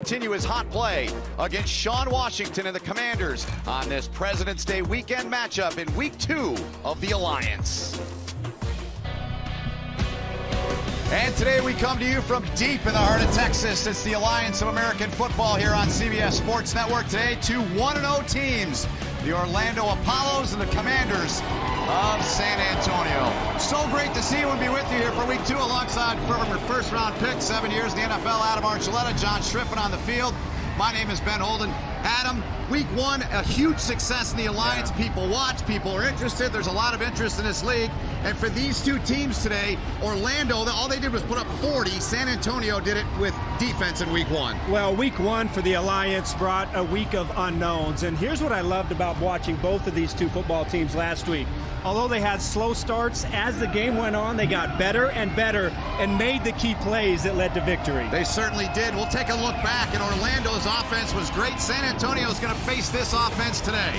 Continue his hot play against Sean Washington and the Commanders on this President's Day weekend matchup in Week 2 of the Alliance. And today we come to you from deep in the heart of Texas. It's the Alliance of American Football here on CBS Sports Network. Today, two 1-0 teams, the Orlando Apollos and the Commanders of San Antonio. So great to see you and be with you here for Week 2 alongside former first-round pick, 7 years in the NFL, Adam Archuleta, John Striffen on the field. My name is Ben Holden. Adam, Week 1, a huge success in the Alliance. People watch, people are interested. There's a lot of interest in this league. And for these two teams today, Orlando, all they did was put up 40. San Antonio did it with defense in Week 1. Well, Week 1 for the Alliance brought a week of unknowns. And here's what I loved about watching both of these two football teams last week. Although they had slow starts, as the game went on, they got better and better and made the key plays that led to victory. They certainly did. We'll take a look back, and Orlando's offense was great. San Antonio's going to face this offense today.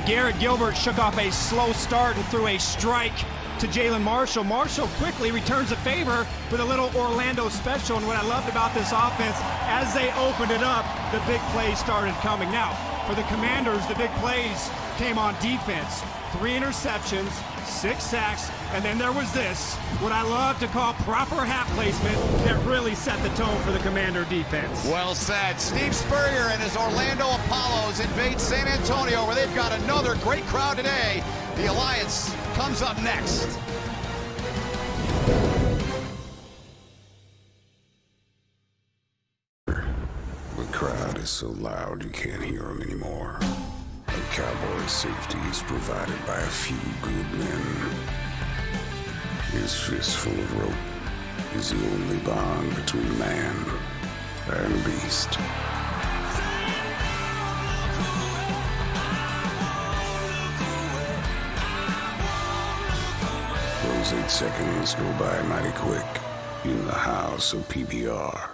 Garrett Gilbert shook off a slow start and threw a strike to Jalen Marshall. Marshall quickly returns the favor with a little Orlando special, and what I loved about this offense, as they opened it up, the big plays started coming. Now, for the Commanders, the big plays came on defense. 3 interceptions, 6 sacks, and then there was this, what I love to call proper hat placement, that really set the tone for the Commander defense. Well said. Steve Spurrier and his Orlando Apollos invade San Antonio, where they've got another great crowd today. The Alliance comes up next. The crowd is so loud you can't hear them anymore. The cowboy's safety is provided by a few good men. His fistful of rope is the only bond between man and beast. Those 8 seconds go by mighty quick in the house of PBR.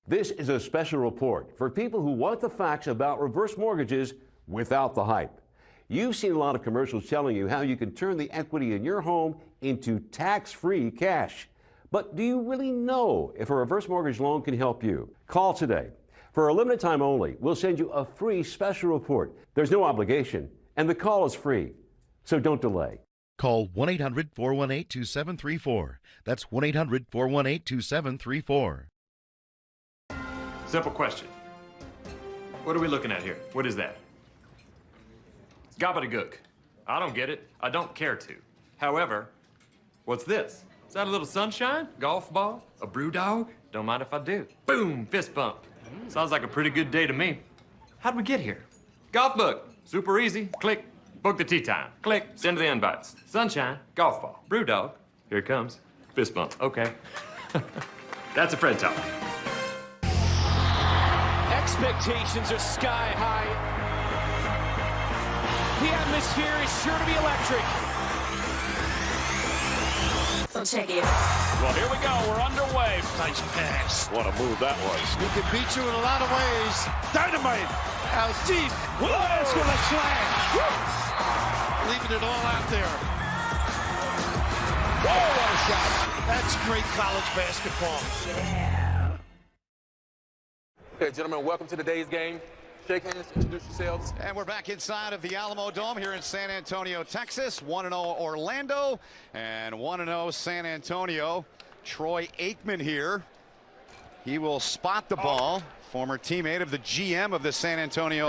This is a special report for people who want the facts about reverse mortgages without the hype. You've seen a lot of commercials telling you how you can turn the equity in your home into tax-free cash. But do you really know if a reverse mortgage loan can help you? Call today. For a limited time only, we'll send you a free special report. There's no obligation, and the call is free. So don't delay. Call 1-800-418-2734. That's 1-800-418-2734. Simple question. What are we looking at here? What is that? Gobbledygook. I don't get it. I don't care to. However, what's this? Is that a little sunshine? Golf ball? A brew dog? Don't mind if I do. Boom! Fist bump. Sounds like a pretty good day to me. How'd we get here? Golf book. Super easy. Click. Book the tee time. Click. Send the invites. Sunshine. Golf ball. Brew dog. Here it comes. Fist bump. Okay. That's a Fred talk. Expectations are sky high. The atmosphere is sure to be electric. So check it. Well, here we go. We're underway. Nice pass. What a move that was. He can beat you in a lot of ways. Dynamite. Out deep. Whoa, it's going to slam. Woo. Leaving it all out there. Whoa, what a shot. That's great college basketball. Yeah. Okay, gentlemen, welcome to today's game. Shake hands, introduce yourselves. And we're back inside of the Alamo Dome here in San Antonio, Texas. 1-0 Orlando and 1-0 San Antonio. Troy Aikman here. He will spot the ball. Former teammate of the GM of the San Antonio,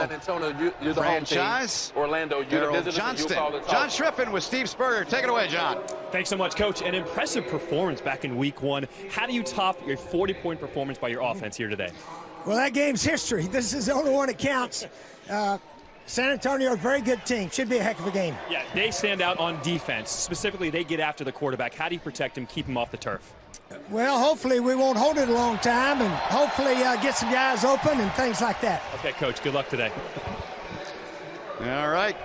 you're the franchise. Home team. Orlando, you're the visitor. Johnston. John Striffen with Steve Spurrier. Take it away, John. Thanks so much, Coach. An impressive performance back in Week 1. How do you top your 40-point performance by your offense here today? Well, that game's history. This is the only one that counts. San Antonio, a very good team. Should be a heck of a game. Yeah, they stand out on defense. Specifically, they get after the quarterback. How do you protect him, keep him off the turf? Well, hopefully we won't hold it a long time, and hopefully get some guys open and things like that. Okay, Coach, good luck today. All right.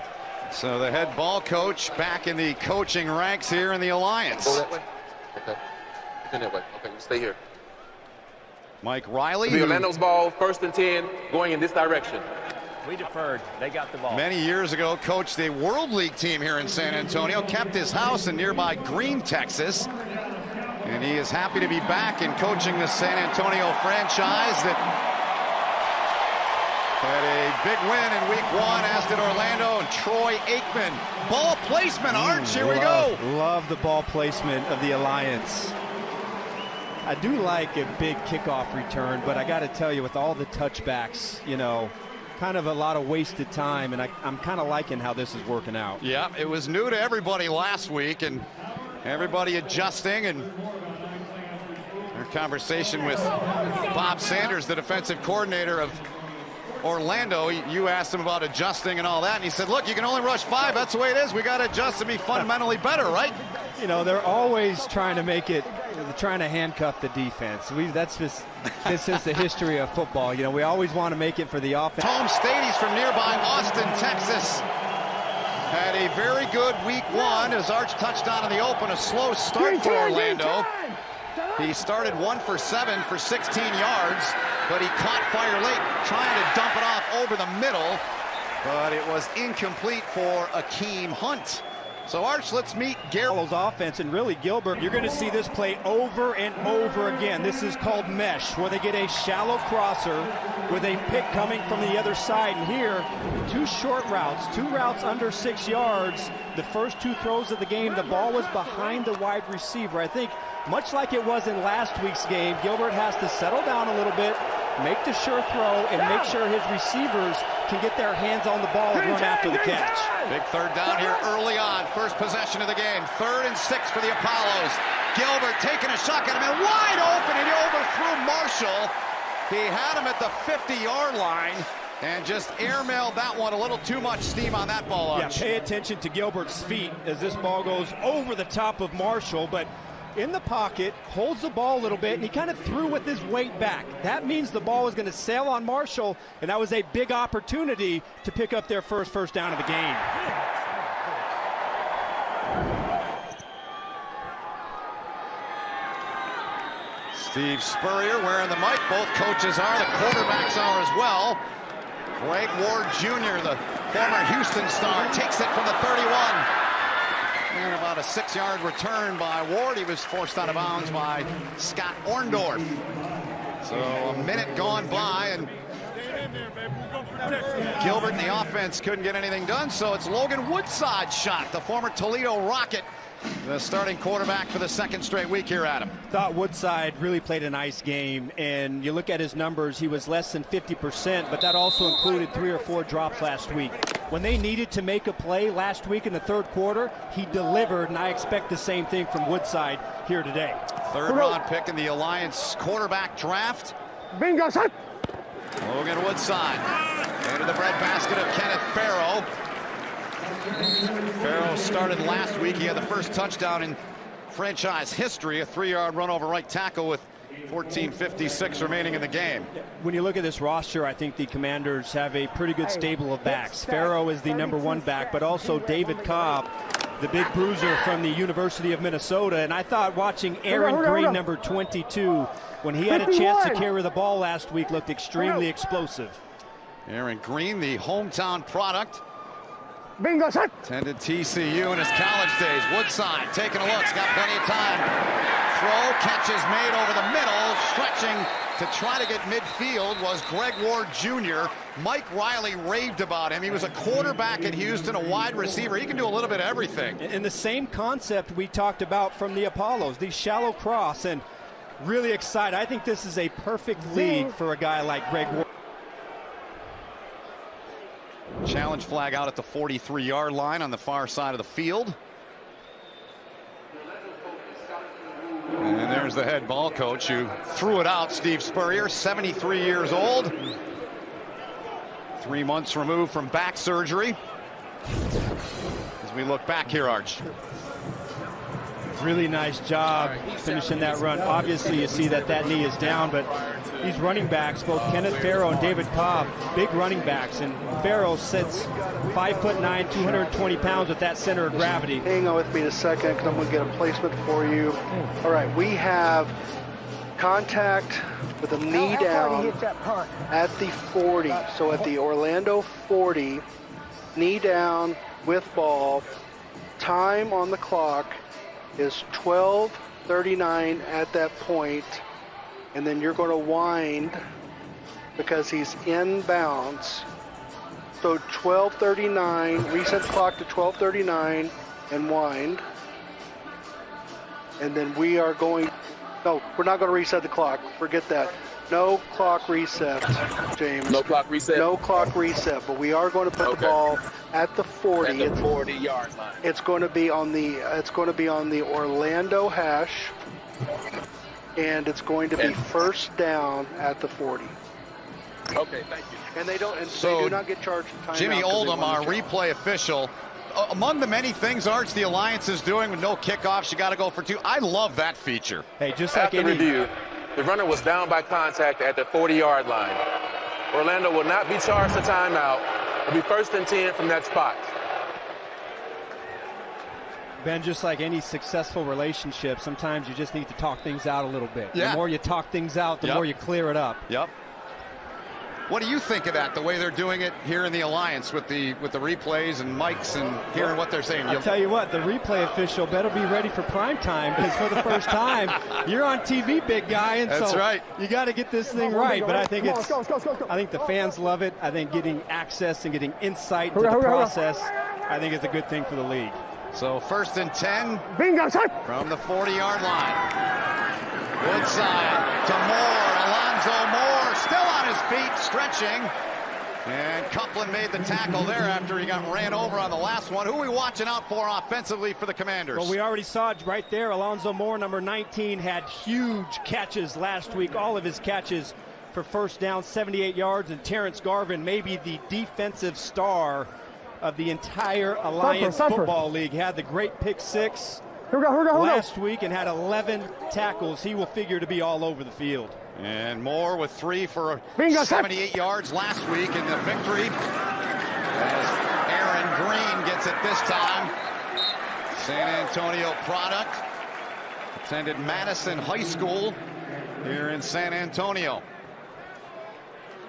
So the head ball coach back in the coaching ranks here in the Alliance. Go that way. Okay. Turn that way. Okay, you stay here. Mike Riley. The Orlando's ball, 1st and 10, going in this direction. We deferred. They got the ball. Many years ago, coached a World League team here in San Antonio, kept his house in nearby Green, Texas. And he is happy to be back and coaching the San Antonio franchise that Had a big win in week 1, as did Orlando, and Troy Aikman. Ball placement, Arch, here we go. Love the ball placement of the Alliance. I do like a big kickoff return, but I got to tell you, with all the touchbacks, you know, kind of a lot of wasted time, and I'm kind of liking how this is working out. Yeah, it was new to everybody last week, and everybody adjusting, and our conversation with Bob Sanders, the defensive coordinator of Orlando, you asked him about adjusting and all that, and he said, look, you can only rush 5. That's the way it is. We got to adjust to be fundamentally better, right? You know, they're always trying to make it, trying to handcuff the defense. This is the history of football. You know, we always want to make it for the offense. Home state, he's from nearby Austin, Texas. Had a very good week 1 as Arch touched on in the open, a slow start for Orlando. He started 1 for 7 for 16 yards, but he caught fire late, trying to dump it off over the middle, but it was incomplete for Akeem Hunt. So, Arch, let's meet Garrett's offense, and really, Gilbert, you're going to see this play over and over again. This is called mesh, where they get a shallow crosser with a pick coming from the other side. And here, 2 short routes, 2 routes under 6 yards. The first 2 throws of the game, the ball was behind the wide receiver. I think, much like it was in last week's game, Gilbert has to settle down a little bit, make the sure throw, and make sure his receivers can get their hands on the ball and run after the catch. Big third down here early on. First possession of the game. 3rd and 6 for the Apollos. Gilbert taking a shot at him and wide open, and he overthrew Marshall. He had him at the 50-yard line and just airmailed that one. A little too much steam on that ball, Arch. Yeah, pay attention to Gilbert's feet as this ball goes over the top of Marshall, but in the pocket, holds the ball a little bit, and he kind of threw with his weight back. That means the ball was going to sail on Marshall, and that was a big opportunity to pick up their first down of the game. Steve Spurrier wearing the mic. Both coaches are. The quarterbacks are as well. Greg Ward Jr., the former Houston star, takes it from the 31. And about a 6-yard return by Ward. He was forced out of bounds by Scott Orndorff. So a minute gone by, and Gilbert and the offense couldn't get anything done. So it's Logan Woodside's shot, the former Toledo Rocket, the starting quarterback for the 2nd straight week here, Adam. Thought Woodside really played a nice game, and you look at his numbers, he was less than 50%, but that also included 3 or 4 drops last week. When they needed to make a play last week in the 3rd quarter, he delivered, and I expect the same thing from Woodside here today. 3rd round pick in the Alliance quarterback draft. Bingo, son. Logan Woodside into the breadbasket of Kenneth Farrow. Farrow started last week. He had the first touchdown in franchise history, a 3-yard run over right tackle with 14:56 remaining in the game. When you look at this roster, I think the Commanders have a pretty good stable of backs. Farrow is the #1 back, but also David Cobb, the big bruiser from the University of Minnesota. And I thought watching Aaron Green, number 22, when he had a chance to carry the ball last week, looked extremely explosive. Aaron Green, the hometown product. Bingo, son. Attended TCU in his college days. Woodside taking a look. He's got plenty of time. Throw, catches made over the middle. Stretching to try to get midfield was Greg Ward Jr. Mike Riley raved about him. He was a quarterback at Houston, a wide receiver. He can do a little bit of everything. And the same concept we talked about from the Apollos, the shallow cross, and really excited. I think this is a perfect league for a guy like Greg Ward. Challenge flag out at the 43-yard line on the far side of the field. And there's the head ball coach who threw it out, Steve Spurrier, 73 years old. 3 months removed from back surgery. As we look back here, Arch. Really nice job finishing that run. Obviously, you see that knee is down, but these running backs, both Kenneth Farrow and David Cobb, big running backs, and Farrow sits 5'9", 220 pounds with that center of gravity. Hang on with me a second, because I'm going to get a placement for you. All right, we have contact with a knee down at the 40. So at the Orlando 40, knee down with ball. Time on the clock is 12:39 at that point, and then you're going to wind because he's inbounds. So 12:39, reset the clock to 12:39 and wind. And then we are going, no, we're not going to reset the clock. Forget that. No clock reset, James. No clock reset? No clock reset, but we are going to put the ball at the 40. At the 40-yard line. It's going to be on the Orlando hash, and it's going to be first down at the 40. Okay, thank you. And they don't. And So, they do not get charged timeout. Jimmy Oldham, our replay official. Among the many things, Arch, the Alliance is doing with no kickoffs, you got to go for 2. I love that feature. Hey, just like After review, the runner was down by contact at the 40-yard line. Orlando will not be charged a timeout. It'll be first and 10 from that spot. Ben, just like any successful relationship, sometimes you just need to talk things out a little bit. Yeah. The more you talk things out, the more you clear it up. Yep. What do you think of that, the way they're doing it here in the Alliance with the replays and mics and hearing what they're saying? I'll tell you what, the replay official better be ready for prime time, because for the first time, you're on TV, big guy, and That's so right. You got to get this thing right. But I think I think the fans love it. I think getting access and getting insight to the process, I think it's a good thing for the league. So first and 10 from the 40-yard line. Woodside to Moore. Alonzo Moore still on his feet, stretching. And Copeland made the tackle there after he got ran over on the last one. Who are we watching out for offensively for the Commanders? Well, we already saw it right there. Alonzo Moore, number 19, had huge catches last week. All of his catches for first down, 78 yards. And Terrence Garvin, maybe the defensive star of the entire Alliance Football League, had the great pick six last week and had 11 tackles. He will figure to be all over the field. And Moore with 3 for 78 yards last week in the victory. As Aaron Green gets it this time. San Antonio product. Attended Madison High School here in San Antonio.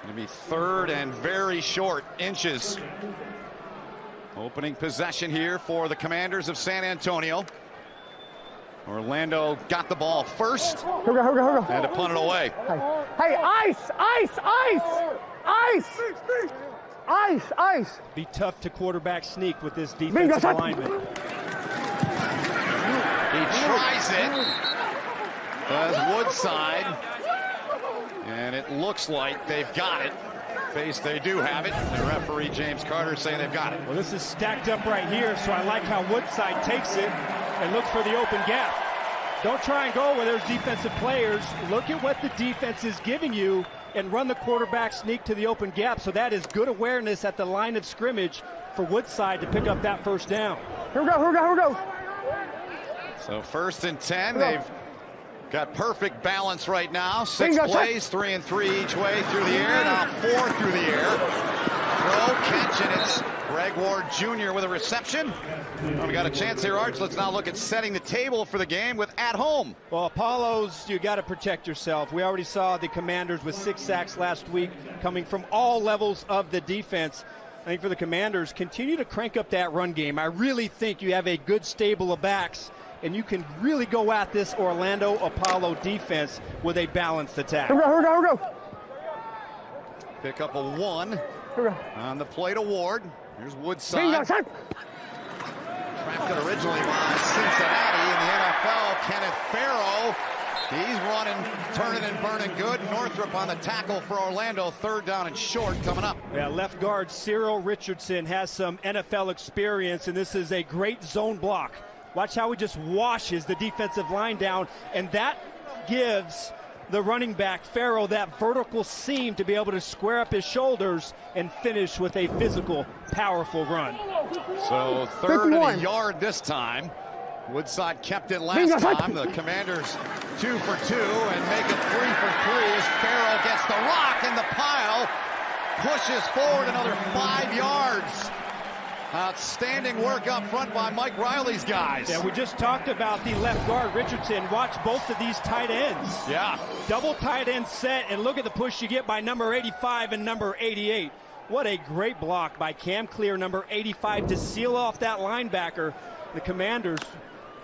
Going to be third and very short inches. Opening possession here for the Commanders of San Antonio. Orlando got the ball first and to punt it away. Hey, ice! Be tough to quarterback sneak with this defensive alignment. He tries it as Woodside, and it looks like they've got it. They do have it. The referee, James Carter, saying they've got it. Well, this is stacked up right here, so I like how Woodside takes it and looks for the open gap. Don't try and go where there's defensive players. Look at what the defense is giving you and run the quarterback sneak to the open gap. So that is good awareness at the line of scrimmage for Woodside to pick up that first down. Here we go. So first and 10, they've got perfect balance right now. 6 plays, 3 and 3 each way through the air. Now 4 through the air. Throw, catch, and it's Greg Ward Jr. with a reception. Well, we got a chance here, Arch. Let's now look at setting the table for the game with at home. Well, Apollos, you got to protect yourself. We already saw the Commanders with 6 sacks last week coming from all levels of the defense. I think for the Commanders, continue to crank up that run game. I really think you have a good stable of backs, and you can really go at this Orlando Apollo defense with a balanced attack. Here we go. Pick up a 1 on the play to Ward. Here's Woodside. Drafted originally by Cincinnati in the NFL. Kenneth Farrow. He's running, turning and burning good. Northrup on the tackle for Orlando. 3rd down and short coming up. Yeah, left guard Cyril Richardson has some NFL experience, and this is a great zone block. Watch how he just washes the defensive line down, and that gives the running back, Farrow, that vertical seam to be able to square up his shoulders and finish with a physical, powerful run. So 3rd and a yard this time. Woodside kept it last time. The Commanders 2 for 2 and make it 3 for 3 as Farrow gets the rock in the pile. Pushes forward another 5 yards. Outstanding work up front by Mike Riley's guys. Yeah, we just talked about the left guard, Richardson. Watch both of these tight ends. Yeah. Double tight end set, and look at the push you get by number 85 and number 88. What a great block by Cam Clear, number 85, to seal off that linebacker. The Commanders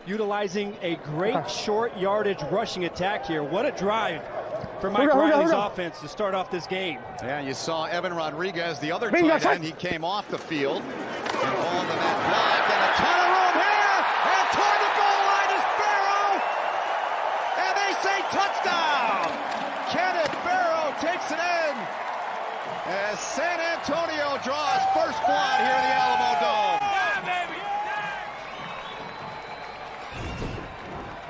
utilizing a great short yardage rushing attack here. What a drive for Mike Riley's offense to start off this game. Yeah, you saw Evan Rodriguez, the other tight end. He came off the field and on to that block, and a ton of room here, and toward the goal line is Farrow, and they say touchdown. Kenneth Farrow takes it in as San Antonio draws first blood here in the Alamo Dome.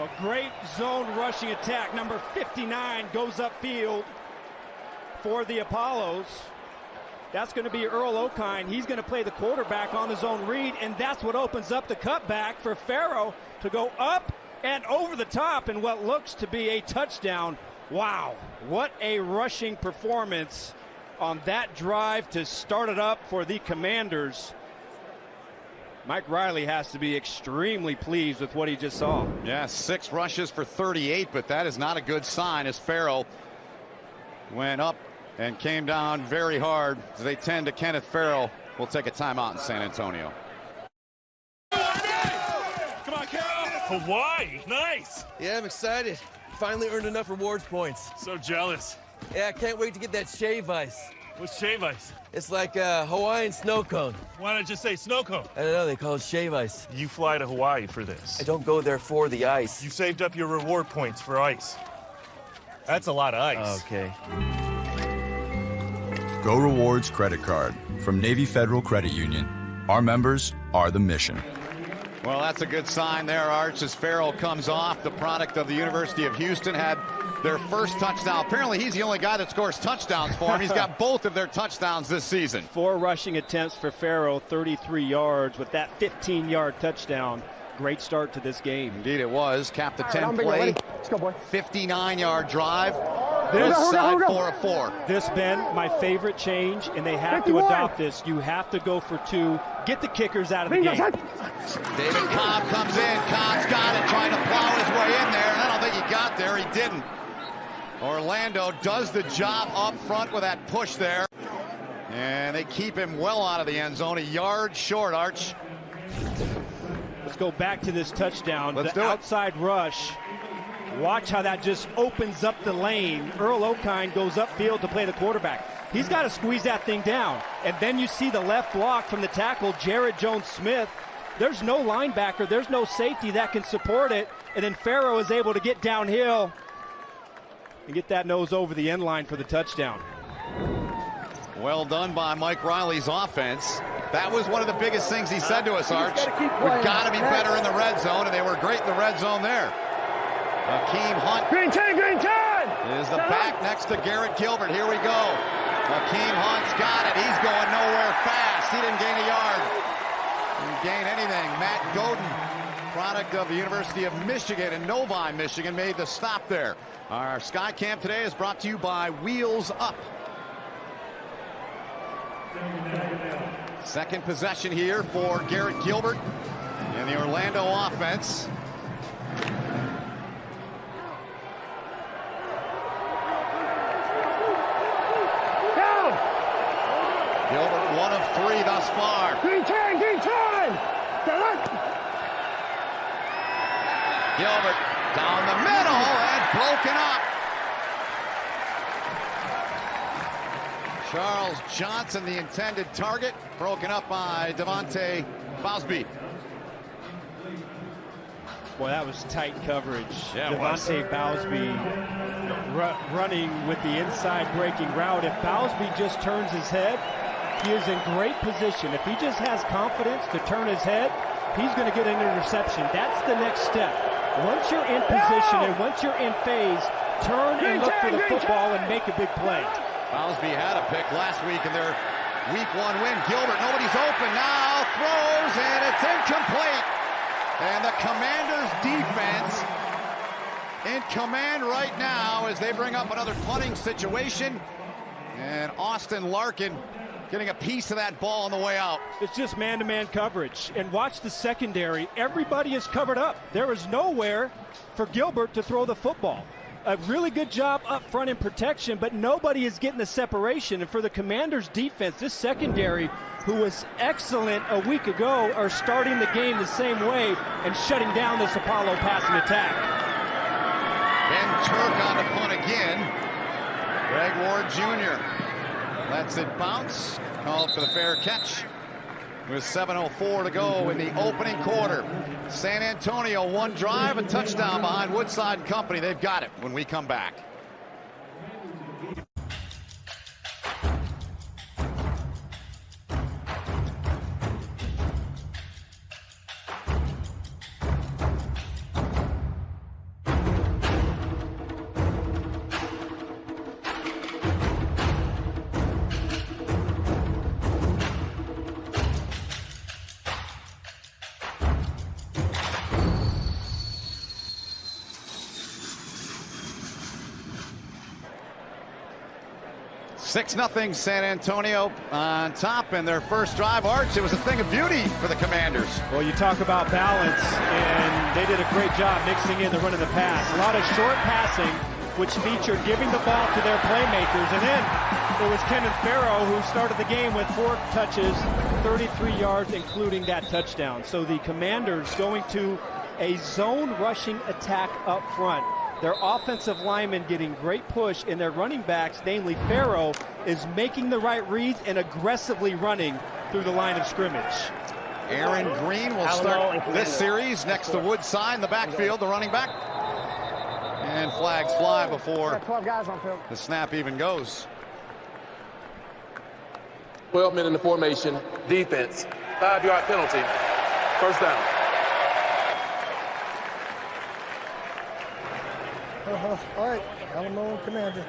A great zone rushing attack. Number 59 goes upfield for the Apollos. That's going to be Earl Okine. He's going to play the quarterback on the zone read, and that's what opens up the cutback for Farrow to go up and over the top in what looks to be a touchdown. Wow, what a rushing performance on that drive to start it up for the Commanders. Mike Riley has to be extremely pleased with what he just saw. Yeah, 6 rushes for 38, but that is not a good sign as Farrow went up and came down very hard. They tend to Kenneth Farrow. We'll take a timeout in San Antonio. Come on, Carol. Hawaii, nice. Yeah, I'm excited. Finally earned enough rewards points. So jealous. Yeah, I can't wait to get that shave ice. What's shave ice? It's like a Hawaiian snow cone. Why not just say snow cone? I don't know, they call it shave ice. You fly to Hawaii for this. I don't go there for the ice. You saved up your reward points for ice. That's a lot of ice. Okay. Go Rewards credit card from Navy Federal Credit Union. Our members are the mission. Well, that's a good sign there, Arch, as Farrell comes off. The product of the University of Houston had their first touchdown. Apparently, he's the only guy that scores touchdowns for him. He's got both of their touchdowns this season. 4 rushing attempts for Farrow, 33 yards with that 15-yard touchdown. Great start to this game. Indeed it was. Capped the 10 play. Let's go, boy. 59-yard drive. This side 4 of 4. This, Ben, my favorite change, and they have to adopt this. You have to go for 2. Get the kickers out of the game. David Cobb comes in. Cobb's got it, trying to plow his way in there. And I don't think he got there. He didn't. Orlando does the job up front with that push there. And they keep him well out of the end zone. A yard short, Arch. Let's go back to this touchdown. Let's the do it. outside rush. Watch how that just opens up the lane. Earl Okine goes upfield to play the quarterback. He's got to squeeze that thing down. And then you see the left block from the tackle, Jared Jones-Smith. There's no linebacker. There's no safety that can support it. And then Farrow is able to get downhill and get that nose over the end line for the touchdown. Well done by Mike Riley's offense. That was one of the biggest things he said to us, Arch. We've got to be better in the red zone, and they were great in the red zone there. Hakeem Hunt Green 10, green 10! is the back next to Garrett Gilbert. Here we go. Hakeem Hunt's got it. He's going nowhere fast. He didn't gain a yard. Didn't gain anything. Matt Godin, product of the University of Michigan in Novi, Michigan, made the stop there. Our Sky Camp today is brought to you by Wheels Up. Second possession here for Garrett Gilbert in the Orlando offense. Gilbert 1 of 3 thus far. Green 10, green 10! Gilbert down the middle and broken up. Charles Johnson, the intended target, broken up by Devontae Bowsby. Boy, that was tight coverage. Yeah, Devontae Bowsby running with the inside breaking route. If Bowsby just turns his head, he is in great position. If he just has confidence to turn his head, he's going to get an interception. That's the next step. Once you're in position and once you're in phase, turn and look for the football and make a big play. Bowsby had a pick last week in their Week 1 win. Gilbert, nobody's open now, throws, and it's incomplete. And the Commanders' defense in command right now as they bring up another punting situation. And Austin Larkin getting a piece of that ball on the way out. It's just man-to-man coverage. And watch the secondary. Everybody is covered up. There is nowhere for Gilbert to throw the football. A really good job up front in protection, but nobody is getting the separation. And for the Commanders' defense, this secondary, who was excellent a week ago, are starting the game the same way and shutting down this Apollo passing attack. Ben Turk on the punt again. Greg Ward Jr. lets it bounce. Called for the fair catch. With 7:04 to go in the opening quarter. San Antonio, one drive, a touchdown behind Woodside and company. They've got it when we come back. Six 0 San Antonio on top in their first drive. Arch, it was a thing of beauty for the Commanders. Well, you talk about balance, and they did a great job mixing in the run and the pass. A lot of short passing, which featured giving the ball to their playmakers. And then it was Kenneth Farrow who started the game with 4 touches, 33 yards, including that touchdown. So the Commanders going to a zone rushing attack up front. Their offensive linemen getting great push, and their running backs, namely Farrow, is making the right reads and aggressively running through the line of scrimmage. Aaron Green will start this series next to Woodside in the backfield, the running back. And flags fly before the snap even goes. 12 men in the formation. Defense. 5-yard penalty. First down. All right, Alamo Commander.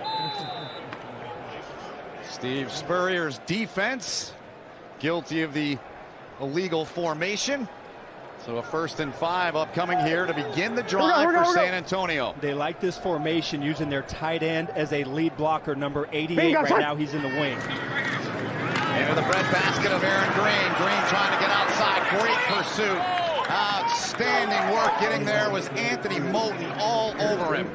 Steve Spurrier's defense guilty of the illegal formation. So a 1st and 5 upcoming here to begin the drive for San Antonio. They like this formation, using their tight end as a lead blocker, number 88. Right now he's in the wing. Into the breadbasket of Aaron Green. Green trying to get outside. Great pursuit. Outstanding work getting there was Anthony Moten all over him.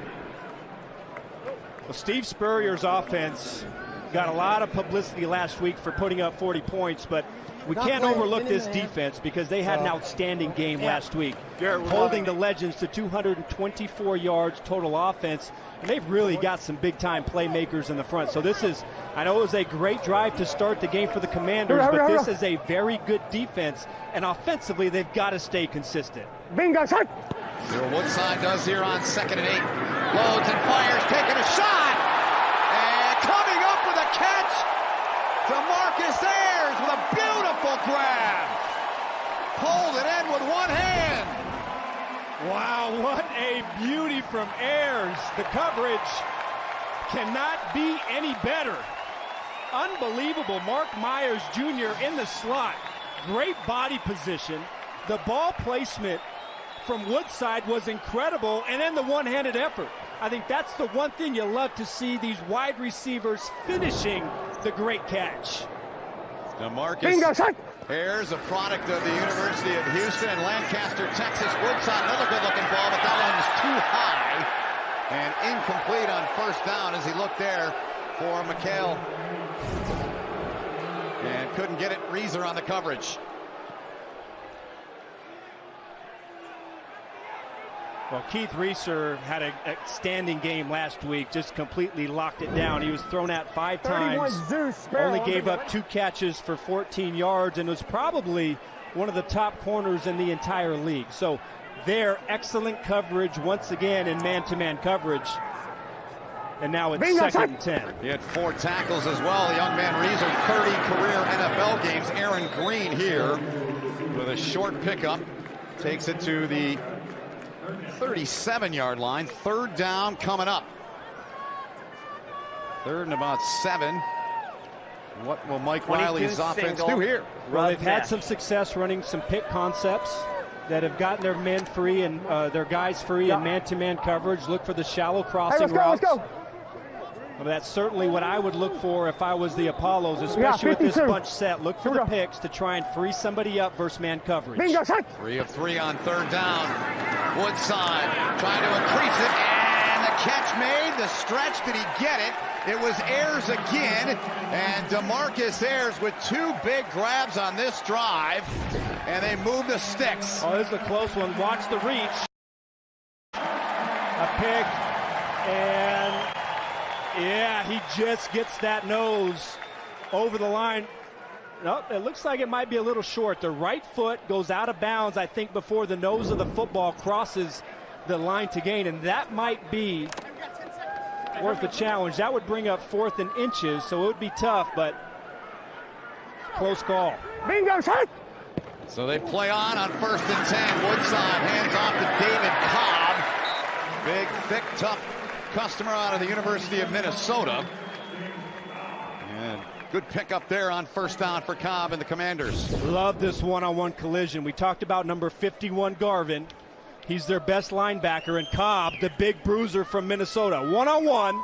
Well, Steve Spurrier's offense got a lot of publicity last week for putting up 40 points, but we can't overlook this defense because they had an outstanding game last week, holding the Legends to 224 yards total offense, and they've really got some big-time playmakers in the front. So this is, I know it was a great drive to start the game for the Commanders, but this is a very good defense, and offensively they've got to stay consistent. Bingo, shot! See what Woodside does here on 2nd and 8. Loads and fires, taking a shot! And coming up with a catch! DeMarcus Ayers with a beautiful grab! Pulled it in with one hand! Wow, what a beauty from Ayers. The coverage cannot be any better. Unbelievable. Mark Myers Jr. in the slot. Great body position. The ball placement from Woodside was incredible, and then the one-handed effort. I think that's the one thing you love to see, these wide receivers finishing the great catch. DeMarcus Ayers, a product of the University of Houston and Lancaster, Texas. Woodside, another good-looking ball, but that one's too high and incomplete on 1st down as he looked there for McHale. And couldn't get it. Reeser on the coverage. Well, Keith Reeser had a standing game last week, just completely locked it down. He was thrown at 5 times, only gave up 2 catches for 14 yards, and was probably one of the top corners in the entire league. So their excellent coverage once again in man-to-man coverage. And now it's 2nd and 10. He had 4 tackles as well. The young man Reeser, 30 career NFL games. Aaron Green here with a short pickup. Takes it to the 37-yard line. 3rd down coming up. 3rd and about 7. What will Mike Riley's offense do here? Well, they've had some success running some pick concepts that have gotten their men free and their guys free in man-to-man coverage. Look for the shallow crossing routes. Let's go. Well, that's certainly what I would look for if I was the Apollos, especially with this bunch set. Look for the picks to try and free somebody up versus man coverage. 3 of 3 on 3rd down. Woodside trying to increase it, and the catch made. The stretch, did he get it? It was Ayers again, and DeMarcus Ayers with 2 big grabs on this drive, and they move the sticks. Oh, this is a close one. Watch the reach. A pick, and Yeah, he just gets that nose over the line. No, it looks like it might be a little short. The right foot goes out of bounds, I think, before the nose of the football crosses the line to gain, and that might be worth a challenge. That would bring up 4th and inches, so it would be tough, but close call. Bingo, shot! So they play on 1st and 10. Woodside hands off to David Cobb. Big, thick, tough customer out of the University of Minnesota. And good pickup there on 1st down for Cobb and the Commanders. Love this one-on-one collision. We talked about number 51, Garvin. He's their best linebacker, and Cobb, the big bruiser from Minnesota. One-on-one,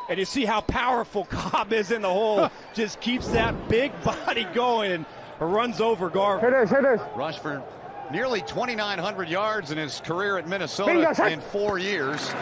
and you see how powerful Cobb is in the hole. Just keeps that big body going and runs over Garvin. Here it is. Rush for nearly 2,900 yards in his career at Minnesota in 4 years.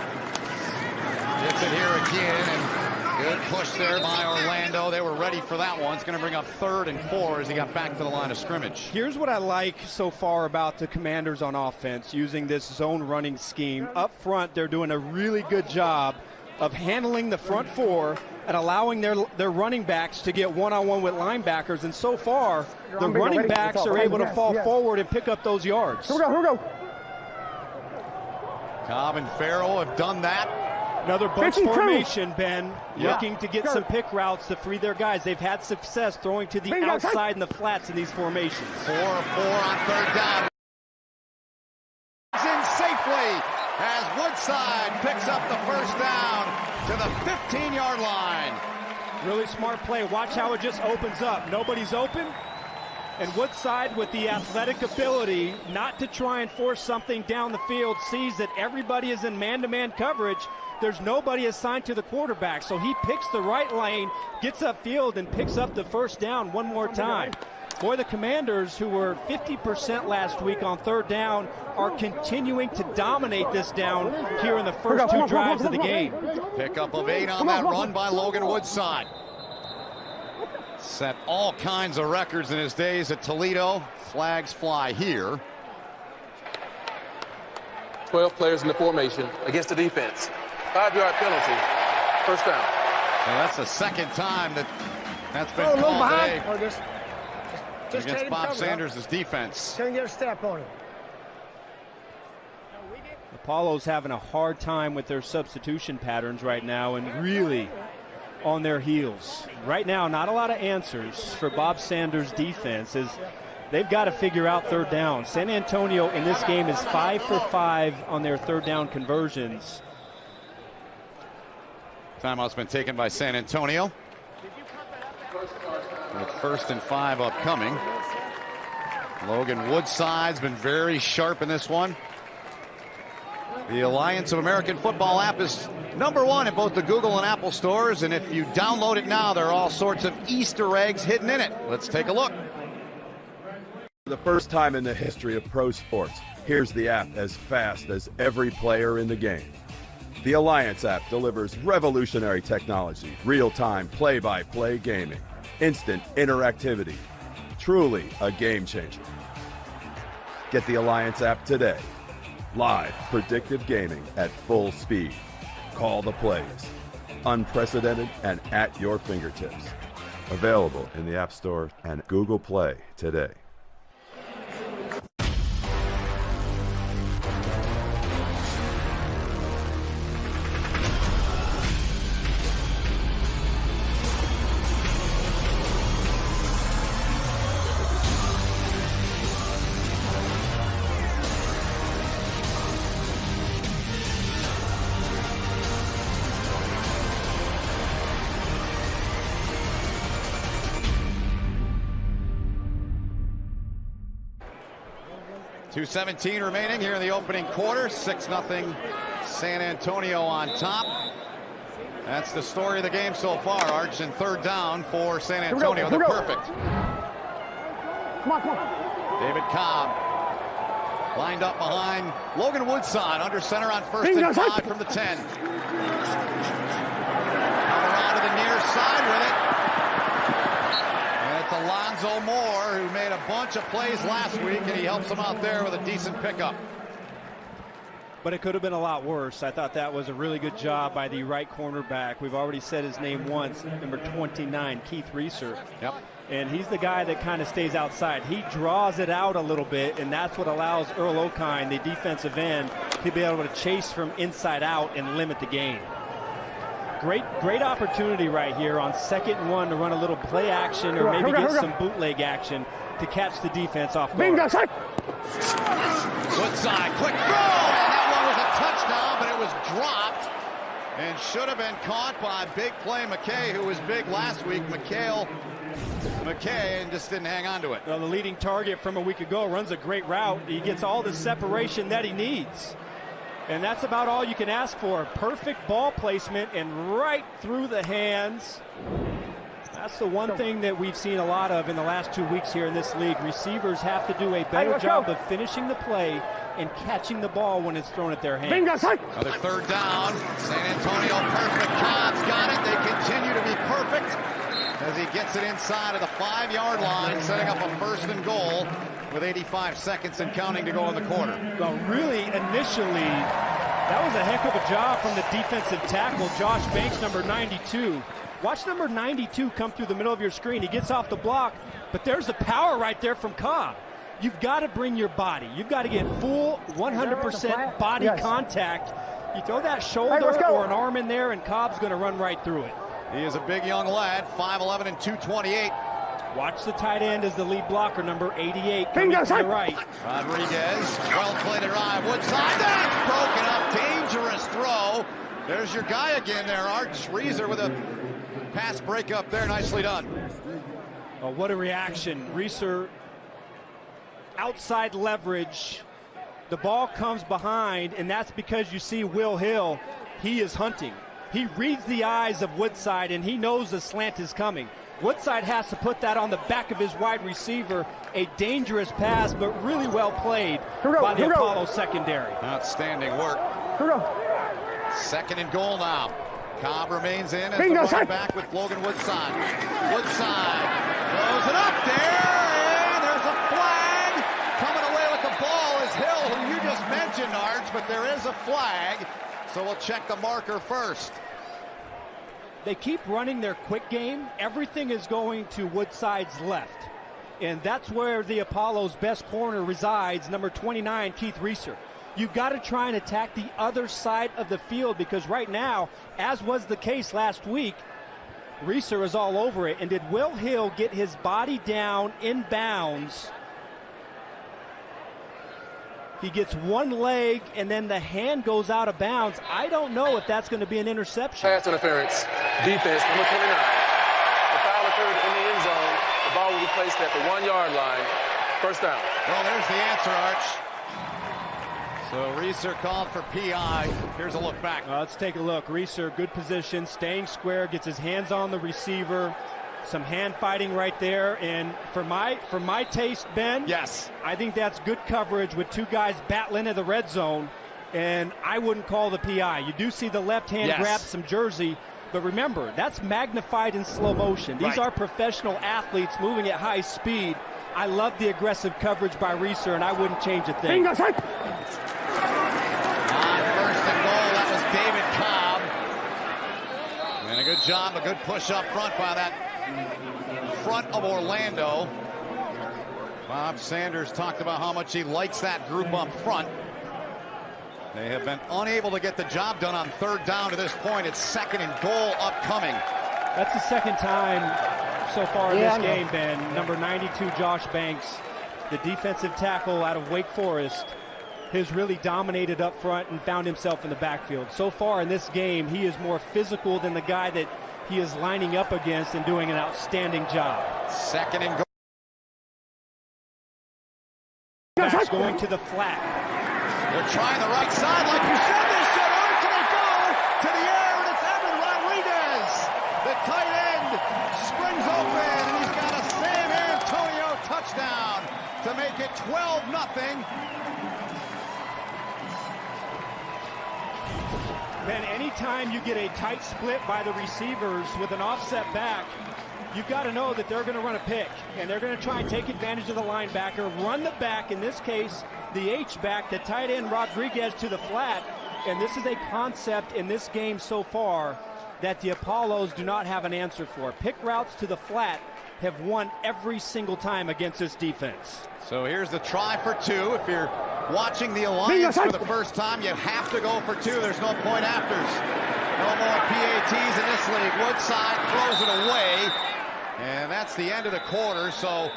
Gets it here again, and good push there by Orlando. They were ready for that one. It's going to bring up 3rd and 4 as he got back to the line of scrimmage. Here's what I like so far about the Commanders on offense, using this zone running scheme. Up front, they're doing a really good job of handling the front 4 and allowing their running backs to get one-on-one with linebackers. And so far, the running backs are able to fall forward and pick up those yards. Here we go. Cobb and Farrell have done that. Another bunch formation, Ben, looking to get some pick routes to free their guys. They've had success throwing to the outside and the flats in these formations. 4-4 on 3rd down. In safely as Woodside picks up the 1st down to the 15-yard line. Really smart play. Watch how it just opens up. Nobody's open. And Woodside, with the athletic ability not to try and force something down the field, sees that everybody is in man-to-man coverage. There's nobody assigned to the quarterback, so he picks the right lane, gets upfield, and picks up the 1st down one more time. Boy, the Commanders, who were 50% last week on 3rd down, are continuing to dominate this down here in the first 2 drives of the game. Pickup of 8 on that run by Logan Woodside. Set all kinds of records in his days at Toledo. Flags fly here. 12 players in the formation against the defense. 5-yard penalty. 1st down. Well, that's the 2nd time that's been called today against Bob Sanders' defense. Can't get a step on it. Apollo's having a hard time with their substitution patterns right now and really on their heels. Right now, not a lot of answers for Bob Sanders' defense as they've got to figure out 3rd down. San Antonio in this game is 5 for 5 on their 3rd down conversions. Timeout's been taken by San Antonio. With 1st and 5 upcoming. Logan Woodside's been very sharp in this one. The Alliance of American Football app is #1 in both the Google and Apple stores, and if you download it now, there are all sorts of Easter eggs hidden in it. Let's take a look. For the first time in the history of pro sports, here's the app as fast as every player in the game. The Alliance app delivers revolutionary technology, real-time play-by-play gaming, instant interactivity, truly a game changer. Get the Alliance app today. Live predictive gaming at full speed. Call the plays. Unprecedented and at your fingertips. Available in the App Store and Google Play today. .217 remaining here in the opening quarter. 6-0 San Antonio on top. That's the story of the game so far. Arch and 3rd down for San Antonio. They're perfect. Come on. David Cobb lined up behind Logan Woodside under center on 1st and 5 from the 10. Around to the near side with it. Alonzo Moore, who made a bunch of plays last week, and he helps them out there with a decent pickup. but it could have been a lot worse. I thought that was a really good job by the right cornerback. We've already said his name once, number 29, Keith Reeser. Yep. And he's the guy that kind of stays outside. He draws it out a little bit, and that's what allows Earl O'Kine, the defensive end, to be able to chase from inside out and limit the gain. Great opportunity right here on 2nd and 1 to run a little play action or maybe get some bootleg action to catch the defense off guard. Woodside, quick throw, and that one was a touchdown, but it was dropped and should have been caught by big play McKay, who was big last week. McKay, and just didn't hang on to it. Well, the leading target from a week ago runs a great route. He gets all the separation that he needs. And that's about all you can ask for. Perfect ball placement and right through the hands. That's the one thing that we've seen a lot of in the last 2 weeks here in this league. Receivers have to do a better job of finishing the play and catching the ball when it's thrown at their hands. Another 3rd down. San Antonio perfect. Cobb's got it. They continue to be perfect as he gets it inside of the 5-yard line, setting up a 1st and goal with 85 seconds and counting to go in the quarter. Well, really, initially, that was a heck of a job from the defensive tackle, Josh Banks, number 92. Watch number 92 come through the middle of your screen. He gets off the block, but there's the power right there from Cobb. You've got to bring your body. You've got to get full 100% body contact. You throw that shoulder or an arm in there, and Cobb's going to run right through it. He is a big young lad, 5'11" and 228. Watch the tight end as the lead blocker, number 88, coming to the right. Rodriguez, well-played drive. Woodside, that's broken up. Dangerous throw. There's your guy again there, Art Reeser, with a pass breakup there. Nicely done. Oh, what a reaction. Reeser, outside leverage. The ball comes behind, and that's because you see Will Hill. He is hunting. He reads the eyes of Woodside, and he knows the slant is coming. Woodside has to put that on the back of his wide receiver. A dangerous pass, but really well played by the Apollo secondary. Outstanding work. 2nd and goal now. Cobb remains in as the running back with Logan Woodside. Woodside throws it up there, and there's a flag. Coming away with the ball is Hill, who you just mentioned, Arch, but there is a flag, so we'll check the marker first. They keep running their quick game. Everything is going to Woodside's left. And that's where the Apollo's best corner resides, number 29, Keith Reeser. You've got to try and attack the other side of the field because right now, as was the case last week, Reeser is all over it. And did Will Hill get his body down in bounds? He gets one leg, and then the hand goes out of bounds. I don't know if that's going to be an interception. Pass interference. Defense, number 29. The foul occurred in the end zone. The ball will be placed at the 1-yard line. 1st down. Well, there's the answer, Arch. So Reeser called for PI. Here's a look back. Let's take a look. Reeser, good position, staying square, gets his hands on the receiver. Some hand fighting right there, and for my taste, Ben, yes, I think that's good coverage with 2 guys battling in the red zone, and I wouldn't call the PI. You do see the left hand grab some jersey, but remember, that's magnified in slow motion. These are professional athletes moving at high speed. I love the aggressive coverage by Reeser, and I wouldn't change a thing. On 1st and goal, that was David Cobb. And a good job, a good push up front by that front of Orlando. Bob Sanders talked about how much he likes that group up front. They have been unable to get the job done on 3rd down to this point. It's 2nd and goal upcoming. That's the 2nd time so far in this game, Ben. Number 92, Josh Banks, the defensive tackle out of Wake Forest, has really dominated up front and found himself in the backfield. So far in this game, he is more physical than the guy that he is lining up against and doing an outstanding job. 2nd and goal. Back's going to the flat. They're trying the right side like you said they should. Where can they go? To the air, and it's Evan Rodriguez. The tight end springs open, and he's got a San Antonio touchdown to make it 12-0. Ben, anytime you get a tight split by the receivers with an offset back, you've got to know that they're going to run a pick, and they're going to try and take advantage of the linebacker, run the back, in this case, the H-back, the tight end Rodriguez to the flat. And this is a concept in this game so far that the Apollos do not have an answer for. Pick routes to the flat have won every single time against this defense. So here's the try for two. If you're watching the Alliance for the first time, you have to go for two. There's no point afters. No more PATs in this league. Woodside throws it away. And that's the end of the quarter. So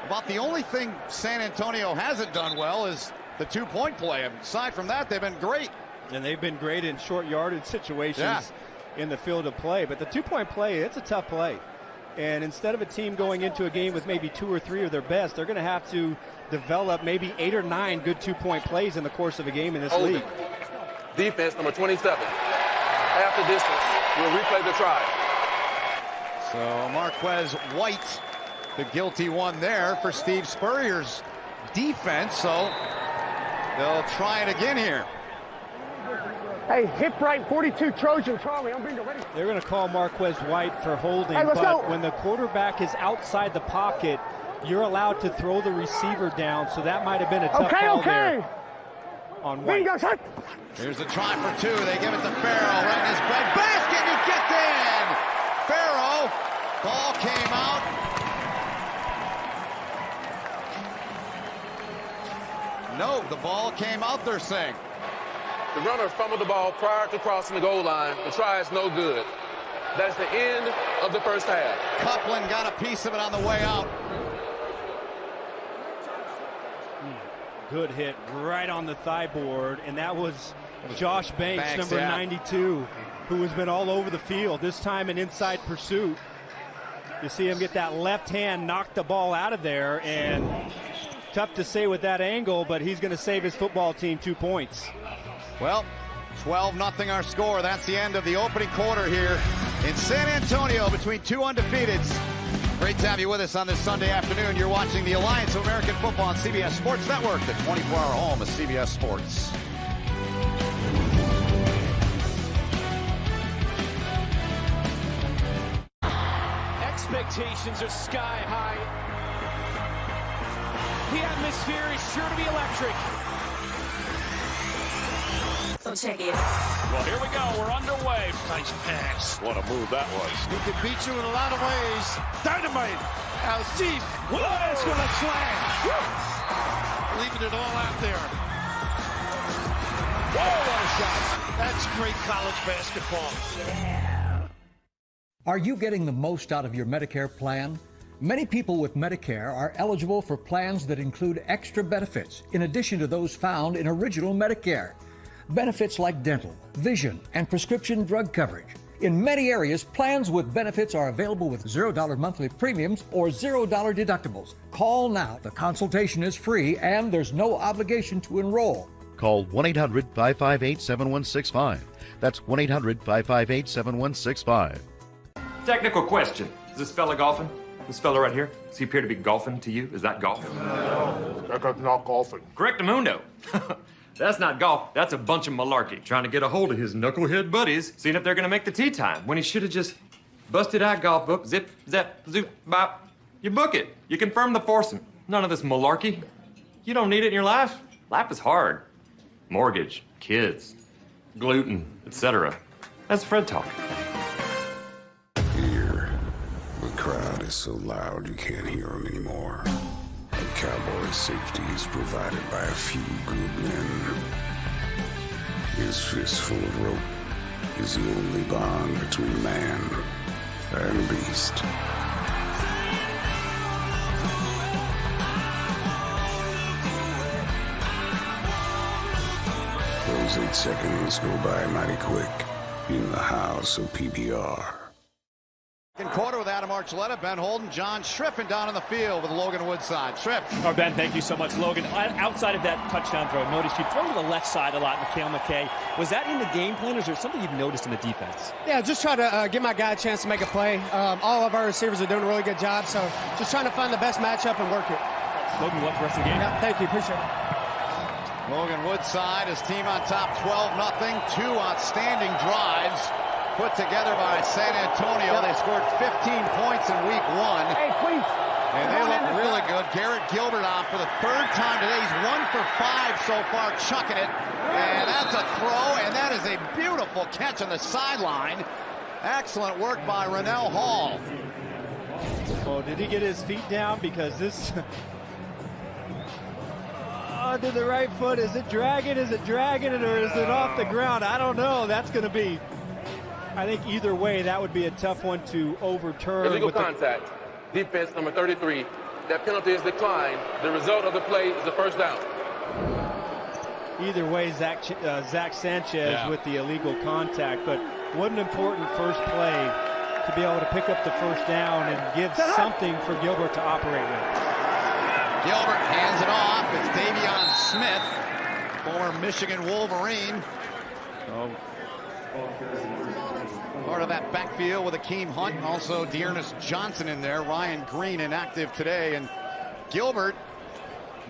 about the only thing San Antonio hasn't done well is the two-point play. Aside from that, they've been great. And they've been great in short yardage situations in the field of play. But the two-point play, it's a tough play. And instead of a team going into a game with maybe 2 or 3 of their best, they're going to have to develop maybe 8 or 9 good two-point plays in the course of a game in this league. Defense number 27. Half the distance. We'll replay the try. So Marquez White, the guilty one there for Steve Spurrier's defense. So they'll try it again here. Hey, hip right, 42 Trojan, Charlie, I'm being ready. They're going to call Marquez White for holding, hey, but when the quarterback is outside the pocket, you're allowed to throw the receiver down, so that might have been a tough call there on White. Here's the try for two. They give it to Farrow right in his breadbasket, and he gets in! Farrow, ball came out. No, the ball came out, they're saying. The runner fumbled the ball prior to crossing the goal line. The try is no good. That's the end of the first half. Copeland got a piece of it on the way out. Good hit right on the thigh board, and that was Josh Banks, number 92, who has been all over the field, this time an inside pursuit. You see him get that left hand, knock the ball out of there, and tough to say with that angle, but he's going to save his football team 2 points. Well, 12-0 our score. That's the end of the opening quarter here in San Antonio between two undefeateds. Great to have you with us on this Sunday afternoon. You're watching the Alliance of American Football on CBS Sports Network, the 24-hour home of CBS Sports. Expectations are sky high. The atmosphere is sure to be electric. So check it. Well, here we go. We're underway. Nice pass. What a move that was. He can beat you in a lot of ways. Dynamite. As deep. It's going to slam. Leaving it all out there. Whoa, what a shot. That's great college basketball. Yeah. Are you getting the most out of your Medicare plan? Many people with Medicare are eligible for plans that include extra benefits in addition to those found in original Medicare. Benefits like dental, vision, and prescription drug coverage. In many areas, plans with benefits are available with $0 monthly premiums or $0 deductibles. Call now. The consultation is free and there's no obligation to enroll. Call 1-800-558-7165. That's 1-800-558-7165. Technical question. Is this fella golfing? This fella right here? Does he appear to be golfing to you? Is that golf? No, that's not golfing. Correctamundo. That's not golf. That's a bunch of malarkey. Trying to get a hold of his knucklehead buddies, seeing if they're going to make the tee time, when he should have just busted out golf book, zip, zap, zoop, bop. You book it. You confirm the foursome. None of this malarkey. You don't need it in your life. Life is hard. Mortgage, kids, gluten, etc. That's Fred talk. Here, the crowd is so loud you can't hear them anymore. The cowboy's safety is provided by a few good men. His fistful of rope is the only bond between man and beast. Those 8 seconds go by mighty quick in the house of PBR. Second quarter with Adam Archuleta, Ben Holden, John Schriffen down in the field with Logan Woodside. Schriff. Oh, Ben, thank you so much. Logan, outside of that touchdown throw, I noticed you throw to the left side a lot, Mikhail McKay. Was that in the game plan, or is there something you've noticed in the defense? Yeah, just try to give my guy a chance to make a play. All of our receivers are doing a really good job, so just trying to find the best matchup and work it. Logan, good luck the rest of the game. Yeah, thank you. Appreciate it. Logan Woodside, his team on top 12-0. 2 outstanding drives put together by San Antonio. They scored 15 points in week 1. Hey, please. And they look really good. Garrett Gilbert on for the 3rd time today. He's 1 for 5 so far, chucking it. And that's a throw, and that is a beautiful catch on the sideline. Excellent work by Rennell Hall. Oh, did he get his feet down? Because this... to the right foot. Is it dragging? Is it dragging it, or is it off the ground? I don't know. That's going to be... I think either way, that would be a tough one to overturn. Illegal contact. Defense number 33. That penalty is declined. The result of the play is a first down. Either way, Zach Sanchez with the illegal contact. But what an important first play to be able to pick up the first down and give something for Gilbert to operate with. Gilbert hands it off. It's Davion Smith, former Michigan Wolverine. Part of that backfield with Akeem Hunt, and also Dearness Johnson in there. Ryan Green inactive today, and Gilbert,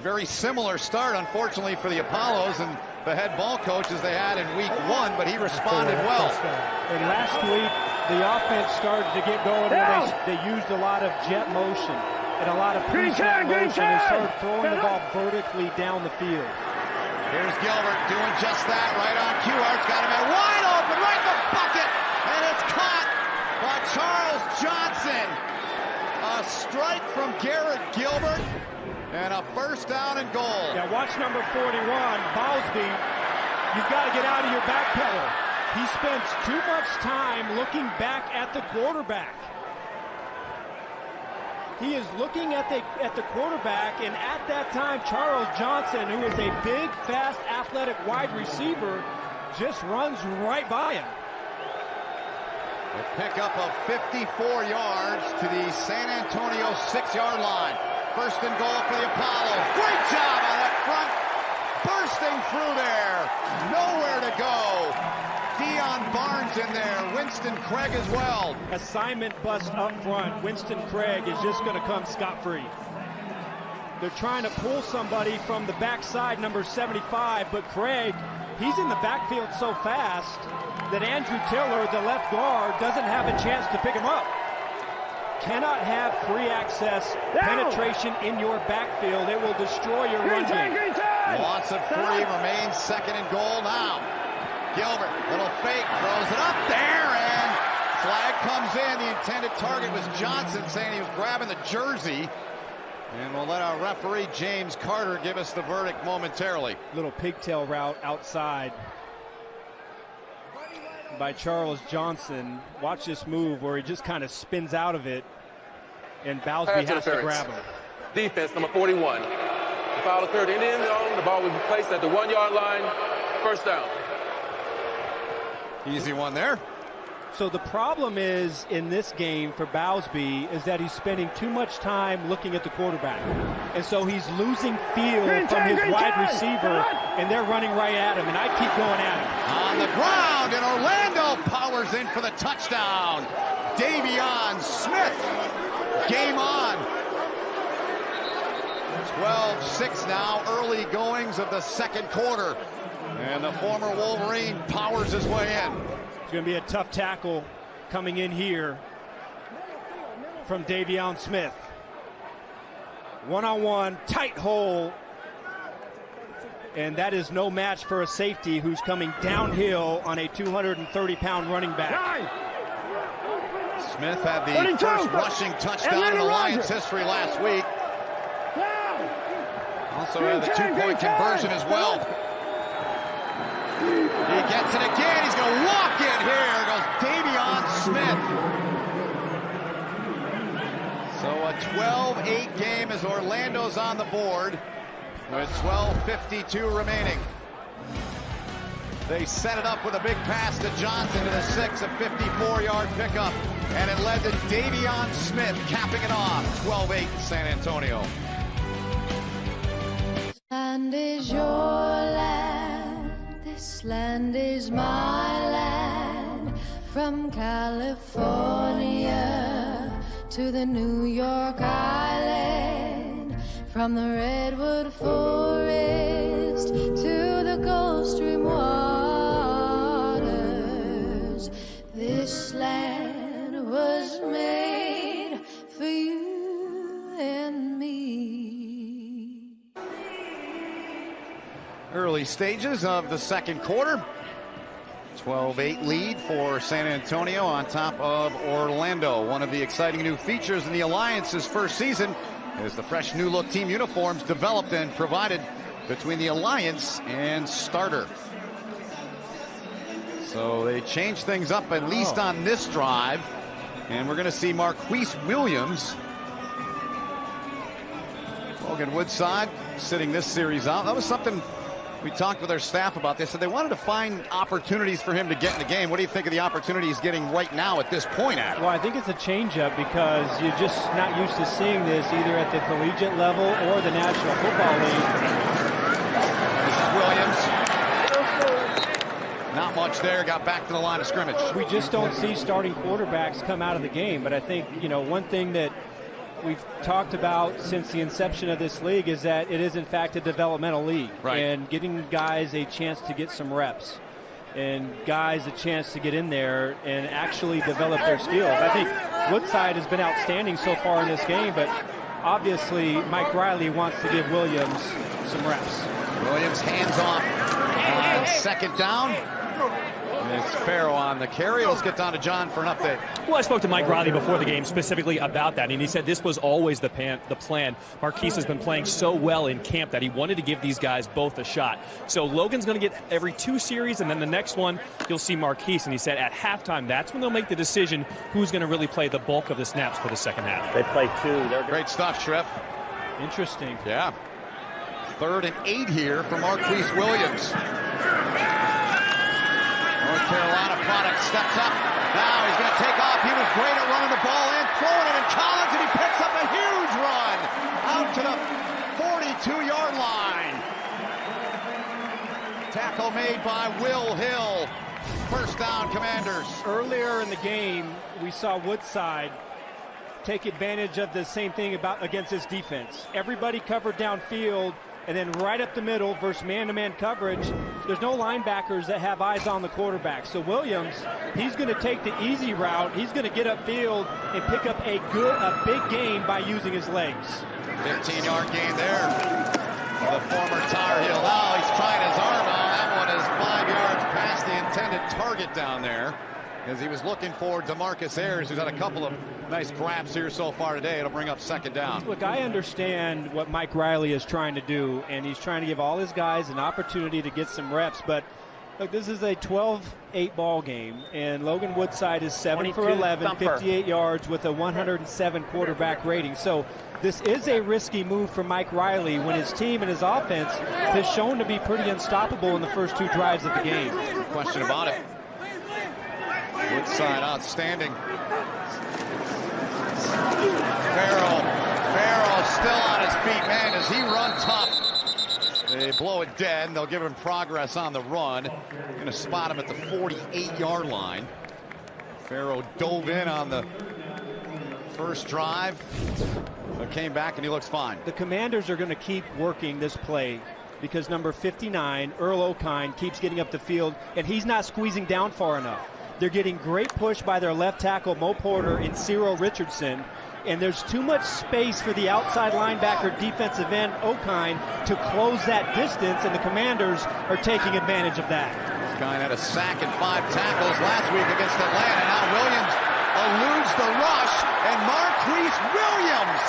very similar start, unfortunately, for the Apollos and the head ball coaches they had in week 1, but he responded well. And last week, the offense started to get going when they used a lot of jet motion and a lot of pre-snap motion and started throwing the ball vertically down the field. Here's Gilbert doing just that, right on cue. Art's got him at wide open, right in the bucket, and it's caught by Charles Johnson. A strike from Garrett Gilbert, and a first down and goal. Yeah, watch number 41, Bowsby. You've got to get out of your back pedal. He spends too much time looking back at the quarterback. He is looking at the quarterback, and at that time, Charles Johnson, who is a big, fast, athletic wide receiver, just runs right by him. A pickup of 54 yards to the San Antonio 6-yard line. First and goal for the Apollos. Great job on that front. Bursting through there. Nowhere to go. Deion Barnes in there. Winston Craig as well. Assignment bust up front. Winston Craig is just going to come scot-free. They're trying to pull somebody from the backside, number 75, but Craig, he's in the backfield so fast that Andrew Tiller, the left guard, doesn't have a chance to pick him up. Cannot have free access, penetration in your backfield. It will destroy your run game. Lots of free, remains second and goal now. Gilbert, little fake, throws it up there, and flag comes in. The intended target was Johnson, saying he was grabbing the jersey. And we'll let our referee, James Carter, give us the verdict momentarily. Little pigtail route outside by Charles Johnson. Watch this move where he just kind of spins out of it, and Bowsby has to grab him. Defense number 41. The foul occurred in the end zone. The ball was placed at the 1-yard line. First down. Easy one there. So the problem is in this game for Bowsby is that he's spending too much time looking at the quarterback. And so he's losing field from his wide receiver, and they're running right at him, and I keep going at him. On the ground, and Orlando powers in for the touchdown. Davion Smith, game on. 12-6 now, early goings of the second quarter. And the former Wolverine powers his way in. It's going to be a tough tackle coming in here from Davion Smith. One-on-one, tight hole. And that is no match for a safety who's coming downhill on a 230-pound running back. Smith had the first rushing touchdown in Alliance history last week. Also had the two-point conversion as well. He gets it again. He's going to walk it here. Goes Davion Smith. So a 12-8 game as Orlando's on the board with 12:52 remaining. They set it up with a big pass to Johnson to the 6, a 54-yard pickup, and it led to Davion Smith capping it off. 12-8 San Antonio. Land is your land, this land is my land. From California to the New York Island, from the redwood forest to the Gulf Stream waters. This This land was made for you and me. Early stages of the second quarter. 12-8 lead for San Antonio on top of Orlando. One of the exciting new features in the Alliance's first season is the fresh new look team uniforms developed and provided between the Alliance and Starter. So they changed things up at least on this drive. And we're going to see Marquise Williams. Logan Woodside sitting this series out. That was something we talked with our staff about. They said they wanted to find opportunities for him to get in the game. What do you think of the opportunity he's getting right now at this point, Adam? Well, I think it's a changeup because you're just not used to seeing this either at the collegiate level or the National Football League. Williams. Not much there. Got back to the line of scrimmage. We just don't see starting quarterbacks come out of the game. But I think, you know, one thing that we've talked about since the inception of this league is that it is in fact a developmental league, right, and getting guys a chance to get some reps and guys a chance to get in there and actually develop their skills. I think Woodside has been outstanding so far in this game, but obviously Mike Riley wants to give Williams some reps. Williams hands off on second down. It's Farrell on the carry. Let's get down to John for an update. Well, I spoke to Mike Riley before the game specifically about that, and he said this was always the plan. Marquise has been playing so well in camp that he wanted to give these guys both a shot. So Logan's going to get every 2 series, and then the next one you'll see Marquise, and he said at halftime that's when they'll make the decision who's going to really play the bulk of the snaps for the secend half. They play 2. They're great stuff, Shrift. Interesting. Yeah. 3rd and 8 here for Marquise Williams. North Carolina product steps up. Now he's going to take off. He was great at running the ball in, throwing it in Collins, and he picks up a huge run out to the 42-yard line. Tackle made by Will Hill. First down, Commanders. Earlier in the game, we saw Woodside take advantage of the same thing against his defense. Everybody covered downfield, and then right up the middle versus man-to-man coverage, there's no linebackers that have eyes on the quarterback. So Williams, he's going to take the easy route. He's going to get upfield and pick up a big gain by using his legs. 15-yard gain there for the former Tar Heel. Now he's trying his arm out. That one is 5 yards past the intended target down there, as he was looking for DeMarcus Ayers, who's had a couple of nice grabs here so far today. It'll bring up second down. Look, I understand what Mike Riley is trying to do, and he's trying to give all his guys an opportunity to get some reps. But look, this is a 12-8 ball game, and Logan Woodside is 7 for 11, thumper. 58 yards with a 107 quarterback rating. So this is a risky move for Mike Riley when his team and his offense has shown to be pretty unstoppable in the first 2 drives of the game. No question about it. Woodside outstanding. Farrell still on his feet. Man, does he run tough. They blow it dead, and they'll give him progress on the run. Going to spot him at the 48-yard line. Farrell dove in on the first drive, but came back, and he looks fine. The Commanders are going to keep working this play because number 59, Earl Okine, keeps getting up the field, and he's not squeezing down far enough. They're getting great push by their left tackle, Mo Porter, and Cyril Richardson. And there's too much space for the outside linebacker, defensive end, Okine, to close that distance, and the Commanders are taking advantage of that. Okine had a sack and 5 tackles last week against Atlanta. Now Williams eludes the rush, and Marquise Williams,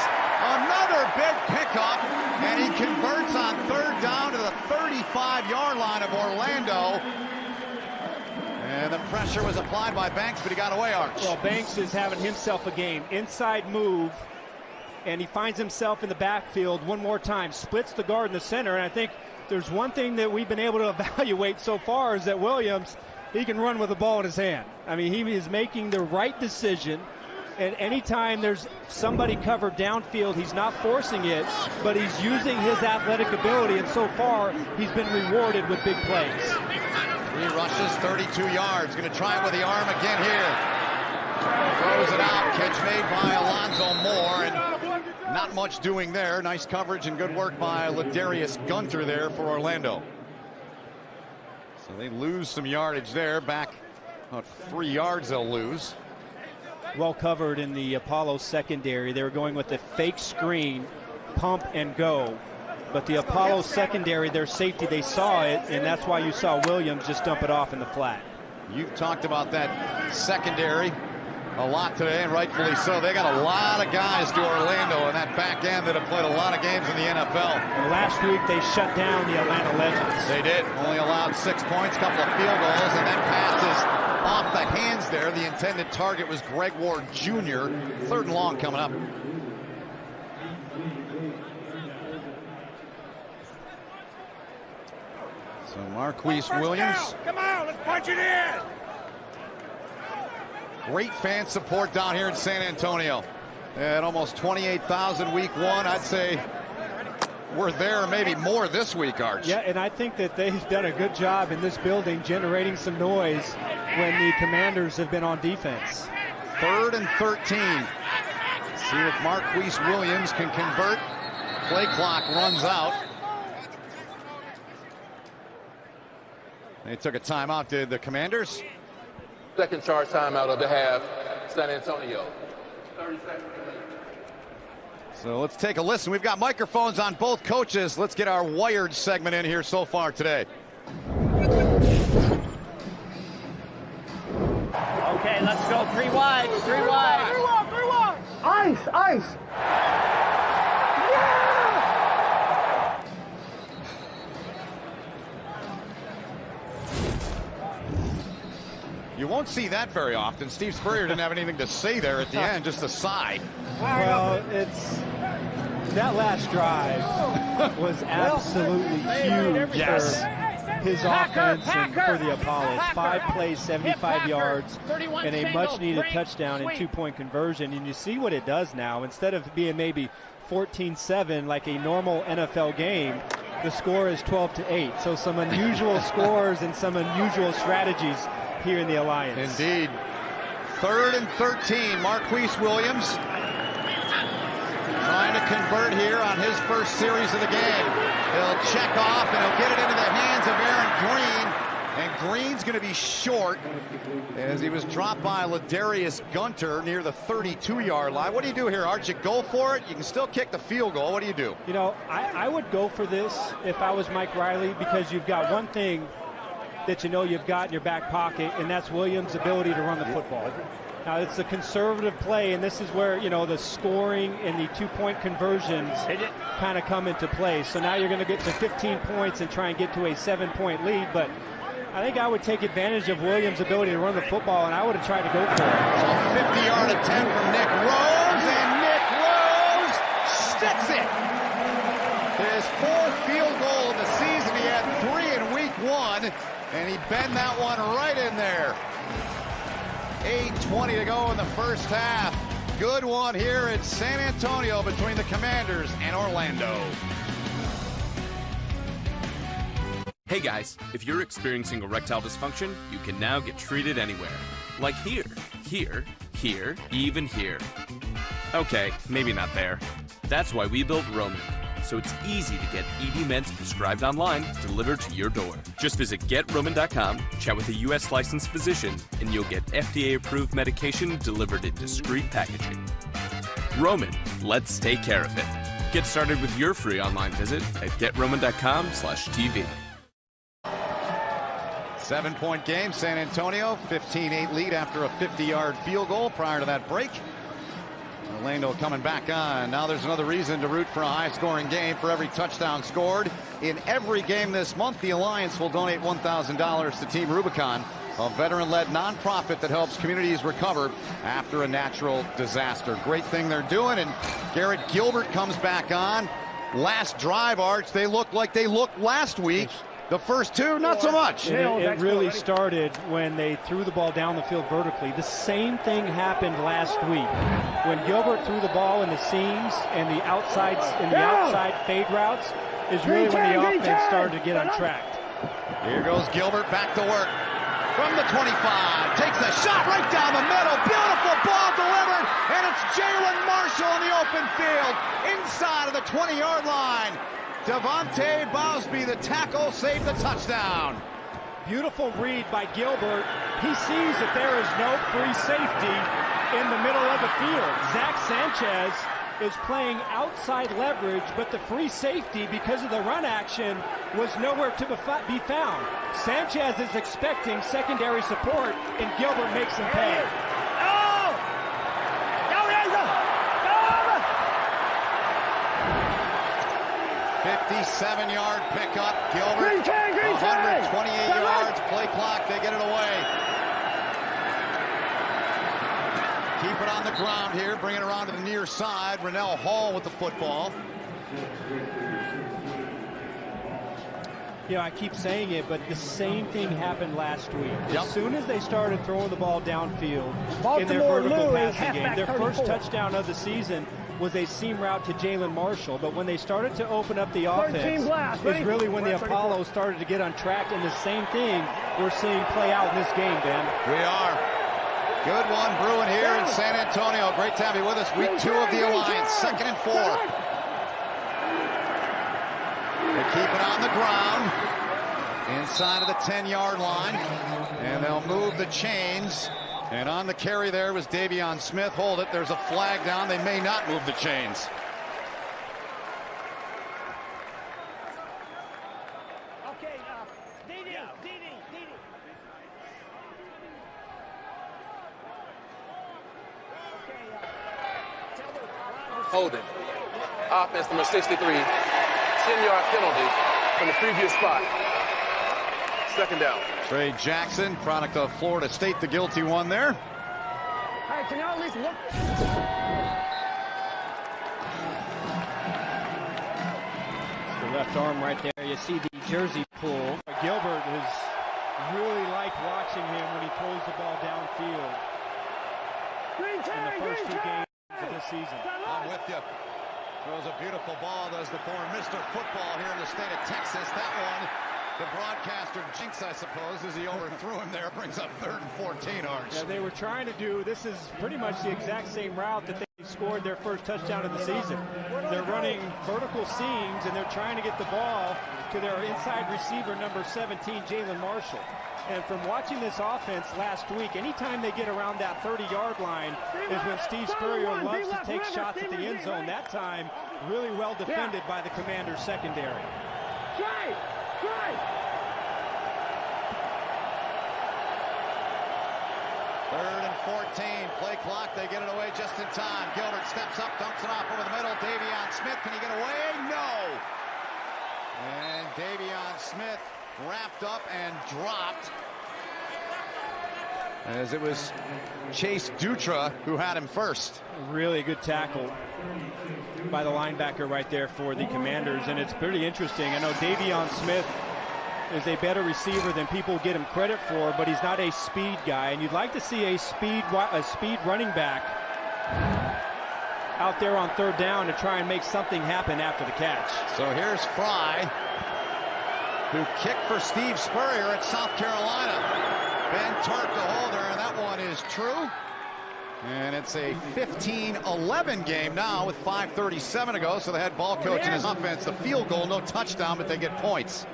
another big pickup, and he converts on 3rd down to the 35-yard line of Orlando. And the pressure was applied by Banks, but he got away, Arch. Well, Banks is having himself a game. Inside move, and he finds himself in the backfield one more time. Splits the guard in the center, and I think there's one thing that we've been able to evaluate so far is that Williams, he can run with the ball in his hand. I mean, he is making the right decision. And anytime there's somebody covered downfield, he's not forcing it, but he's using his athletic ability, and so far he's been rewarded with big plays. 3 rushes, 32 yards. Going to try it with the arm again here. Throws it out. Catch made by Alonzo Moore, and not much doing there. Nice coverage and good work by Ladarius Gunter there for Orlando. So they lose some yardage there. Back About 3 yards they'll lose. Well covered in the Apollo secondary. They were going with a fake screen, pump and go. But the Apollo secondary, their safety, they saw it, and that's why you saw Williams just dump it off in the flat. You've talked about that secondary a lot today, and rightfully so. They got a lot of guys to Orlando in that back end that have played a lot of games in the NFL. And last week they shut down the Atlanta Legends. They did. Only allowed 6 points, couple of field goals, and that pass is off the hands there. The intended target was Greg Ward Jr. 3rd and long coming up. So Marquise Williams. Come on, let's punch it in. Great fan support down here in San Antonio. At almost 28,000 week 1. I'd say we're there, maybe more this week, Arch. Yeah, and I think that they've done a good job in this building generating some noise when the Commanders have been on defense. 3rd and 13. See if Marquise Williams can convert. Play clock runs out. They took a timeout, did the Commanders? Second charge timeout of the half, San Antonio. 30 seconds. So let's take a listen. We've got microphones on both coaches. Let's get our Wired segment in here so far today. Okay, let's go 3 wide, 3 wide. 3 wide, 3 wide. Ice, ice. You won't see that very often. Steve Spurrier didn't have anything to say there at the end, just a sigh. Well, that last drive was absolutely huge for his offense and for the Apollos. 5 plays, 75 yards, and a much-needed touchdown and 2-point conversion. And you see what it does now. Instead of being maybe 14-7 like a normal NFL game, the score is 12-8. So some unusual scores and some unusual strategies here in the Alliance. Indeed. 3rd and 13. Marquise Williams trying to convert here on his first series of the game. He'll check off and he'll get it into the hands of Aaron Green. And Green's going to be short as he was dropped by Ladarius Gunter near the 32-yard line. What do you do here, Arch? You go for it? You can still kick the field goal. What do you do? You know, I would go for this if I was Mike Riley, because you've got one thing that you know you've got in your back pocket, and that's Williams' ability to run the football. Now, it's a conservative play, and this is where, you know, the scoring and the 2-point conversions kind of come into play. So now you're going to get to 15 points and try and get to a 7-point lead, but I think I would take advantage of Williams' ability to run the football, and I would have tried to go for it. So 50-yard attempt from Nick Rose, and Nick Rose sticks it. His 4th field goal of the season. He had 3 in week 1. And he bent that one right in there. 8:20 to go in the first half. Good one here in San Antonio between the Commanders and Orlando. Hey guys, if you're experiencing erectile dysfunction, you can now get treated anywhere. Like here, here, here, even here. Okay, maybe not there. That's why we built Roman. So it's easy to get ED meds prescribed online, delivered to your door. Just visit GetRoman.com, chat with a U.S. licensed physician, and you'll get FDA-approved medication delivered in discreet packaging. Roman, let's take care of it. Get started with your free online visit at GetRoman.com/TV. 7-point game, San Antonio, 15-8 lead after a 50-yard field goal prior to that break. Orlando coming back on. Now there's another reason to root for a high-scoring game. For every touchdown scored in every game this month, the Alliance will donate $1,000 to Team Rubicon, a veteran-led nonprofit that helps communities recover after a natural disaster. Great thing they're doing, and Garrett Gilbert comes back on. Last drive, Arch, they look like they looked last week. The first 2, not so much. It really started when they threw the ball down the field vertically. The same thing happened last week when Gilbert threw the ball in the seams and the outside fade routes is really when the offense started to get on track. Here goes Gilbert back to work from the 25. Takes a shot right down the middle. Beautiful ball delivered, and it's Jalen Marshall in the open field inside of the 20-yard line. Devontae Bowsby, the tackle, saved the touchdown. Beautiful read by Gilbert. He sees that there is no free safety in the middle of the field. Zach Sanchez is playing outside leverage, but the free safety, because of the run action, was nowhere to be found. Sanchez is expecting secondary support, and Gilbert makes him pay. 57-yard pickup. Gilbert, 128 yards. Play clock. They get it away. Keep it on the ground here. Bring it around to the near side. Rennell Hall with the football. You know, I keep saying it, but the same thing happened last week. As soon as they started throwing the ball downfield in their vertical passing game, their first touchdown of the season was a seam route to Jalen Marshall. But when they started to open up the offense is really when the Apollos started to get on track, and the same thing we're seeing play out in this game, Ben. We are. Good one brewing here in San Antonio. Great to have you with us. Week 2 of the Alliance, 2nd and 4. They keep it on the ground inside of the 10-yard line, and they'll move the chains. And on the carry there was Davion Smith. Hold it. There's a flag down. They may not move the chains. Okay, Didi. Holding. Offense number 63. 10-yard penalty from the previous spot. 2nd down. Trey Jackson, product of Florida State, the guilty one there. All right, can you at least look? The left arm right there. You see the jersey pull. Gilbert has really liked watching him when he throws the ball downfield in the first 2 games of this season. I'm with you. Throws a beautiful ball, does the former Mr. Football here in the state of Texas. That one, the broadcaster jinx, I suppose, as he overthrew him there, brings up 3rd and 14, Arch. Yeah, they were trying to do, this is pretty much the exact same route that they scored their first touchdown of the season. They're running vertical seams, and they're trying to get the ball to their inside receiver, number 17, Jalen Marshall. And from watching this offense last week, anytime they get around that 30-yard line is when Steve Spurrier loves to take shots at the end zone. That time, really well defended by the Commanders' secondary. Try. 3rd and 14. Play clock. They get it away just in time. Gilbert steps up, dumps it off over the middle. Davion Smith, can he get away? No. And Davion Smith wrapped up and dropped, as it was Chase Dutra who had him first. Really good tackle by the linebacker right there for the Commanders, and it's pretty interesting. I know Davion Smith is a better receiver than people get him credit for, but he's not a speed guy, and you'd like to see a speed running back out there on 3rd down to try and make something happen after the catch. So here's Fry, who kicked for Steve Spurrier at South Carolina. Ben Turk the holder, and that one is true. And it's a 15-11 game now with 5:37 to go. So the head ball coach and his offense, the field goal, no touchdown, but they get points.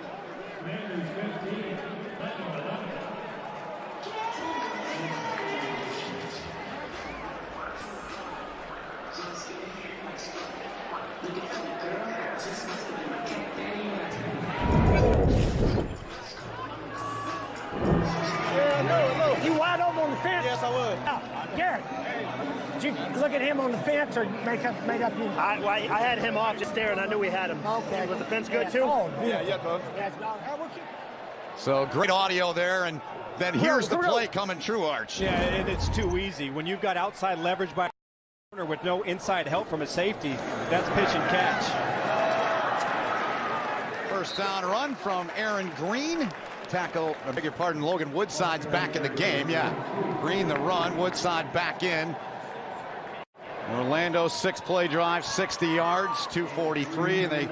You wide open on the fence? Yes, I would. Garrett, did you look at him on the fence or made up you? I had him off just there, and I knew we had him. Okay. Was the fence good, too? Oh, Yeah, coach. So great audio there, and then here's the play coming true, Arch. Yeah, and it's too easy. When you've got outside leverage by a corner with no inside help from a safety, that's pitch and catch. First down run from Aaron Green. Tackle, I beg your pardon, Logan Woodside's back in the game. Yeah, Green the run, Woodside back in. Orlando 6-play drive, 60 yards, 2:43, and they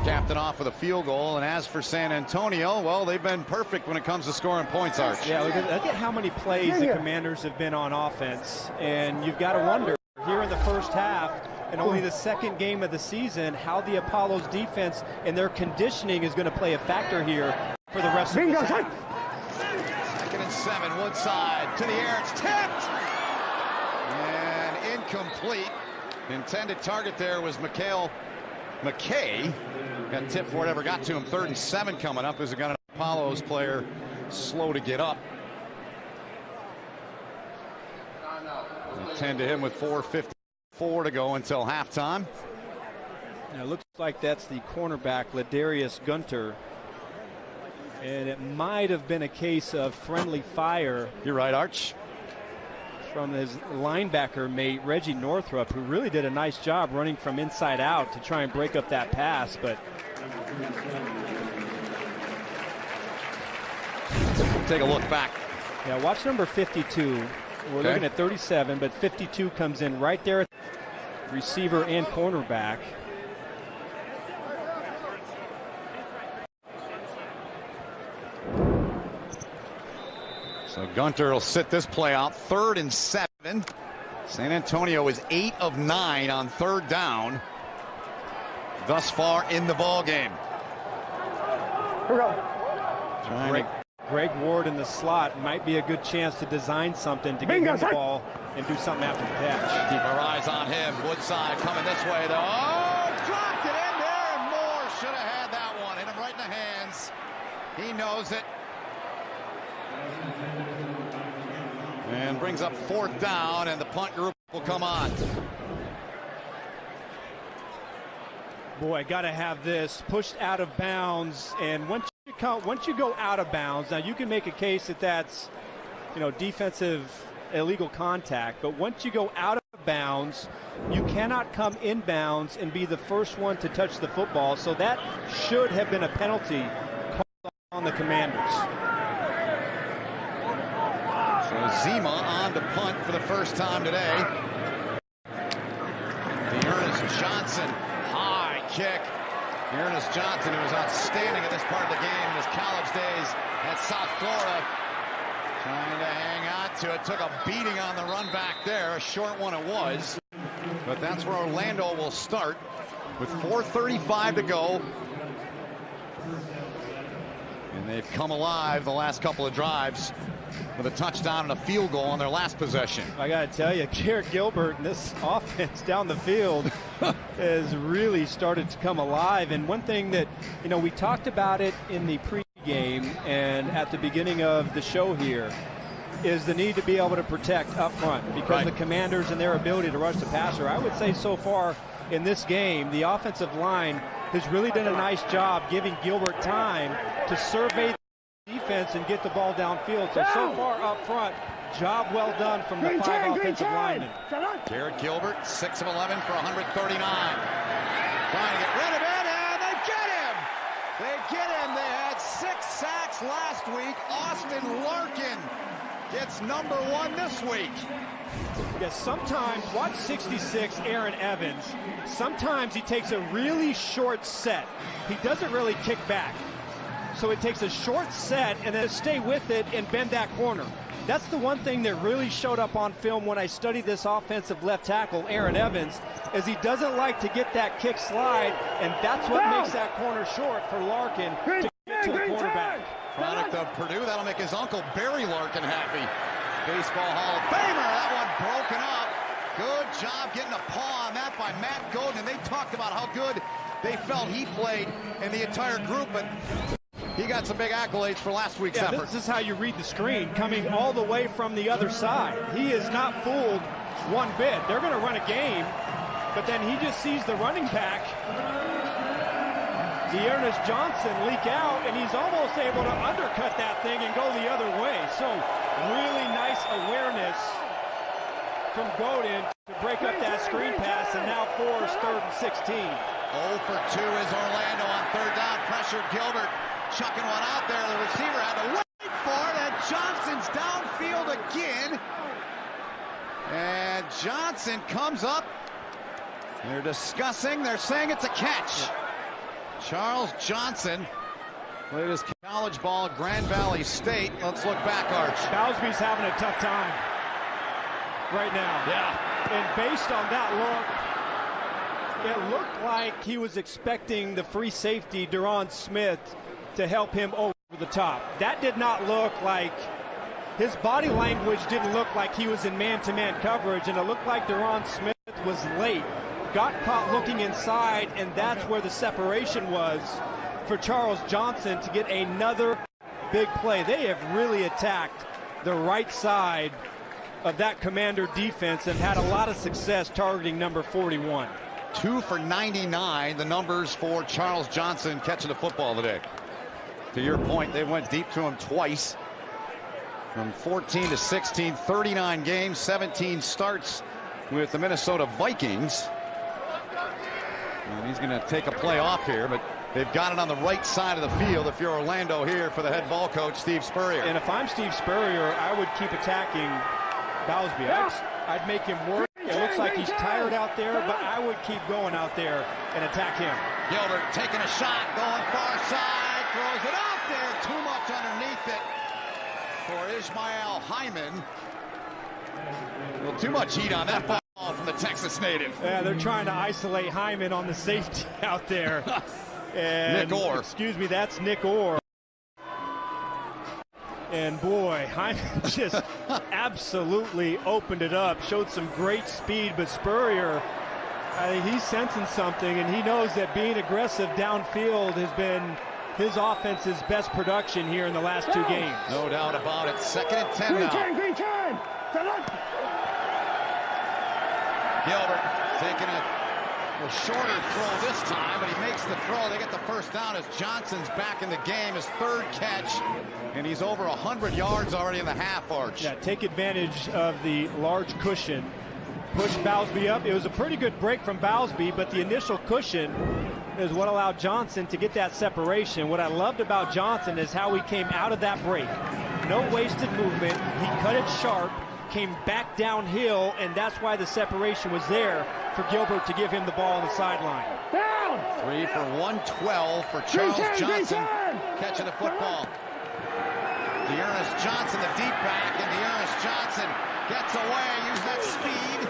capped it off with a field goal. And as for San Antonio, well, they've been perfect when it comes to scoring points, Arch. Yeah, look at how many plays the Commanders have been on offense, and you've got to wonder here in the first half, and only the 2nd game of the season, how the Apollos defense and their conditioning is going to play a factor here for the rest of the time. 2nd and 7, Woodside to the air, it's tipped! And incomplete. Intended target there was McKay. Got tipped before it ever got to him. 3rd and 7 coming up as a got an Apollos player slow to get up. 10 to him with 4:54 to go until halftime. Now it looks like that's the cornerback, Ladarius Gunter. And it might have been a case of friendly fire. You're right, Arch. From his linebacker mate, Reggie Northrup, who really did a nice job running from inside out to try and break up that pass. But take a look back. Yeah, watch number 52. We're looking at 37, but 52 comes in right there, receiver and cornerback. So Gunter will sit this play out. 3rd and 7. San Antonio is 8 of 9 on 3rd down thus far in the ball game. Greg Ward in the slot might be a good chance to design something to get him the ball and do something after the catch. Keep our eyes on him. Woodside coming this way though. Oh, dropped it in there, and Moore should have had that one. Hit him right in the hands. He knows it. And brings up 4th down, and the punt group will come on. Boy, got to have this pushed out of bounds, and once you go out of bounds, now you can make a case that that's, defensive illegal contact, but once you go out of bounds, you cannot come inbounds and be the first one to touch the football, so that should have been a penalty called on the Commanders. So Zima on to punt for the first time today. Dearness Johnson, high kick. Dearness Johnson, who was outstanding at this part of the game in his college days at South Florida. Trying to hang on to it. Took a beating on the run back there. A short one it was. But that's where Orlando will start with 4:35 to go. And they've come alive the last couple of drives with a touchdown and a field goal on their last possession. I got to tell you, Garrett Gilbert and this offense down the field has really started to come alive. And one thing that, we talked about it in the pregame and at the beginning of the show here is the need to be able to protect up front because the Commanders and their ability to rush the passer. I would say so far in this game, the offensive line has really done a nice job giving Gilbert time to survey the defense and get the ball downfield. So far up front, job well done from the 5 offensive linemen. Garrett Gilbert, 6 of 11 for 139. Trying to get rid of it, and they get him! They get him. They had 6 sacks last week. Austin Larkin gets number 1 this week. Yes, sometimes, watch 66, Aaron Evans. Sometimes he takes a really short set. He doesn't really kick back. So it takes a short set and then stay with it and bend that corner. That's the one thing that really showed up on film when I studied this offensive left tackle, Aaron Evans, is he doesn't like to get that kick slide, and that's what makes that corner short for Larkin to get to the quarterback. Product of Purdue, that'll make his uncle Barry Larkin happy. Baseball Hall of Famer, that one broken up. Good job getting a paw on that by Matt Golden, and they talked about how good they felt he played in the entire group, but he got some big accolades for last week's effort. This is how you read the screen, coming all the way from the other side. He is not fooled one bit. They're going to run a game, but then he just sees the running back, Dearness Johnson, leak out, and he's almost able to undercut that thing and go the other way. So really nice awareness from Godin to break up that screen pass, and now force 3rd and 16. 0 for 2 is Orlando on 3rd down. Pressured Gilbert. Chucking one out there. The receiver had to wait for it, and Johnson's downfield again. And Johnson comes up. They're discussing. They're saying it's a catch. Charles Johnson played his college ball at Grand Valley State. Let's look back, Arch. Bowsby's having a tough time right now. Yeah. And based on that look, it looked like he was expecting the free safety, Deron Smith, to help him over over the top. That did not look like, his body language didn't look like he was in man-to-man coverage, and it looked like Deron Smith was late. Got caught looking inside, and that's where the separation was for Charles Johnson to get another big play. They have really attacked the right side of that Commander defense and had a lot of success targeting number 41. 2 for 99, the numbers for Charles Johnson catching the football today. To your point, they went deep to him twice. From 14 to 16, 39 games, 17 starts with the Minnesota Vikings. And he's going to take a play off here, but they've got it on the right side of the field if you're Orlando here for the head ball coach, Steve Spurrier. And if I'm Steve Spurrier, I would keep attacking Bowsby. I'd make him work. It looks like he's tired out there, but I would keep going out there and attack him. Gilbert taking a shot, going far side, throws it out there. Too much underneath it for Ismael Hyman. Well, too much heat on that ball from the Texas native. Yeah, they're trying to isolate Hyman on the safety out there. And, Nick Orr. Excuse me, that's Nick Orr. And boy, Hyman just absolutely opened it up, showed some great speed, but Spurrier, he's sensing something, and he knows that being aggressive downfield has been his offense's best production here in the last 2 games. No doubt about it. 2nd and 10 now. Green turn. Gilbert taking a shorter throw this time, but he makes the throw. They get the first down as Johnson's back in the game, his 3rd catch, and he's over 100 yards already in the half arch. Yeah, take advantage of the large cushion. Push Bowsby up. It was a pretty good break from Bowsby, but the initial cushion is what allowed Johnson to get that separation. What I loved about Johnson is how he came out of that break. No wasted movement. He cut it sharp, came back downhill, and that's why the separation was there for Gilbert to give him the ball on the sideline. 3 for 112 for Charles Johnson catching the football. Dearness Johnson, the deep back, and Dearness Johnson gets away, use that speed.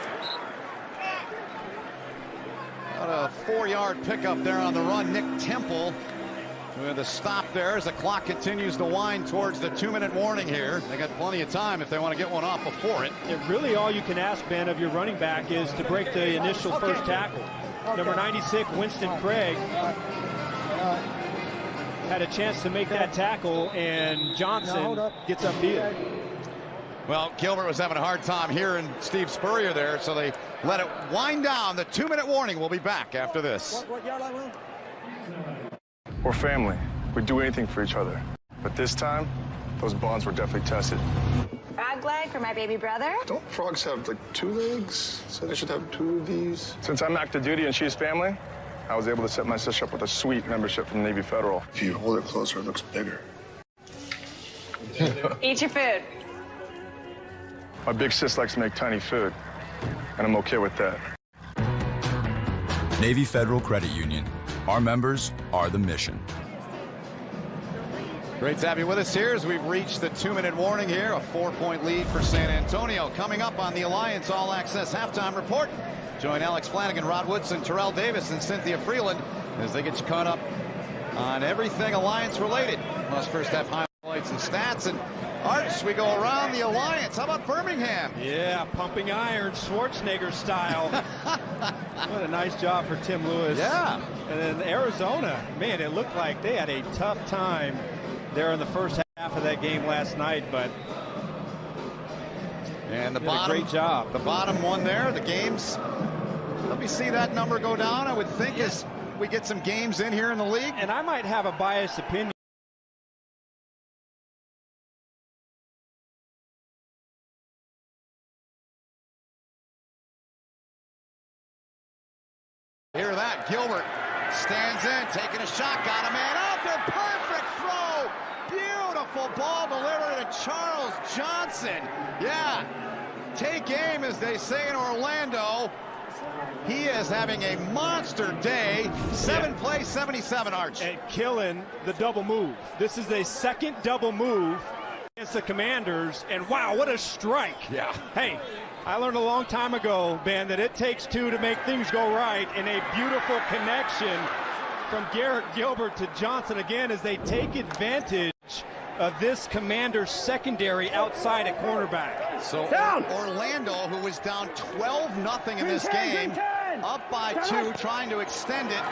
About a 4-yard pickup there on the run. Nick Temple with a stop there as the clock continues to wind towards the 2-minute warning here. They got plenty of time if they want to get one off before it. Really all you can ask, Ben, of your running back is to break the initial first tackle. Number 96, Winston Craig, had a chance to make that tackle, and Johnson gets upfield. Well, Gilbert was having a hard time hearing Steve Spurrier there, so they let it wind down. The 2-minute warning will be back after this. We're family. We do anything for each other. But this time, those bonds were definitely tested. Frog leg for my baby brother. Don't frogs have, like, 2 legs? So they should have 2 of these. Since I'm active duty and she's family, I was able to set my sister up with a sweet membership from Navy Federal. If you hold it closer, it looks bigger. Eat your food. My big sis likes to make tiny food, and I'm okay with that. Navy Federal Credit Union. Our members are the mission. Great to have you with us here as we've reached the 2-minute warning here. A 4-point lead for San Antonio. Coming up on the Alliance All Access Halftime Report. Join Alex Flanagan, Rod Woodson, Terrell Davis, and Cynthia Freeland as they get you caught up on everything Alliance related. Must first have highlights and stats. And Arts, we go around the Alliance. How about Birmingham? Yeah, pumping iron, Schwarzenegger style. What a nice job for Tim Lewis. Yeah. And then Arizona, man, it looked like they had a tough time there in the first half of that game last night, but and the did bottom, a great job. The bottom one there, the games. Let me see that number go down. I would think as we get some games in here in the league. And I might have a biased opinion. Hear that, Gilbert stands in, taking a shot, got a man out there, perfect throw, beautiful ball delivered to Charles Johnson. Yeah, take aim, as they say in Orlando. He is having a monster day. 7 plays, 77, Arch. And killing the double move. This is a second double move against the Commanders, and wow, what a strike. Yeah. Hey, I learned a long time ago, Ben, that it takes 2 to make things go right, and a beautiful connection from Garrett Gilbert to Johnson again as they take advantage of this Commanders secondary outside at cornerback. So Orlando, who was down 12-0 in this game, up by 2, trying to extend it.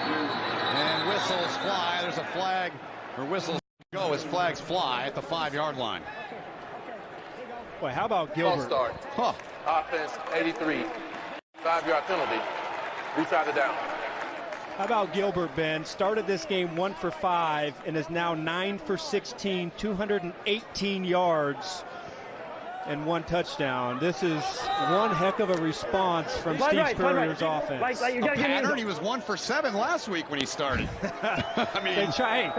And whistles fly. There's a flag, or whistles go as flags fly at the 5-yard line. Boy, how about Gilbert? Start. Offense 83. 5-yard penalty. Retry the down. How about Gilbert, Ben? Started this game 1 for 5 and is now 9 for 16, 218 yards and 1 touchdown. This is one heck of a response from Steve Spurrier's offense. A pattern. He was 1 for 7 last week when he started. I mean, they try.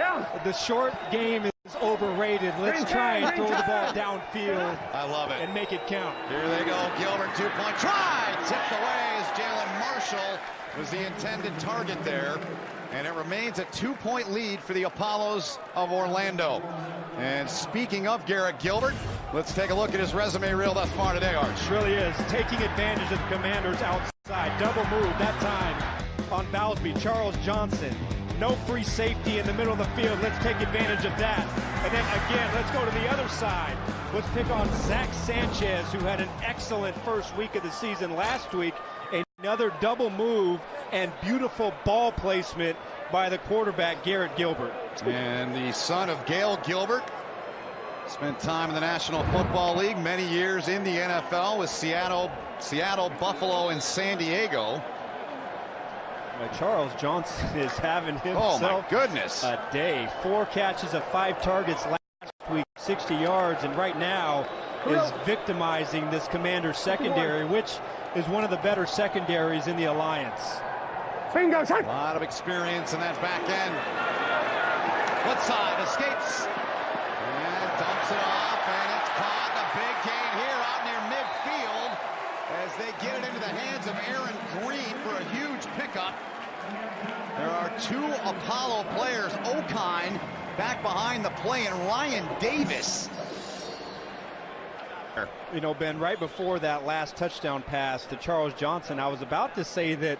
The short game is overrated. Let's try and throw the ball downfield. I love it. And make it count. Here they go. Gilbert, 2-point try. Tipped away as Jalen Marshall was the intended target there. And it remains a 2-point lead for the Apollos of Orlando. And speaking of Garrett Gilbert, let's take a look at his resume reel thus far today, Arch. Really is. Taking advantage of the Commanders outside. Double move that time on Bowsby. Charles Johnson. No free safety in the middle of the field. Let's take advantage of that. And then again, let's go to the other side. Let's pick on Zach Sanchez, who had an excellent first week of the season last week. Another double move and beautiful ball placement by the quarterback, Garrett Gilbert. And the son of Gail Gilbert spent time in the National Football League, many years in the NFL with Seattle, Buffalo, and San Diego. Charles Johnson is having himself a day. 4 catches of 5 targets last week, 60 yards, and right now is victimizing this Commander secondary, which is one of the better secondaries in the Alliance. A lot of experience in that back end. Woodside escapes and dumps it off, and it's caught. A big gain here out near midfield as they get it into the hands of Aaron Green for a huge pickup. There are 2 Apollo players, Okine back behind the play, and Ryan Davis. You know, Ben, right before that last touchdown pass to Charles Johnson, I was about to say that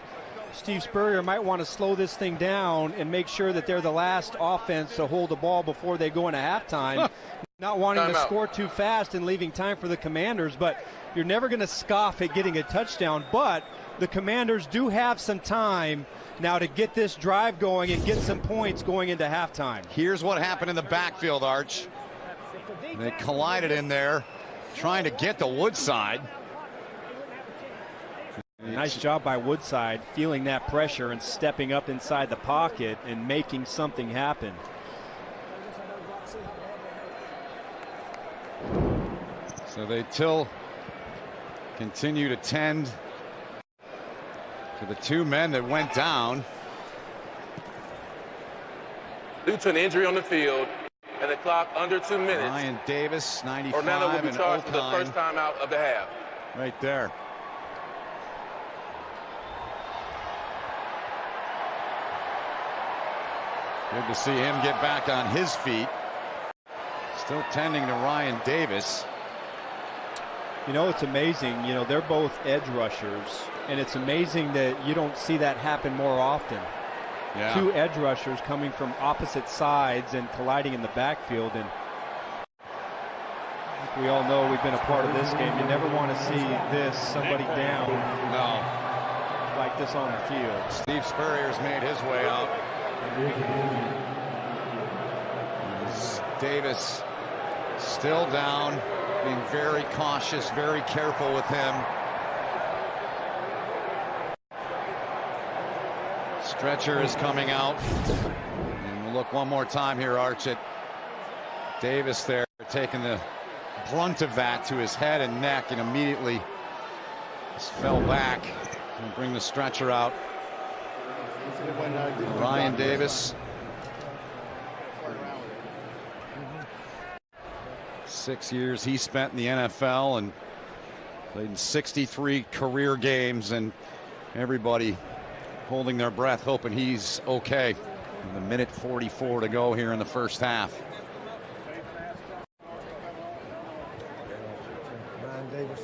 Steve Spurrier might want to slow this thing down and make sure that they're the last offense to hold the ball before they go into halftime. Not wanting to score too fast and leaving time for the Commanders, but you're never going to scoff at getting a touchdown. But the Commanders do have some time now to get this drive going and get some points going into halftime. Here's what happened in the backfield, Arch. They collided in there, trying to get to Woodside. Nice job by Woodside, feeling that pressure and stepping up inside the pocket and making something happen. So they continue to tend to the 2 men that went down. Due to an injury on the field and the clock under 2 minutes. Ryan Davis, 95, Orlando will be and charged for the Okine. first time out of the half. Right there. Good to see him get back on his feet. Still tending to Ryan Davis. You know, it's amazing. You know, they're both edge rushers, and it's amazing that you don't see that happen more often. Yeah. 2 edge rushers coming from opposite sides and colliding in the backfield. And we all know, we've been a part of this game. You never want to see this, somebody down. No. Like this on the field. Steve Spurrier's made his way out. Davis still down, being very cautious, very careful with him. Stretcher is coming out. And we'll look one more time here, Arch, at Davis there, taking the brunt of that to his head and neck, and immediately just fell back and bring the stretcher out. Ryan Davis. 6 years he spent in the NFL and played in 63 career games, and everybody holding their breath, hoping he's okay. And a minute 44 to go here in the first half.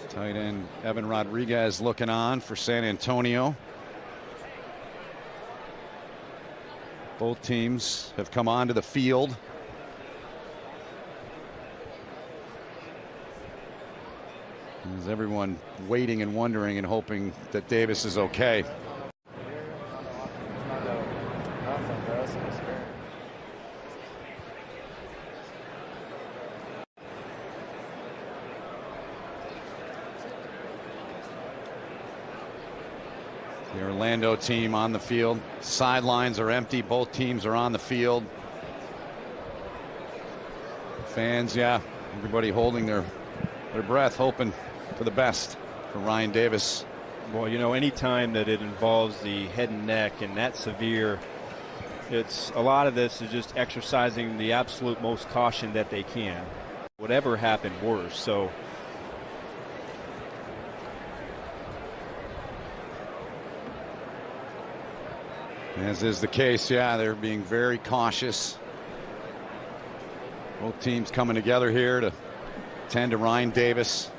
Tight end Evan Rodriguez looking on for San Antonio. Both teams have come onto the field Is everyone waiting and wondering and hoping that Davis is okay? The Orlando team on the field. Sidelines are empty. Both teams are on the field. Fans, yeah, everybody holding their breath, hoping for the best for Ryan Davis. Well, you know, anytime that it involves the head and neck and that severe, it's a lot of this is just exercising the absolute most caution that they can. Whatever happened worse. So as is the case, yeah, they're being very cautious. Both teams coming together here to tend to Ryan Davis.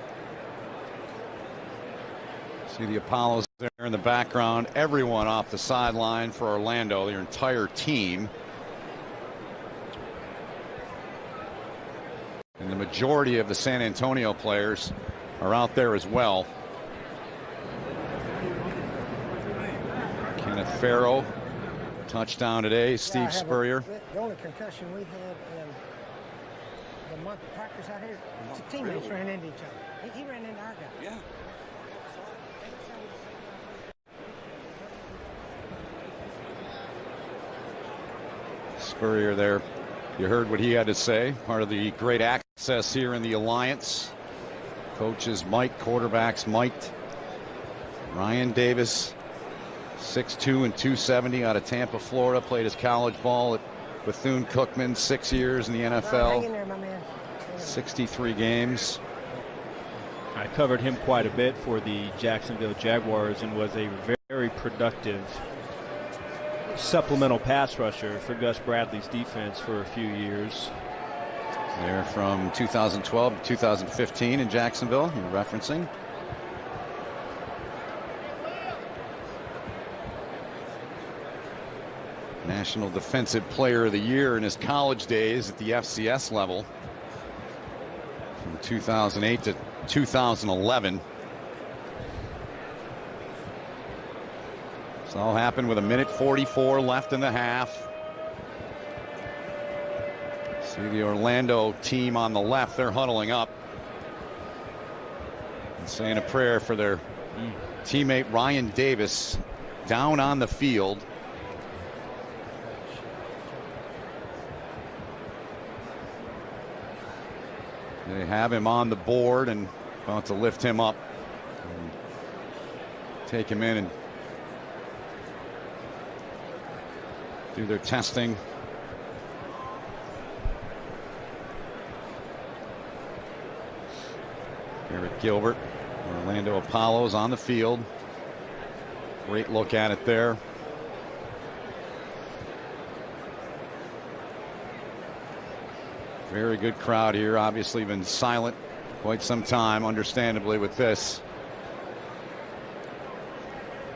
See the Apollos there in the background. Everyone off the sideline for Orlando, their entire team. And the majority of the San Antonio players are out there as well. Kenneth Farrow, touchdown today. Steve Spurrier. The only concussion we had in the month of practice out here, teammates ran into each other. He ran into our guy. Yeah. Spurrier there. You heard what he had to say. Part of the great access here in the Alliance. Coaches Mike, quarterbacks Mike. Ryan Davis, 6'2" and 270 out of Tampa, Florida. Played his college ball at Bethune-Cookman, 6 years in the NFL. Hang in there, my man. 63 games. I covered him quite a bit for the Jacksonville Jaguars and was a very productive supplemental pass rusher for Gus Bradley's defense for a few years. There from 2012 to 2015 in Jacksonville, you're referencing. National Defensive Player of the Year in his college days at the FCS level from 2008 to 2011. This all happened with 1:44 left in the half. See the Orlando team on the left, they're huddling up and saying a prayer for their teammate Ryan Davis down on the field. They have him on the board and about to lift him up and take him in and do their testing. Garrett Gilbert, Orlando Apollos on the field. Great look at it there. Very good crowd here. Obviously been silent quite some time, understandably, with this.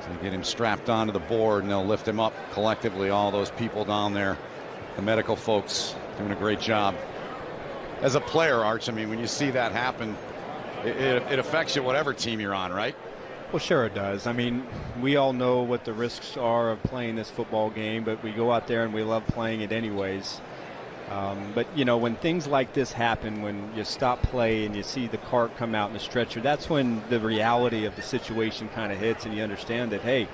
So they get him strapped onto the board and they'll lift him up collectively. All those people down there, the medical folks, doing a great job. As a player, Arch, I mean, when you see that happen, it affects you whatever team you're on, right? Well, sure it does. I mean, we all know what the risks are of playing this football game, but we go out there and we love playing it anyways. But, you know, when things like this happen, when you stop play and you see the cart come out in the stretcher, that's when the reality of the situation kind of hits and you understand that, hey,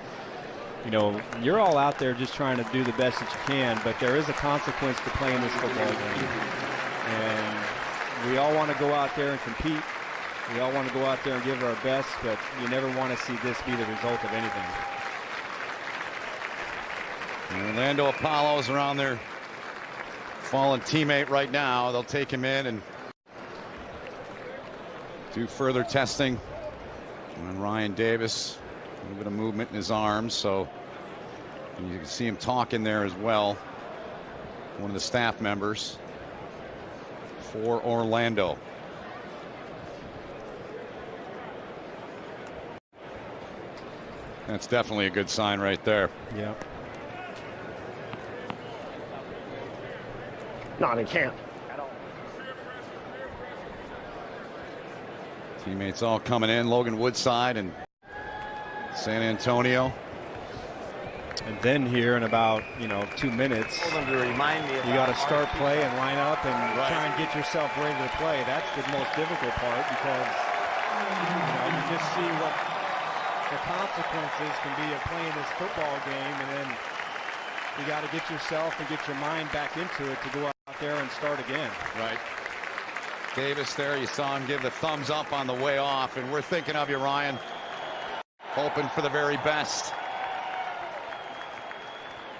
you know, you're all out there just trying to do the best that you can, but there is a consequence to playing this football game. And we all want to go out there and compete. We all want to go out there and give it our best, but you never want to see this be the result of anything. The Orlando Apollos are on their fallen teammate right now. They'll take him in and do further testing on Ryan Davis. A little bit of movement in his arms, so you can see him talking there as well. One of the staff members for Orlando. That's definitely a good sign right there. Yeah. No, they can't. Teammates all coming in. Logan Woodside and San Antonio. And then here in about 2 minutes, you got to start play and line up and try and get yourself ready to play. That's the most difficult part because you just see what the consequences can be of playing this football game, and then you got to get yourself and get your mind back into it to go out there and start again. Right. Davis there, you saw him give the thumbs up on the way off, and we're thinking of you, Ryan. Hoping for the very best.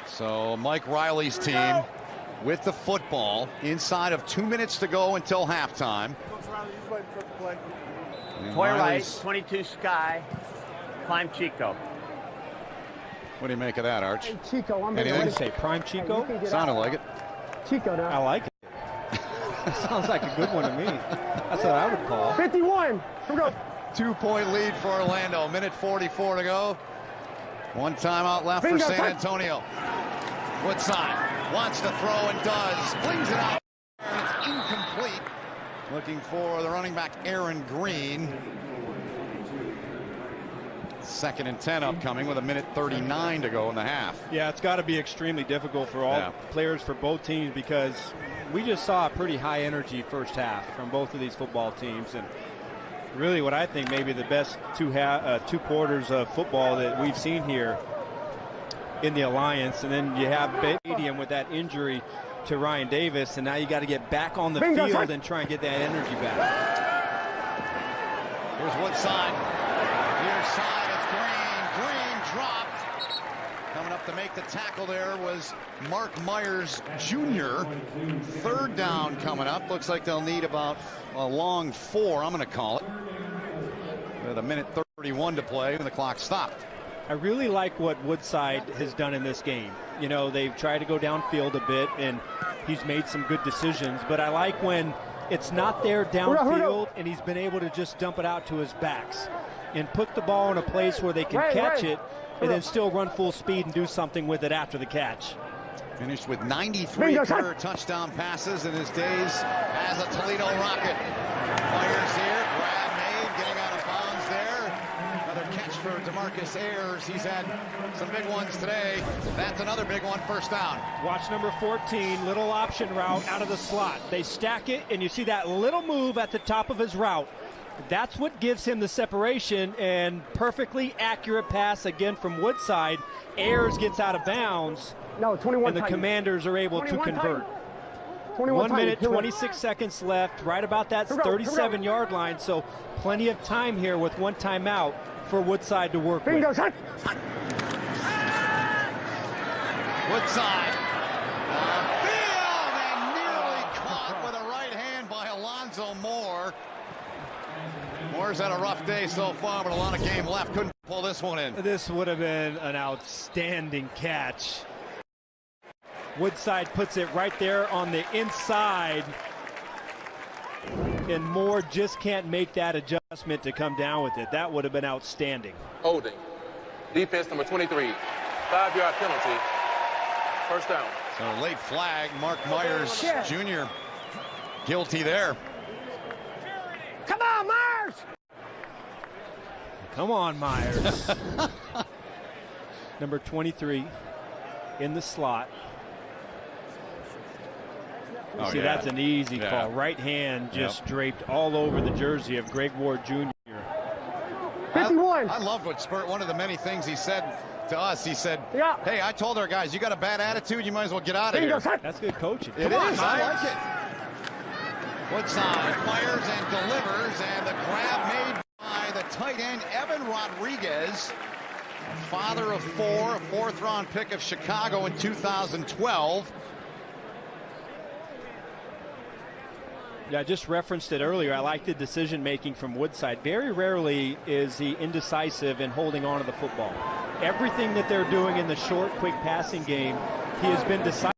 So Mike Riley's team with the football inside of 2 minutes to go until halftime. Toy right, 22 Sky, climb Chico. What do you make of that, Arch? Hey, Chico, I'm What do you say, Prime Chico? Sounded like it. Chico now. I like it. Sounds like a good one to me. That's what I would call. 51. Here we go. 2-point lead for Orlando. Minute 44 to go. One timeout left for San Antonio. Woodside wants to throw and does. Flings it out. And it's incomplete. Looking for the running back, Aaron Green. 2nd and 10 upcoming with a minute 39 to go in the half. Yeah, it's got to be extremely difficult for all players for both teams because we just saw a pretty high energy first half from both of these football teams, and really what I think maybe the best two quarters of football that we've seen here in the Alliance. And then you have Stadium with that injury to Ryan Davis, and now you got to get back on the field and try and get that energy back. Here's Woodside. Near side of Green. Green dropped. Coming up to make the tackle there was Mark Myers Jr. 3rd down coming up. Looks like they'll need about a long 4, I'm going to call it. With a minute 31 to play when the clock stopped. I really like what Woodside has done in this game. They've tried to go downfield a bit, and he's made some good decisions. But I like when it's not there downfield, and he's been able to just dump it out to his backs and put the ball in a place where they can catch it and then still run full speed and do something with it after the catch. Finished with 93 career touchdown passes in his days as a Toledo Rocket. Fires here, grab made, getting out of bounds there. Another catch for DeMarcus Ayers. He's had some big ones today. That's another big one, 1st down. Watch number 14, little option route out of the slot. They stack it, and you see that little move at the top of his route. That's what gives him the separation, and perfectly accurate pass again from Woodside. Ayers gets out of bounds. No, 21 and the Commanders are able to convert. 1 minute, 26 seconds left, right about that 37-yard line, so plenty of time here with one timeout for Woodside to work with. Woodside. Field, and nearly caught with a right hand by Alonzo Moore. Moore's had a rough day so far, but a lot of game left. Couldn't pull this one in. This would have been an outstanding catch. Woodside puts it right there on the inside, and Moore just can't make that adjustment to come down with it. That would have been outstanding. Holding. Defense number 23. 5-yard penalty. 1st down. So late flag. Mark Myers Jr. guilty there. Come on, Myers! Come on, Myers. Number 23 in the slot. See, that's an easy call. Right hand just draped all over the jersey of Greg Ward Jr. 51. I love what Spurt, one of the many things he said to us. He said, hey, I told our guys, you got a bad attitude, you might as well get out of here. That's good coaching. It is. I like it. Woodside fires and delivers, and the grab made by the tight end, Evan Rodriguez, father of 4, a 4th-round pick of Chicago in 2012. Yeah, I just referenced it earlier. I like the decision-making from Woodside. Very rarely is he indecisive in holding on to the football. Everything that they're doing in the short, quick passing game, he has been decisive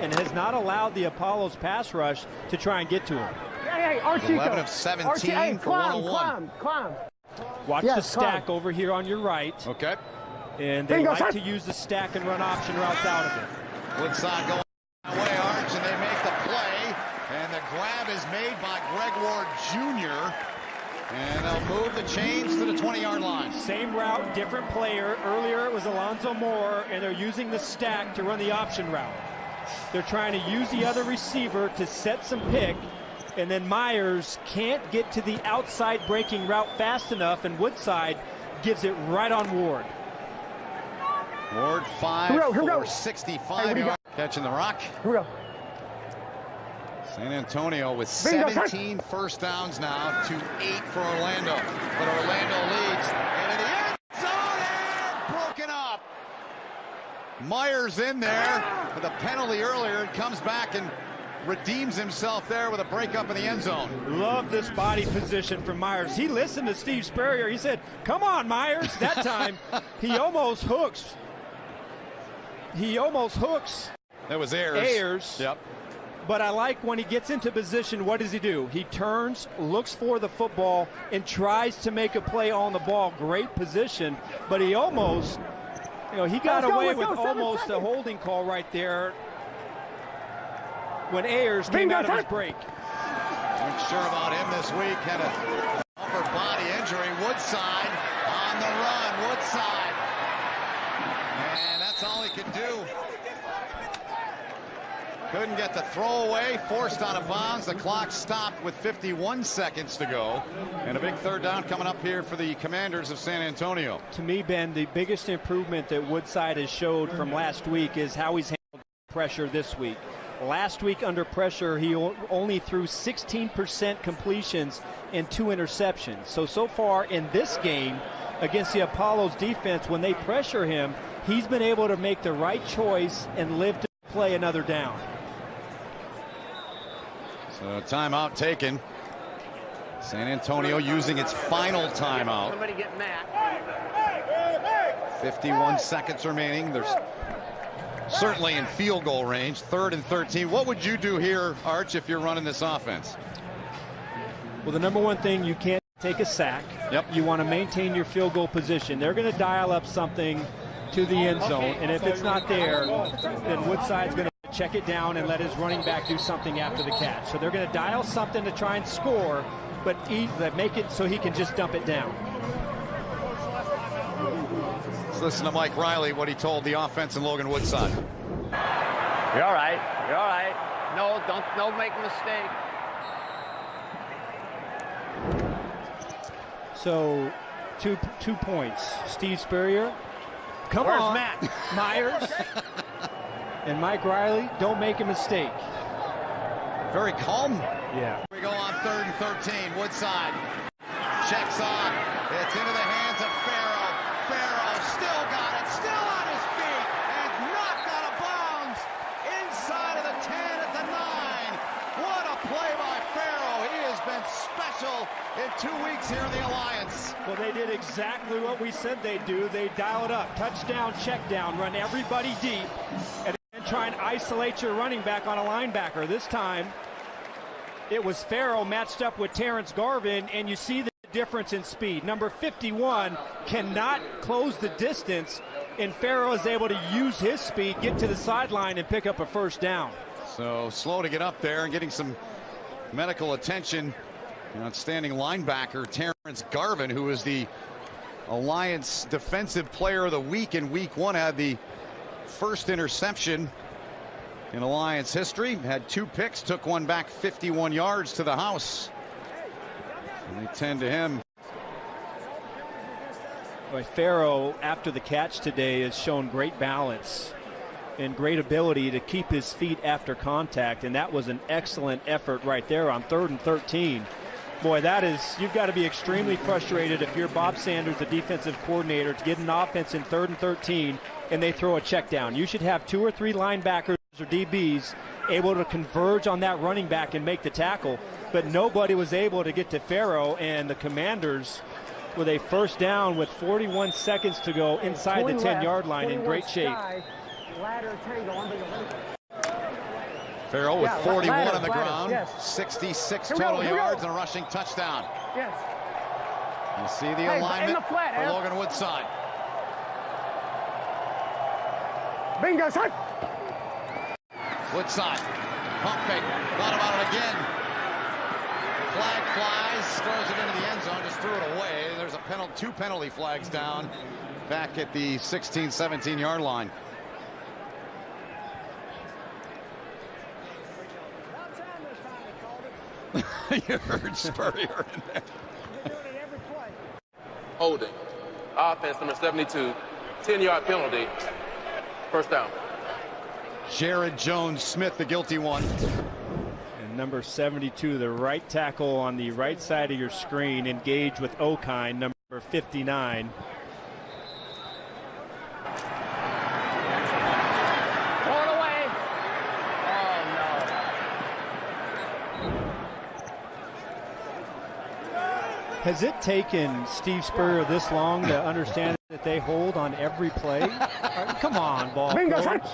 and has not allowed the Apollos pass rush to try and get to him. Hey, Archie, 11 of 17 for 101. Climb. Watch the stack over here on your right. Okay. And they like to use the stack and run option routes out of it. Woodside going away, Arch, and they make the play. And the grab is made by Greg Ward Jr. And they'll move the chains to the 20-yard line. Same route, different player. Earlier it was Alonzo Moore, and they're using the stack to run the option route. They're trying to use the other receiver to set some pick, and then Myers can't get to the outside breaking route fast enough, and Woodside gives it right on Ward. Ward 5 for 65 yards. Catching the rock. Here we go. San Antonio with 17 first downs now to 8 for Orlando. But Orlando leads into the end zone and broken up. Myers in there with a penalty earlier and comes back and redeems himself there with a breakup in the end zone. Love this body position from Myers. He listened to Steve Spurrier. He said, come on, Myers. That time he almost hooks. That was Ayers. Yep. But I like when he gets into position, what does he do? He turns, looks for the football, and tries to make a play on the ball. Great position, but he almost, he got away with almost a holding call right there when Ayers came out of his break. Not sure about him this week. Had a upper body injury. Woodside on the run. Woodside. And that's all he could do. Couldn't get the throw away, forced out of bounds. The clock stopped with 51 seconds to go. And a big third down coming up here for the Commanders of San Antonio. To me, Ben, the biggest improvement that Woodside has showed from last week is how he's handled pressure this week. Last week under pressure, he only threw 16% completions and 2 interceptions. So far in this game against the Apollos defense, when they pressure him, he's been able to make the right choice and live to play another down. So timeout taken. San Antonio using its final timeout. Somebody get Matt. 51 seconds remaining. There's certainly in field goal range. 3rd and 13. What would you do here, Arch, if you're running this offense? Well, the number one thing, you can't take a sack. Yep. You want to maintain your field goal position. They're going to dial up something to the end zone, and if it's not there, then Woodside's going to check it down and let his running back do something after the catch. So they're going to dial something to try and score, but make it so he can just dump it down. Let's listen to Mike Riley, what he told the offense and Logan Woodside. You're all right. You're all right. No, don't make a mistake. So, two points. Steve Spurrier, come Where's on, Matt? Myers, and Mike Riley, don't make a mistake. Very calm. Yeah. We go on 3rd and 13. Woodside checks off. It's into the hands of Farrow. Farrow still got it, still on his feet, and knocked out of bounds inside of the 10 at the 9. What a play by Farrow. He has been special in 2 weeks here in the Alliance. Well, they did exactly what we said they'd do. They dial it up, touchdown, check down, run everybody deep, and then try and isolate your running back on a linebacker. This time, it was Farrow matched up with Terrence Garvin, and you see the difference in speed. Number 51 cannot close the distance, and Farrow is able to use his speed, get to the sideline, and pick up a first down. So slow to get up there and getting some medical attention. Outstanding linebacker Terrence Garvin, who is the Alliance Defensive Player of the Week in Week 1, had the first interception in Alliance history. Had 2 picks, took one back 51 yards to the house. And they tend to him. Boy, Farrow, after the catch today, has shown great balance and great ability to keep his feet after contact, and that was an excellent effort right there on 3rd and 13. Boy, you've got to be extremely frustrated if you're Bob Sanders, the defensive coordinator, to get an offense in 3rd and 13 and they throw a check down. You should have 2 or 3 linebackers or DBs able to converge on that running back and make the tackle, but nobody was able to get to Farrow, and the Commanders with a first down with 41 seconds to go inside the 10-yard line in great shape. Farrow with 41 on the ground, yes. 66 total yards and a rushing touchdown. Yes. You see the alignment for Logan Woodside. Bingo, son. Woodside, pump fake, thought about it again. flag flies, throws it into the end zone, just threw it away. There's two penalty flags down back at the 16, 17-yard line. You heard Spurrier in there. Holding. Offense number 72. 10-yard penalty. First down. Jared Jones-Smith, the guilty one. And number 72, the right tackle on the right side of your screen, engaged with Okine, number 59. Has it taken Steve Spurrier this long to understand that they hold on every play? Come on, ball coach.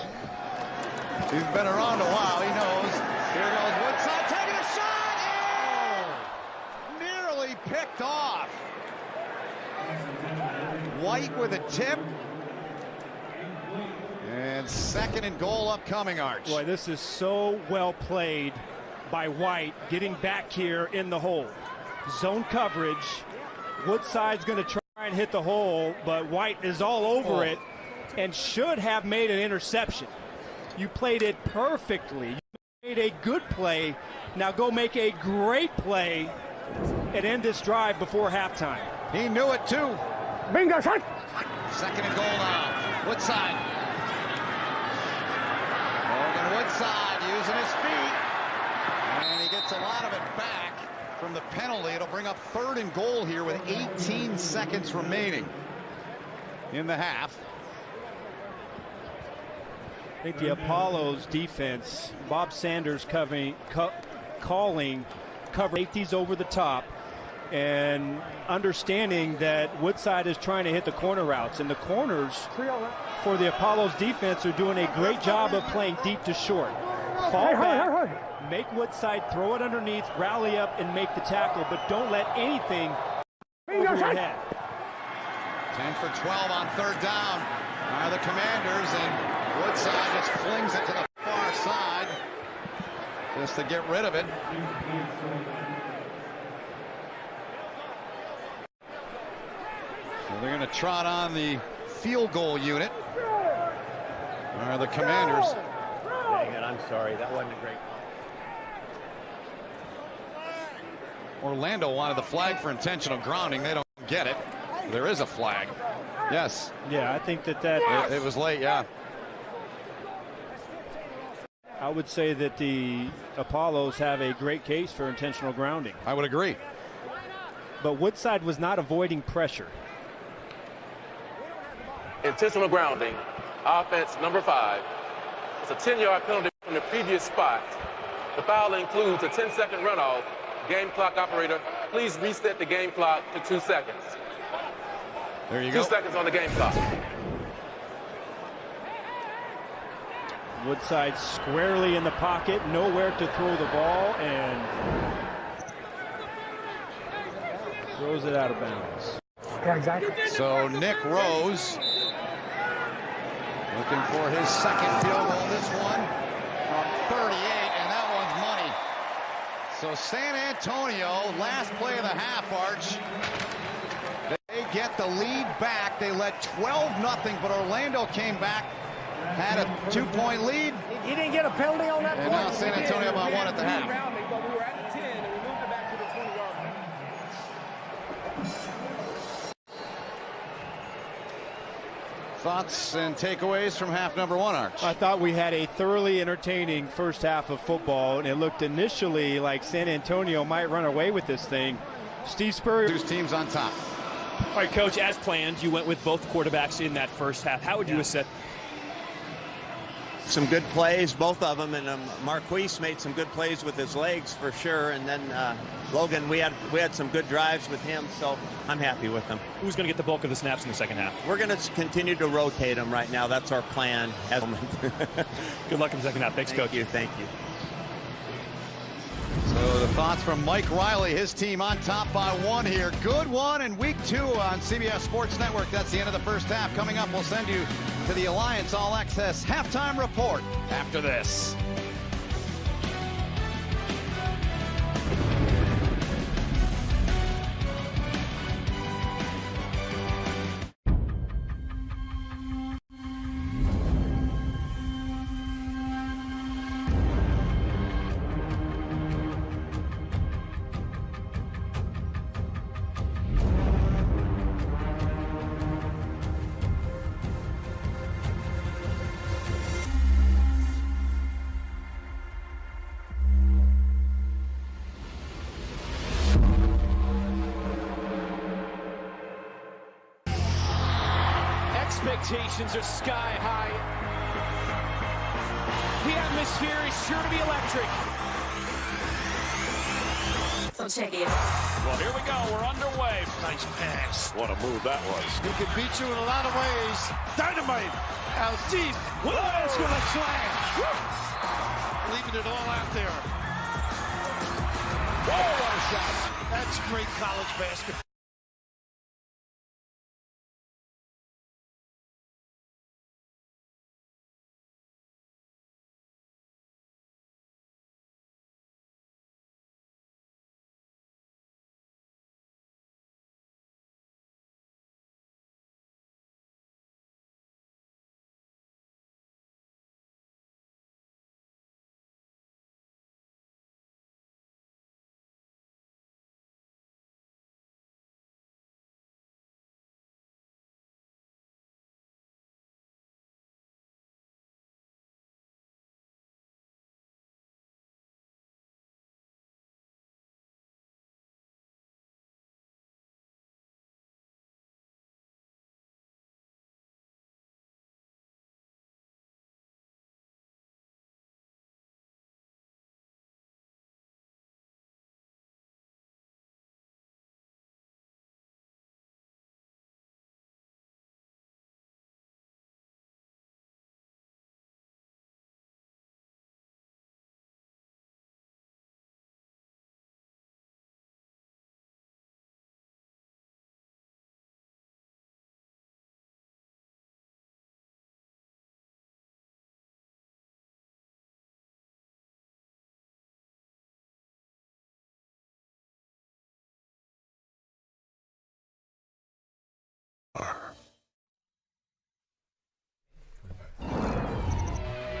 He's been around a while. He knows. Here goes Woodside taking a shot. Oh! Nearly picked off. White with a tip. And 2nd and goal upcoming, Arch. Boy, this is so well played by White, getting back here in the hole. Zone coverage. Woodside's going to try and hit the hole, but White is all over it and should have made an interception. You played it perfectly. You made a good play. Now go make a great play and end this drive before halftime. He knew it too. Bingo shot. 2nd and goal now. Woodside. Morgan Woodside using his feet. And he gets a lot of it back from the penalty. It'll bring up 3rd and goal here with 18 seconds remaining in the half. I think the Apollo's defense, Bob Sanders calling cover safeties over the top and understanding that Woodside is trying to hit the corner routes, and the corners for the Apollo's defense are doing a great job of playing deep to short. Fall back, make Woodside throw it underneath, rally up and make the tackle, but don't let anything over your head. 10 for 12 on 3rd down are the Commanders, and Woodside just flings it to the far side just to get rid of it. So they're going to trot on the field goal unit. Are the Commanders. Dang it, I'm sorry. That wasn't a great call. Orlando wanted the flag for intentional grounding. They don't get it. There is a flag. Yes. Yeah, I think that it was late, yeah. I would say that the Apollos have a great case for intentional grounding. I would agree. But Woodside was not avoiding pressure. Intentional grounding. Offense number 5. It's a 10-yard penalty from the previous spot. The foul includes a 10-second runoff. Game clock operator, please reset the game clock to 2 seconds. There you go. 2 seconds on the game clock. Woodside squarely in the pocket, nowhere to throw the ball, and throws it out of bounds. Yeah, exactly. So Nick Rose looking for his 2nd field goal. This one from 38, and that one's money. So San Antonio, last play of the half, Arch. They get the lead back. They led 12-0, but Orlando came back, had a 2-point lead. He didn't get a penalty on that and play. Now San Antonio by 1 at the half. But we were at the 10, and we moved it back to the 20-yard line. Thoughts and takeaways from half number 1, Arch? I thought we had a thoroughly entertaining first half of football, and it looked initially like San Antonio might run away with this thing. Steve Spurrier. Whose team's on top? All right, Coach, as planned, you went with both quarterbacks in that first half. How would you assess? Some good plays, both of them, and Marquise made some good plays with his legs for sure. And then Logan, we had some good drives with him, so I'm happy with him. Who's going to get the bulk of the snaps in the second half? We're going to continue to rotate them right now. That's our plan. Good luck in the second half. Thanks, Coach. Thank you. So the thoughts from Mike Riley, his team on top by 1 here. Good one in week 2 on CBS Sports Network. That's the end of the first half. Coming up, we'll send you to the Alliance All Access halftime report after this. expectations are sky high. The atmosphere is sure to be electric. So check it. Well, here we go. We're underway. Nice pass. What a move that was. He can beat you in a lot of ways. Dynamite. Out deep. Let's go to slam. Leaving it all out there. Whoa, what a shot. That's great college basketball.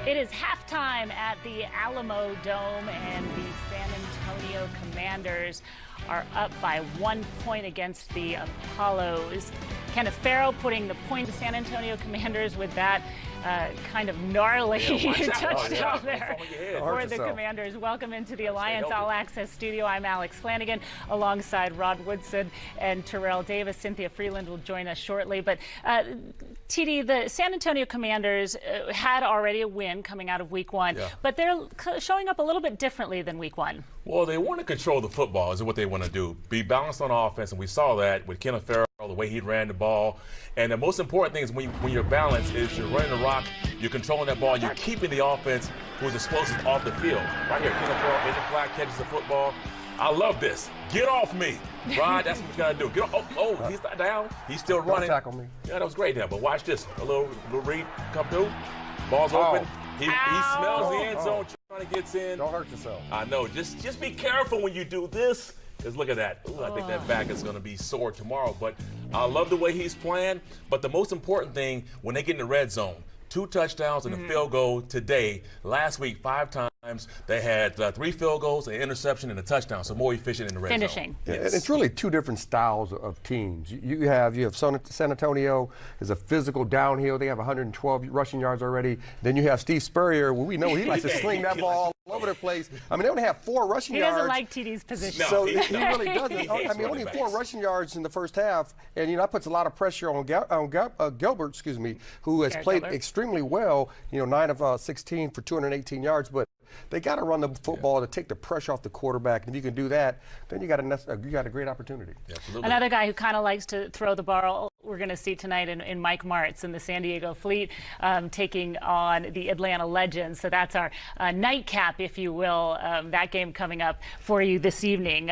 It is halftime at the Alamo Dome, and the San Antonio Commanders are up by 1 point against the Apollos. Kenneth Farrell putting the point to San Antonio Commanders with that kind of gnarly touchdown there for the Commanders. Welcome into the Alliance All Access studio. I'm Alex Flanagan alongside Rod Woodson and Terrell Davis. Cynthia Freeland will join us shortly. But TD, the San Antonio Commanders had already a win coming out of week one, but they're showing up a little bit differently than week one. Well, they want to control the football is what they want to do. Be balanced on offense, and we saw that with Kenneth Farrell, the way he ran the ball. And the most important thing is when you're balanced is you're running the rock, you're controlling that ball, you're keeping the offense who's explosive off the field. Right here, Kenneth Farrell in the flat, catches the football. I love this. Get off me. Rod, that's what you got to do. Get off. Oh, he's not down. He's still running. Don't tackle me. Yeah, that was great there. But watch this. A little read come through. Ball's open. He smells the end zone trying to get in. Don't hurt yourself. I know. Just be careful when you do this. Because look at that. Ooh, I think that back is going to be sore tomorrow. But I love the way he's playing. But the most important thing, when they get in the red zone, 2 touchdowns and a field goal today. Last week, 5 times. They had 3 field goals, an interception, and a touchdown. So more efficient in the red zone. Yes. It's really 2 different styles of teams. You have San Antonio is a physical downhill. They have 112 rushing yards already. Then you have Steve Spurrier. Well, we know he likes to sling that ball all over the place. I mean, they only have 4 rushing yards. He doesn't like TD's position. So he really doesn't. I mean, only 4 rushing yards in the first half, and that puts a lot of pressure on Gilbert, who has played extremely well. 9 of 16 for 218 yards, but they got to run the football to take the pressure off the quarterback. And if you can do that, then you got a great opportunity. Another guy who kind of likes to throw the ball, we're going to see tonight in Mike Martz in the San Diego Fleet, taking on the Atlanta Legends. So that's our nightcap, if you will, that game coming up for you this evening.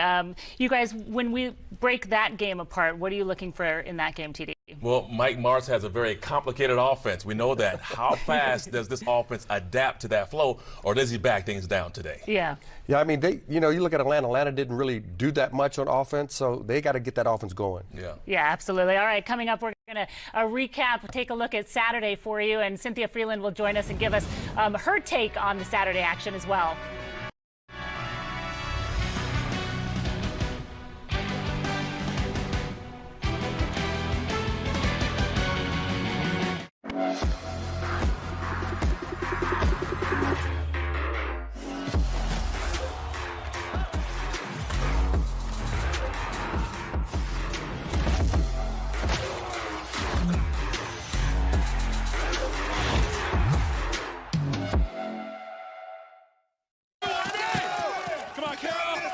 You guys, when we break that game apart, what are you looking for in that game, TD? Well, Mike Martz has a very complicated offense. We know that. How fast does this offense adapt to that flow, or does he back things down today? Yeah, I mean, you look at Atlanta. Atlanta didn't really do that much on offense, so they got to get that offense going. Yeah, absolutely. All right, coming up, we're going to recap, take a look at Saturday for you, and Cynthia Freeland will join us and give us her take on the Saturday action as well.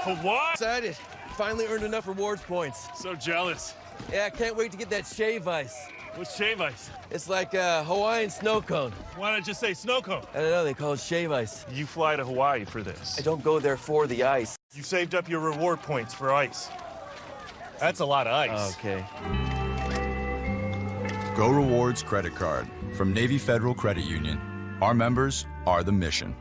What? Excited. Finally earned enough rewards points. So jealous. Yeah, I can't wait to get that shave ice. What's shave ice? It's like a Hawaiian snow cone. Why not just say snow cone? I don't know, they call it shave ice. You fly to Hawaii for this. I don't go there for the ice. You saved up your reward points for ice. That's a lot of ice. Okay. Go Rewards credit card from Navy Federal Credit Union. Our members are the mission.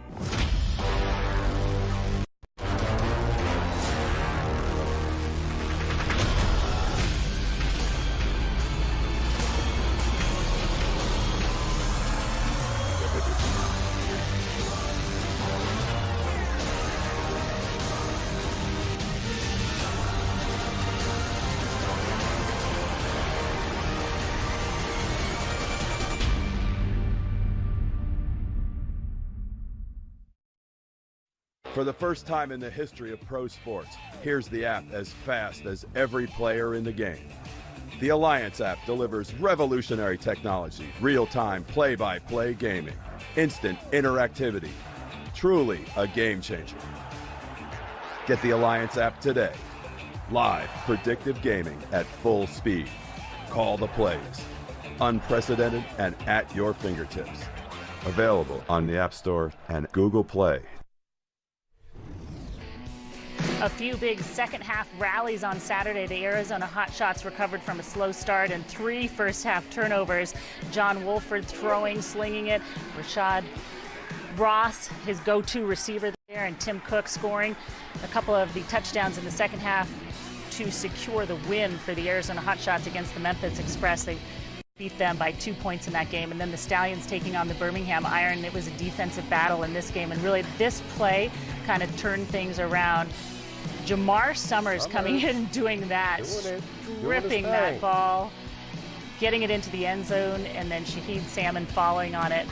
For the first time in the history of pro sports, here's the app as fast as every player in the game. The Alliance app delivers revolutionary technology, real-time play-by-play gaming, instant interactivity, truly a game changer. Get the Alliance app today. Live predictive gaming at full speed. Call the plays. Unprecedented and at your fingertips. Available on the App Store and Google Play. A few big second-half rallies on Saturday. The Arizona Hotshots recovered from a slow start and 3 first-half turnovers. John Wolford throwing, slinging it. Rashad Ross, his go-to receiver there, and Tim Cook scoring a couple of the touchdowns in the second half to secure the win for the Arizona Hotshots against the Memphis Express. They beat them by 2 points in that game. And then the Stallions taking on the Birmingham Iron. It was a defensive battle in this game. And really, this play kind of turned things around. Jamar Summers coming in and doing that, stripping that ball, getting it into the end zone, and then Shaheed Salmon following on it.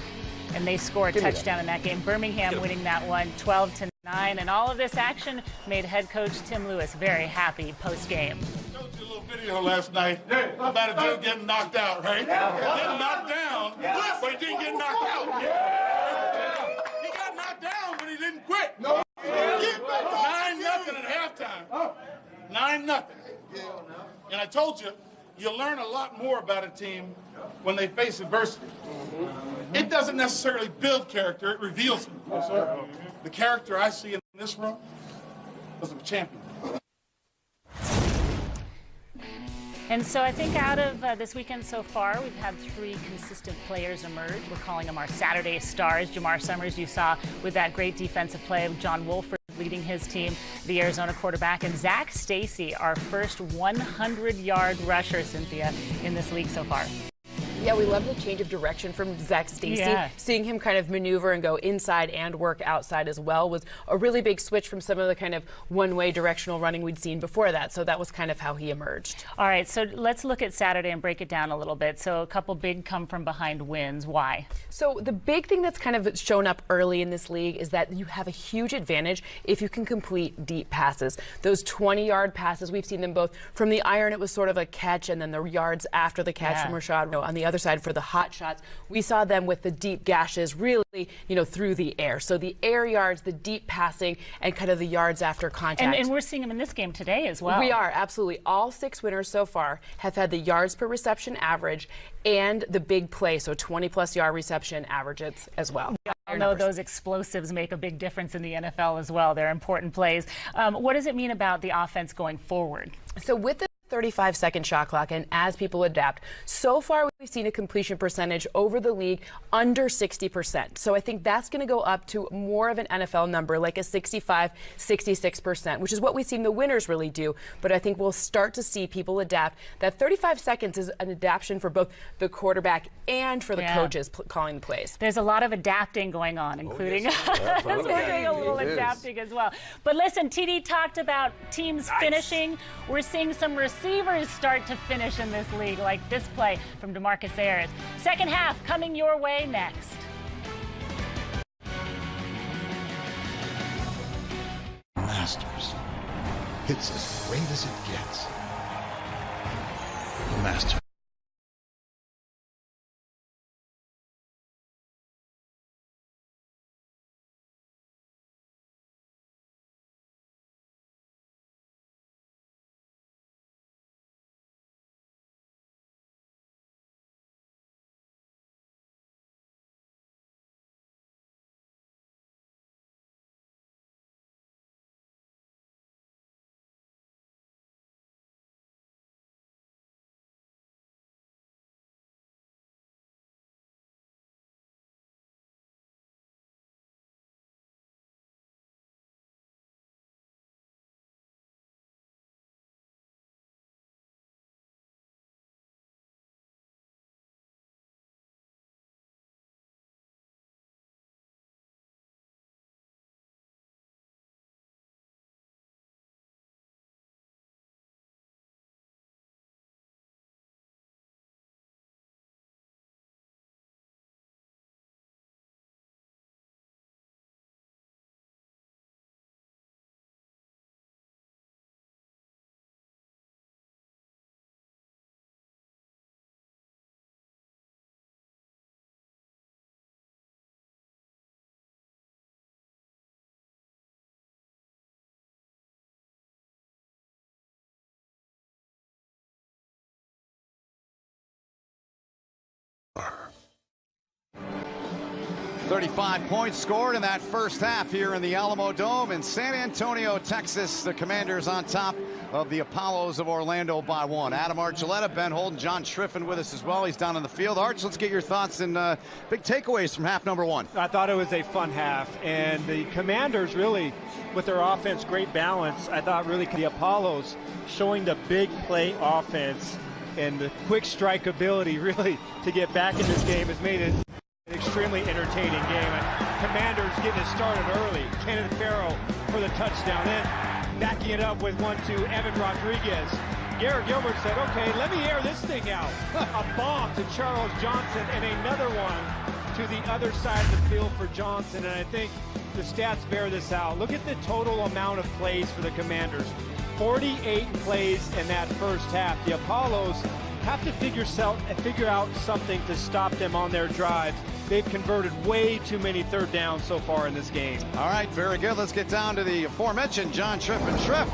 And they score a touchdown in that game. Birmingham winning that one 12-9. And all of this action made head coach Tim Lewis very happy post-game. I showed you a little video last night about a dude getting knocked out, right? Getting knocked down, but he didn't get knocked out. He got knocked down, but he didn't quit. 9-0 at halftime. 9-0. And I told you, you learn a lot more about a team when they face adversity. It doesn't necessarily build character, it reveals it. The character I see in this room was a champion. And so I think out of this weekend so far, we've had 3 consistent players emerge. We're calling them our Saturday stars. Jamar Summers, you saw with that great defensive play of John Wolford leading his team, the Arizona quarterback, and Zach Stacy, our first 100-yard rusher, Cynthia, in this league so far. Yeah, we love the change of direction from Zach Stacy. Yeah. Seeing him kind of maneuver and go inside and work outside as well was a really big switch from some of the kind of one-way directional running we'd seen before that. So that was kind of how he emerged. All right, so let's look at Saturday and break it down a little bit. So a couple big come-from-behind wins. Why? So the big thing that's kind of shown up early in this league is that you have a huge advantage if you can complete deep passes. Those 20-yard passes, we've seen them both from the iron. It was sort of a catch, and then the yards after the catch from Rashad. On the other side for the hot shots, we saw them with the deep gashes really, through the air. So the air yards, the deep passing, and kind of the yards after contact. And we're seeing them in this game today as well. We are, absolutely. All 6 winners so far have had the yards per reception average and the big play, so 20-plus yard reception averages as well. I know those explosives make a big difference in the NFL as well. They're important plays. What does it mean about the offense going forward? So with the 35-second shot clock, and as people adapt, so far we've seen a completion percentage over the league under 60%. So I think that's going to go up to more of an NFL number, like a 65, 66%, which is what we've seen the winners really do. But I think we'll start to see people adapt. That 35 seconds is an adaptation for both the quarterback and for the coaches calling the plays. There's a lot of adapting going on, including us. We're doing a little adapting as well. But listen, TD talked about teams finishing. We're seeing some receivers start to finish in this league, like this play from DeMarcus Ayers. Second half coming your way next. Masters. It's as great as it gets. Master. 35 points scored in that first half here in the Alamo Dome in San Antonio, Texas. The Commanders on top of the Apollos of Orlando by 1. Adam Archuleta, Ben Holden, John Schriffen with us as well. He's down in the field. Arch, let's get your thoughts and big takeaways from half number 1. I thought it was a fun half, and the Commanders really, with their offense, great balance. I thought really the Apollos showing the big play offense and the quick strike ability really to get back in this game has made it an extremely entertaining game. And Commanders getting it started early. Kenneth Farrow for the touchdown. Then backing it up with 1-2, Evan Rodriguez. Garrett Gilbert said, okay, let me air this thing out. A bomb to Charles Johnson and another one to the other side of the field for Johnson. And I think the stats bear this out. Look at the total amount of plays for the Commanders. 48 plays in that first half. The Apollos have to figure out something to stop them on their drives. They've converted way too many third downs so far in this game. All right, very good. Let's get down to the aforementioned John Schriffen. Schriff.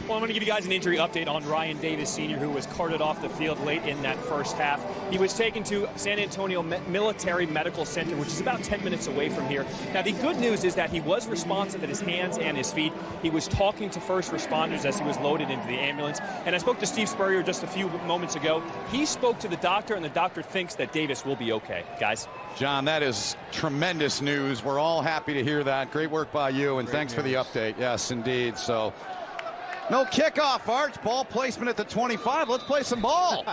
Well, I'm going to give you guys an injury update on Ryan Davis Sr., who was carted off the field late in that first half. He was taken to San Antonio Military Medical Center, which is about 10 minutes away from here. Now, the good news is that he was responsive at his hands and his feet. He was talking to first responders as he was loaded into the ambulance. And I spoke to Steve Spurrier just a few moments ago. He spoke to the doctor, and the doctor thinks that Davis will be okay. Guys. John, that is tremendous news. We're all happy to hear that. Great work by you, and thanks for the update. Yes, indeed. So, no kickoff, Arch. Ball placement at the 25. Let's play some ball.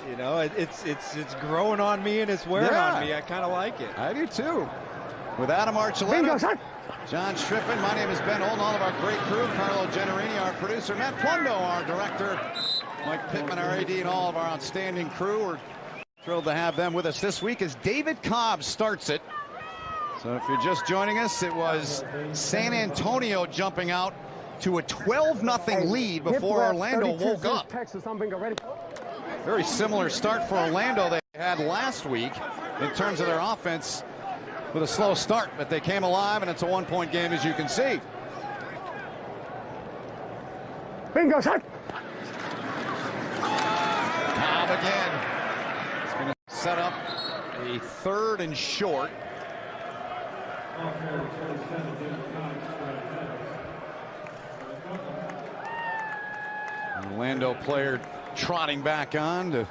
You know, it's growing on me and it's wearing on me. I kind of like it. I do too. With Adam Archuleta, John Schriffen, my name is Ben Holden, all of our great crew, Carlo Generini, our producer, Matt Plundo, our director, Mike Pittman, our AD, and all of our outstanding crew. We're thrilled to have them with us this week as David Cobb starts it. So if you're just joining us, it was San Antonio jumping out to a 12-0 lead before Orlando woke up. Very similar start for Orlando they had last week in terms of their offense with a slow start, but they came alive, and it's a one-point game, as you can see. Bingo shot. Cobb again. He's going to set up a 3rd and short. Orlando player trotting back on the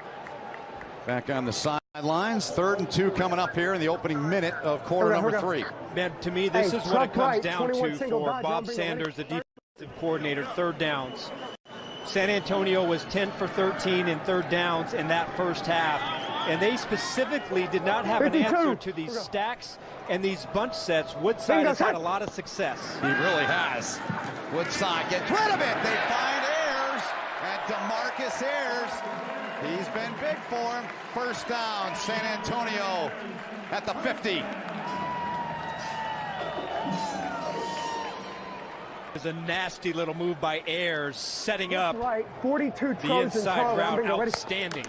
sidelines. 3rd and 2 coming up here in the opening minute of quarter number 3. Man, to me, this is what it comes down to for Bob Sanders, the defensive coordinator. 3rd downs. San Antonio was 10 for 13 in 3rd downs in that first half, and they specifically did not have an answer to these stacks and these bunch sets. Woodside has had a lot of success. He really has. Woodside gets rid of it. They find Ayers, and DeMarcus Ayers, he's been big for him. 1st down, San Antonio at the 50. There's a nasty little move by Ayers, setting up 42 the inside route. Outstanding.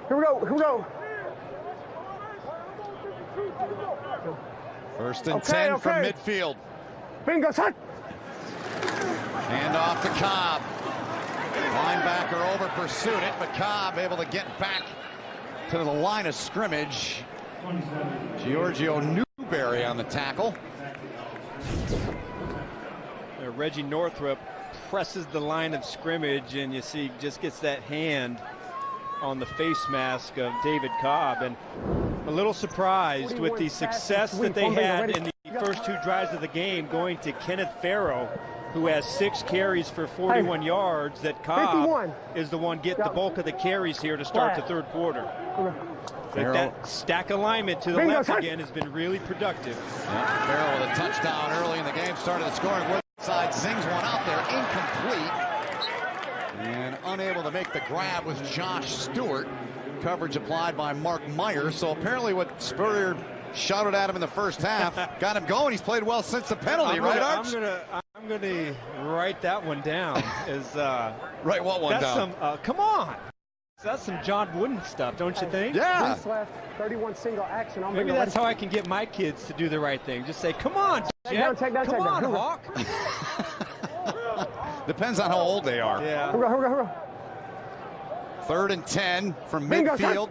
Here we go. 1st and 10 from midfield. Bingo shot. Hand off to Cobb. Linebacker over pursued it, but Cobb able to get back to the line of scrimmage. Giorgio Newberry on the tackle. Reggie Northrup presses the line of scrimmage, and you see just gets that hand on the face mask of David Cobb. And a little surprised with the success that they had in the first 2 drives of the game, going to Kenneth Farrow, who has 6 carries for 41 yards, that Cobb is the one getting the bulk of the carries here to start the 3rd quarter. That stack alignment to the left again has been really productive. Farrell with a touchdown early in the game, started the scoring. Woodside zings one out there, incomplete. And unable to make the grab was Josh Stewart. Coverage applied by Mark Myers. So apparently what Spurrier shouted at him in the first half got him going. He's played well since the penalty, right, Arch? I'm gonna write that one down. Write what one down? Come on. That's some John Wooden stuff, don't you think? Yeah. 31 single action. Maybe that's how I can get my kids to do the right thing. Just say, come on, Jet. Come on, Hawk. Depends on how old they are. Yeah. 3rd and 10 from midfield.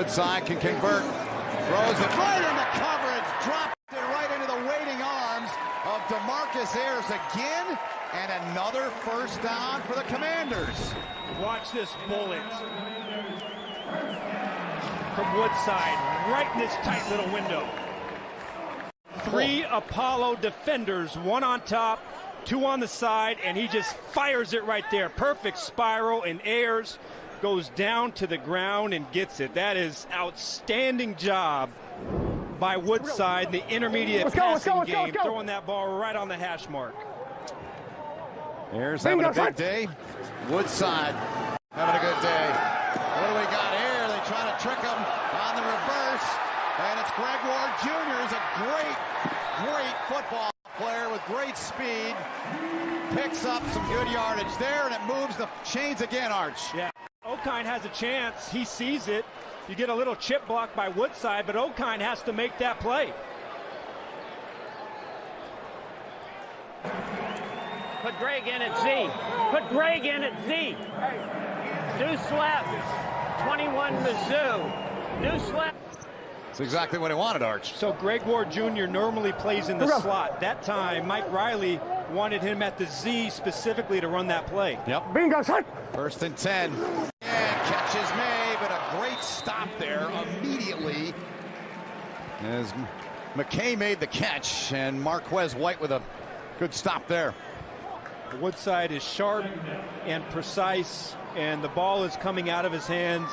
Woodside can convert. Throws it right into coverage. Dropped it right into the waiting arms of DeMarcus Ayers again. And another first down for the Commanders. Watch this bullet from Woodside, right in this tight little window. 3 Apollo defenders, 1 on top, 2 on the side, and he just fires it right there. Perfect spiral, and Ayers goes down to the ground and gets it. That is outstanding job by Woodside in the intermediate passing game, throwing that ball right on the hash mark. Ayers having a big day. Woodside having a good day. What do we got here? They try to trick him on the reverse. And it's Greg Ward Jr. He's a great football player with great speed. Picks up some good yardage there, and it moves the chains again, Arch. Yeah, Okine has a chance. He sees it. You get a little chip block by Woodside, but Okine has to make that play. Put Greg in at Z. Put Greg in at Z. Deuce left. 21 Mizzou. Deuce left. That's exactly what he wanted, Arch. So Greg Ward Jr. normally plays in the slot. That time, Mike Riley wanted him at the Z specifically to run that play. Yep. Bingo, son. 1st and 10. And catch is made, but a great stop there immediately. As McKay made the catch, and Marquez White with a good stop there. Woodside is sharp and precise, and the ball is coming out of his hands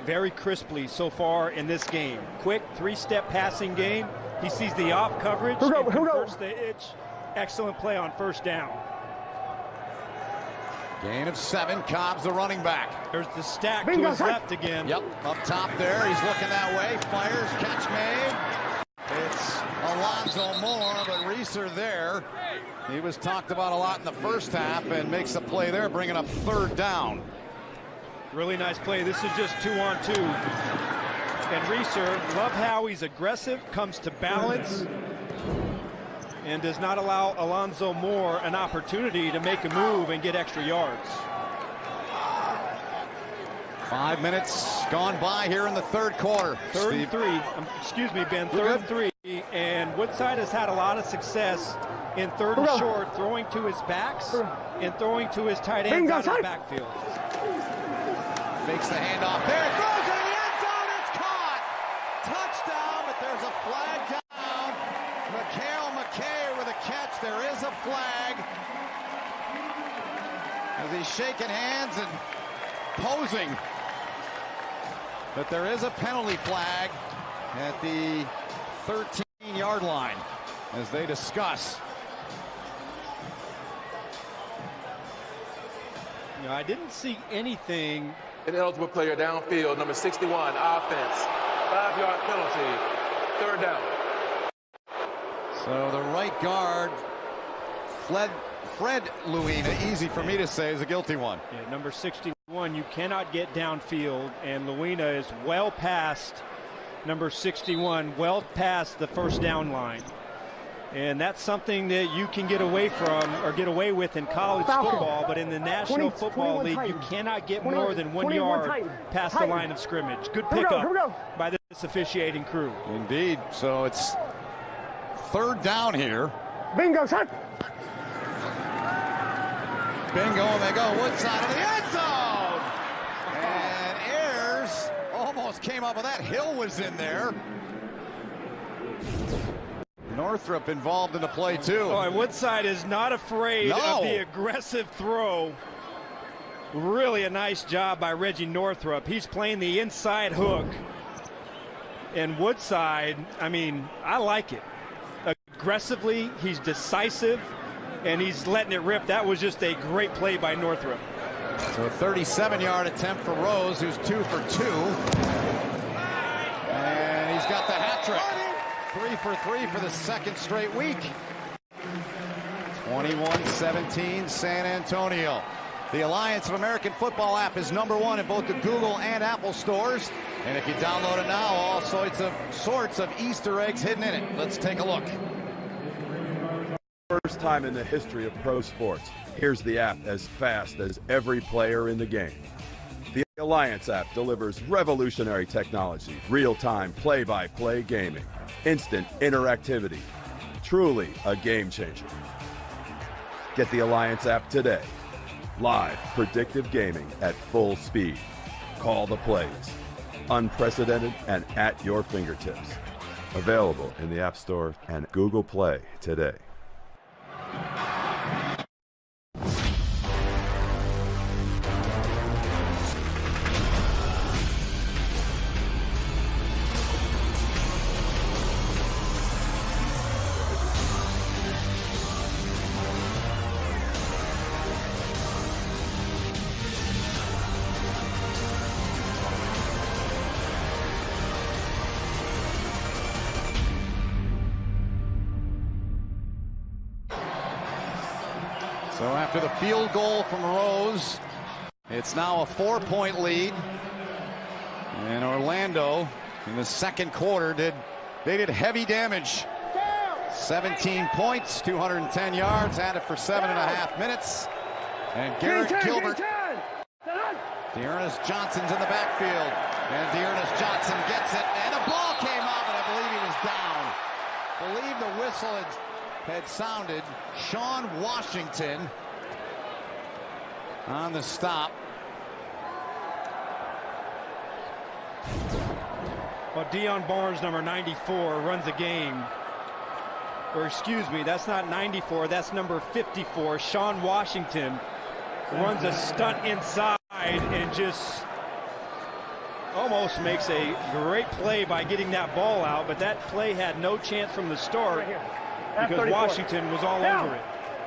very crisply so far in this game. Quick 3-step passing game. He sees the off coverage and converts the itch. Excellent play on first down. Gain of 7. Cobb's the running back. There's the stack to his left again. Yep, up top there. He's looking that way. Fires, catch made. It's Alonzo Moore, but Reeser there. He was talked about a lot in the first half and makes a play there, bringing up 3rd down. Really nice play. This is just 2-on-2. And Reeser, love how he's aggressive, comes to balance, and does not allow Alonzo Moore an opportunity to make a move and get extra yards. 5 minutes gone by here in the 3rd quarter. 3rd and 3. Excuse me, Ben. 3rd and 3. And Woodside has had a lot of success in 3rd and short, throwing to his backs and throwing to his tight ends out of the backfield. Fakes the handoff there, throws it in the end zone, it's caught! Touchdown, but there's a flag down. Mikhail McKay with a catch, there is a flag. As he's shaking hands and posing. But there is a penalty flag at the 13-yard line as they discuss. You know, I didn't see anything. An eligible player downfield, number 61, offense. 5-yard penalty, 3rd down. So the right guard, Fred Luina, easy for me to say, is a guilty one. Yeah, number 61, you cannot get downfield, and Luina is well past number 61, well past the first down line. And that's something that you can get away from or get away with in college football, but in the National Football League, you cannot get more than 1 yard past the line of scrimmage. Good pickup by this officiating crew. Indeed. So it's 3rd down here. Bingo, son. Bingo, and they go Woodside of the end zone. And Ayers almost came up with that. Hill was in there. Northrup involved in the play too. Oh, and Woodside is not afraid of the aggressive throw. Really a nice job by Reggie Northrup. He's playing the inside hook. And Woodside, I mean, I like it. Aggressively, he's decisive, and he's letting it rip. That was just a great play by Northrup. So a 37-yard attempt for Rose, who's 2 for 2. And he's got the hat trick. 3 for 3 for the 2nd straight week. 21-17 San Antonio. The Alliance of American Football app is #1 in both the Google and Apple stores. And if you download it now, all sorts of Easter eggs hidden in it. Let's take a look. First time in the history of pro sports. Here's the app as fast as every player in the game. The Alliance app delivers revolutionary technology, real-time play-by-play gaming, instant interactivity. Truly a game changer. Get the Alliance app today. Live predictive gaming at full speed. Call the plays. Unprecedented and at your fingertips. Available in the App Store and Google Play today. So after the field goal from Rose, it's now a 4-point lead. And Orlando in the second quarter did heavy damage. 17 points, 210 yards, had it for 7.5 minutes. And Garrett Gilbert. Dearness Johnson's in the backfield. And Dearness Johnson gets it. And a ball came out, and I believe he was down. I believe the whistle had sounded. Sean Washington on the stop. Well, Deion Barnes, number 94, runs a game. Or excuse me, that's not 94, that's number 54. Sean Washington runs a stunt inside and just almost makes a great play by getting that ball out, but that play had no chance from the start because Washington was all over it.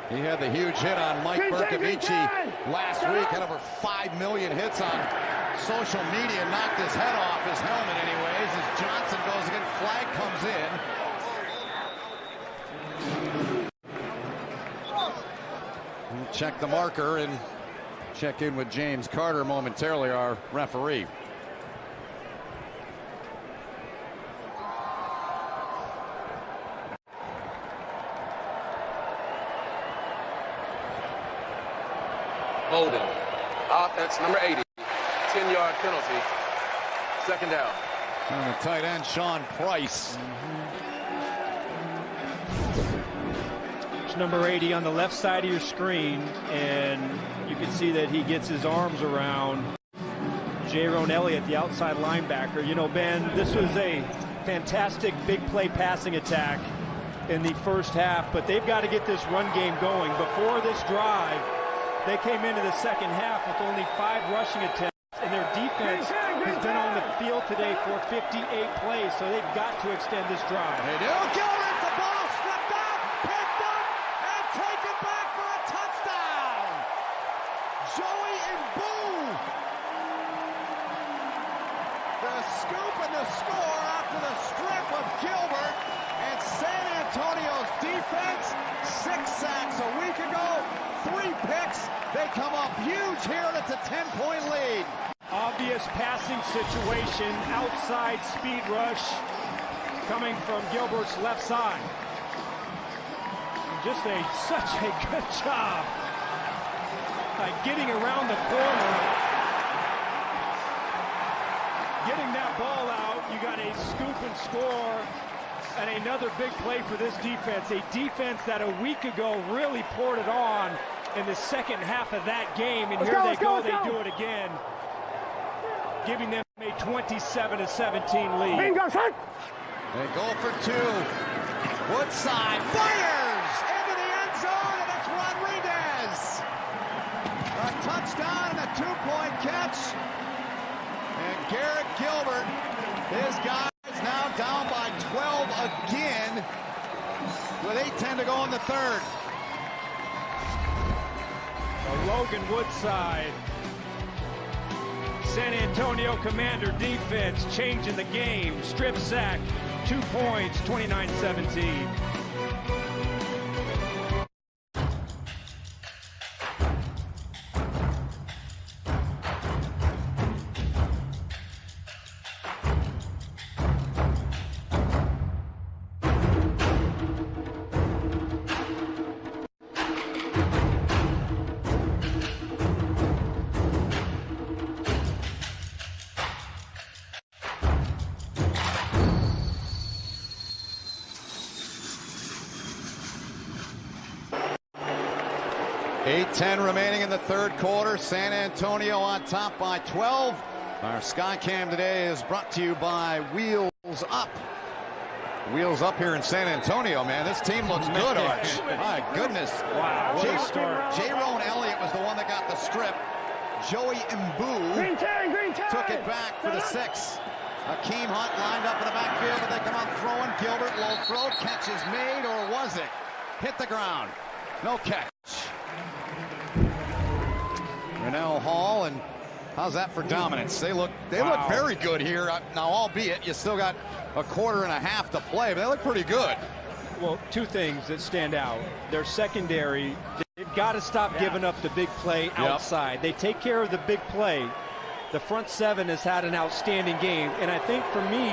He had the huge hit on Mike Bercovici last week. Had over 5 million hits on social media. Knocked his head off his helmet anyways as Johnson goes again. Flag comes in. We'll check the marker and check in with James Carter momentarily, our referee. Holding. Offense number 80. 10-yard penalty. Second down. And the tight end, Sean Price. It's number 80 on the left side of your screen, and you can see that he gets his arms around Jaron Elliott, the outside linebacker. You know, Ben, this was a fantastic big play passing attack in the first half, but they've got to get this run game going. Before this drive, they came into the second half with only 5 rushing attempts, and their defense has been on the field today for 58 plays, so they've got to extend this drive. They do. Gilbert, the ball stripped out, picked up, and taken back for a touchdown. Joey Mbu. The scoop and the score after the strip of Gilbert, and San Antonio's defense, 6 sacks a week ago. 3 picks. They come up huge here, and it's a 10-point lead. Obvious passing situation, outside speed rush coming from Gilbert's left side. Just such a good job by getting around the corner, getting that ball out. You got a scoop and score. And another big play for this defense, a defense that a week ago really poured it on in the second half of that game, and they do it again, giving them a 27-17 lead. They go for 2. Woodside fires into the end zone, and it's Rodriguez. A touchdown and a 2-point catch. And Garrett Gilbert, his guy, is now down by 12 again with 8:10 to go in the third. Logan Woodside, San Antonio Commander defense changing the game. Strip sack, 2 points, 29-17. 8:10 remaining in the third quarter. San Antonio on top by 12. Our Skycam today is brought to you by Wheels Up. Wheels Up here in San Antonio, man. This team looks good, Arch. My goodness. Wow. J-Rone Elliott was the one that got the strip. Joey Mbu took it back for the 6. Akeem Hunt lined up in the backfield, but they come out throwing. Gilbert, low throw, catch is made, or was it? Hit the ground. No catch. Renell Hall, and how's that for dominance? They look very good here. Now, albeit you still got a quarter and a half to play, but they look pretty good. Well, two things that stand out. Their secondary, they've got to stop giving up the big play outside. They take care of the big play. The front seven has had an outstanding game, and I think for me,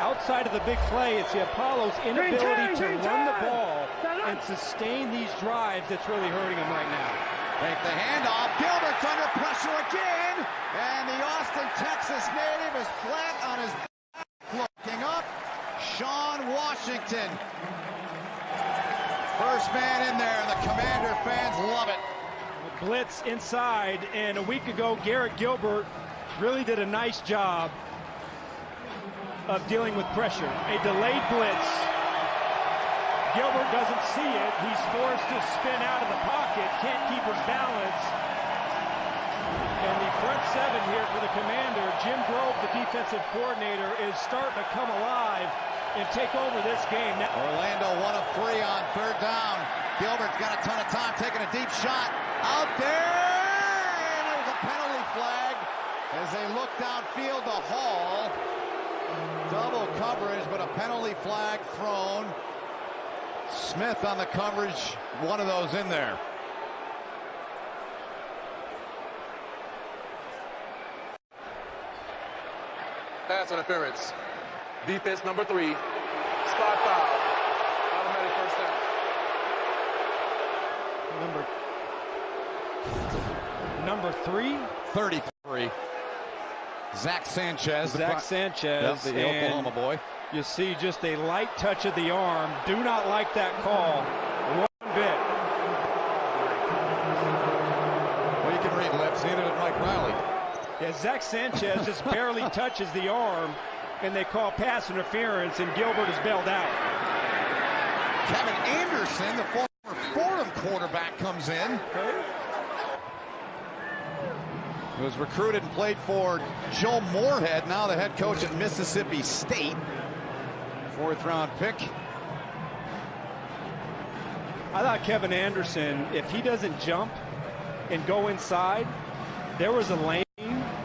outside of the big play, it's the Apollo's inability to run the ball and sustain these drives that's really hurting them right now. Take the handoff. Gilbert's under pressure again, and the Austin, Texas native is flat on his back, looking up. Sean Washington, first man in there, and the Commander fans love it. Blitz inside, and a week ago, Garrett Gilbert really did a nice job of dealing with pressure. A delayed blitz. Gilbert doesn't see it. He's forced to spin out of the pocket, can't keep his balance. And the front seven here for the Commander, Jim Grove, the defensive coordinator, is starting to come alive and take over this game. Now, Orlando 1 of 3 on third down. Gilbert's got a ton of time, taking a deep shot. Out there, and there's a penalty flag as they look downfield to Hall. Double coverage, but a penalty flag thrown. Smith on the coverage, one of those in there. Pass interference. Defense number 3. Spot foul. Automatic first down. Number 3? 33. Zach Sanchez. The Oklahoma boy. You see just a light touch of the arm. Do not like that call one bit. Well, you can read lips. He ended it Mike Riley. Yeah, Zach Sanchez just barely touches the arm, and they call pass interference, and Gilbert is bailed out. Kevin Anderson, the former Fordham quarterback, comes in. He was recruited and played for Joe Moorhead, now the head coach at Mississippi State. 4th round pick. I thought Kevin Anderson, if he doesn't jump and go inside, there was a lane,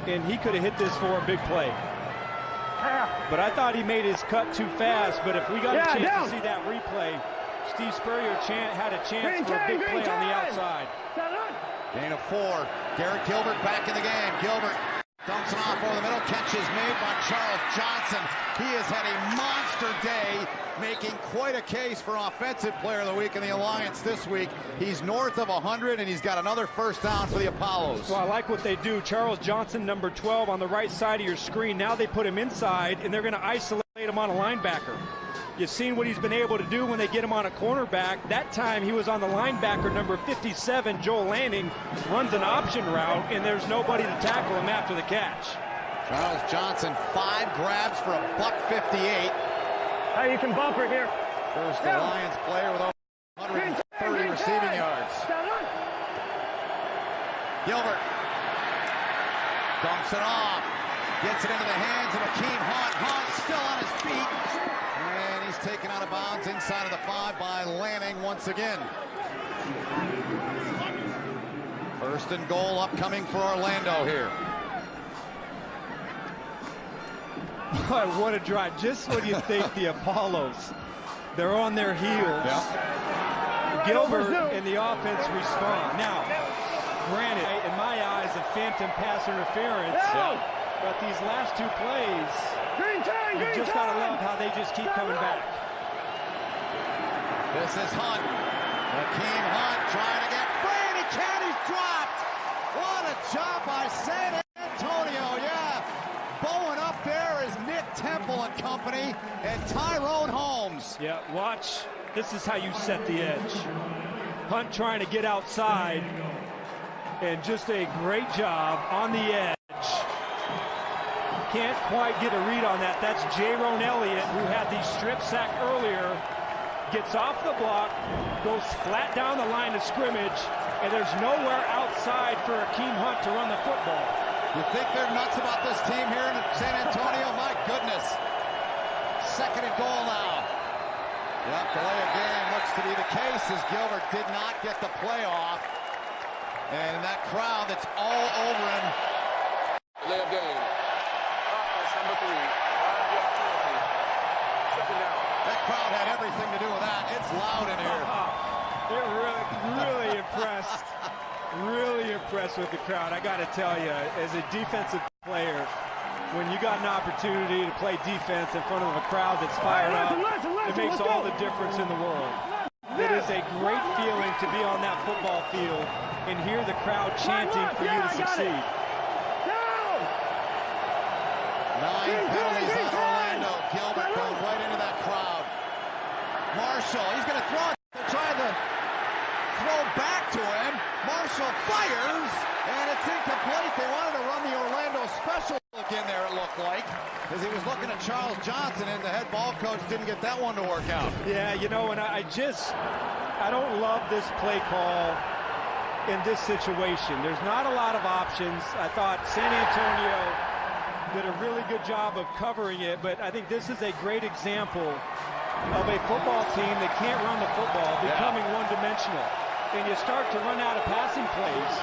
and he could have hit this for a big play. But I thought he made his cut too fast, but if we got a chance to see that replay, Steve Spurrier had a chance for a big play on the outside. Gain of 4. Garrett Gilbert back in the game. Gilbert dumps it off over the middle. Catch is made by Charles Johnson. He has had a monster day, making quite a case for Offensive Player of the Week in the Alliance this week. He's north of 100, and he's got another first down for the Apollos. Well, I like what they do. Charles Johnson, number 12, on the right side of your screen. Now they put him inside, and they're going to isolate him on a linebacker. You've seen what he's been able to do when they get him on a cornerback. That time he was on the linebacker, number 57, Joel Lanning, runs an option route, and there's nobody to tackle him after the catch. Charles Johnson, 5 grabs for a $158. Hey, you can bumper here. First Alliance player with over 130 receiving yards. Gilbert dumps it off. Gets it into the hands of Akeem Hunt. Hunt still on his feet. And he's taken out of bounds inside of the 5 by Lanning once again. First and goal upcoming for Orlando here. What a drive. Just when you think the Apollos, they're on their heels. Gilbert and the offense respond. Now, granted, in my eyes, a phantom pass interference. But these last 2 plays, you just got to love how they just keep coming back. This is Hunt. Akeem Hunt trying to get free, and he can't. He's dropped. What a job by San Antonio. Yeah. Bowing up there is Nick Temple and company, and Tyrone Holmes. Yeah, watch. This is how you set the edge. Hunt trying to get outside, and just a great job on the edge. Can't quite get a read on that. That's Jaron Elliott, who had the strip sack earlier. Gets off the block, goes flat down the line of scrimmage, and there's nowhere outside for Akeem Hunt to run the football. You think they're nuts about this team here in San Antonio? My goodness. 2nd and goal now. Yep, delay of game looks to be the case as Gilbert did not get the play off. And that crowd that's all over him. Delay of game. Offense number 3. The opportunity. Second down. That crowd had everything to do with that. It's loud in here. They're really impressed. Really impressed with the crowd. I got to tell you, as a defensive player, when you got an opportunity to play defense in front of a crowd that's fired up, it makes all the difference in the world. It is a great feeling to be on that football field and hear the crowd chanting for you to succeed. 9 penalties on Orlando. Gilbert going right into that crowd. Marshall, he's going to throw it. They're trying to throw back to him. Marshall fires, and it's incomplete. They wanted to run the Orlando special look in there, it looked like, because he was looking at Charles Johnson, and the head ball coach didn't get that one to work out. Yeah, you know, and I don't love this play call in this situation. There's not a lot of options. I thought San Antonio did a really good job of covering it, but I think this is a great example of a football team that can't run the football, becoming one-dimensional. And you start to run out of passing plays,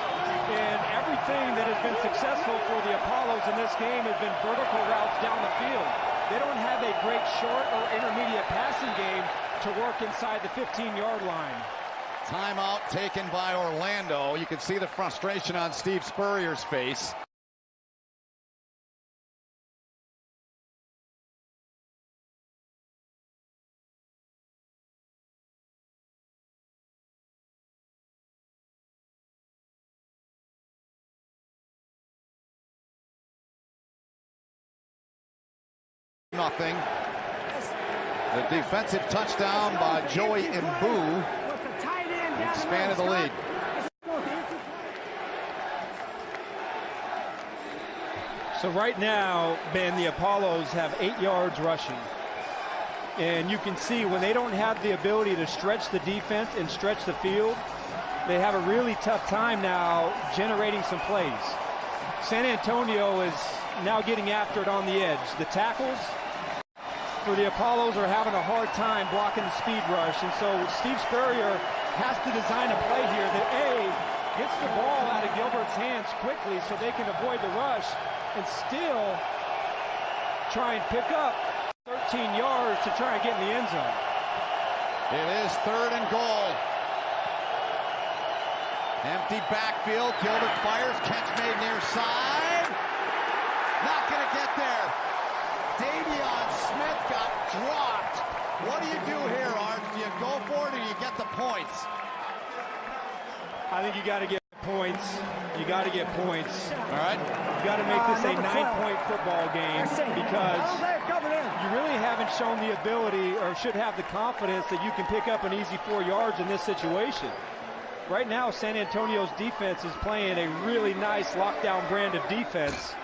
and everything that has been successful for the Apollos in this game has been vertical routes down the field. They don't have a great short or intermediate passing game to work inside the 15-yard line. Timeout taken by Orlando. You can see the frustration on Steve Spurrier's face. Nothing. The defensive touchdown by Joey Mbu expanded the lead. So right now, Ben, the Apollos have 8 yards rushing. And you can see when they don't have the ability to stretch the defense and stretch the field, they have a really tough time now generating some plays. San Antonio is now getting after it on the edge. The tackles for the Apollos are having a hard time blocking the speed rush, and so Steve Spurrier has to design a play here that gets the ball out of Gilbert's hands quickly so they can avoid the rush and still try and pick up 13 yards to try and get in the end zone. It is 3rd and goal. Empty backfield. Gilbert fires. Catch made near side. Not going to get there. Davion Smith got dropped. What do you do here, Art? Do you go for it or do you get the points? I think you got to get points. You got to get points. All right. You got to make this a 9-point football game because you really haven't shown the ability or should have the confidence that you can pick up an easy 4 yards in this situation. Right now, San Antonio's defense is playing a really nice lockdown brand of defense.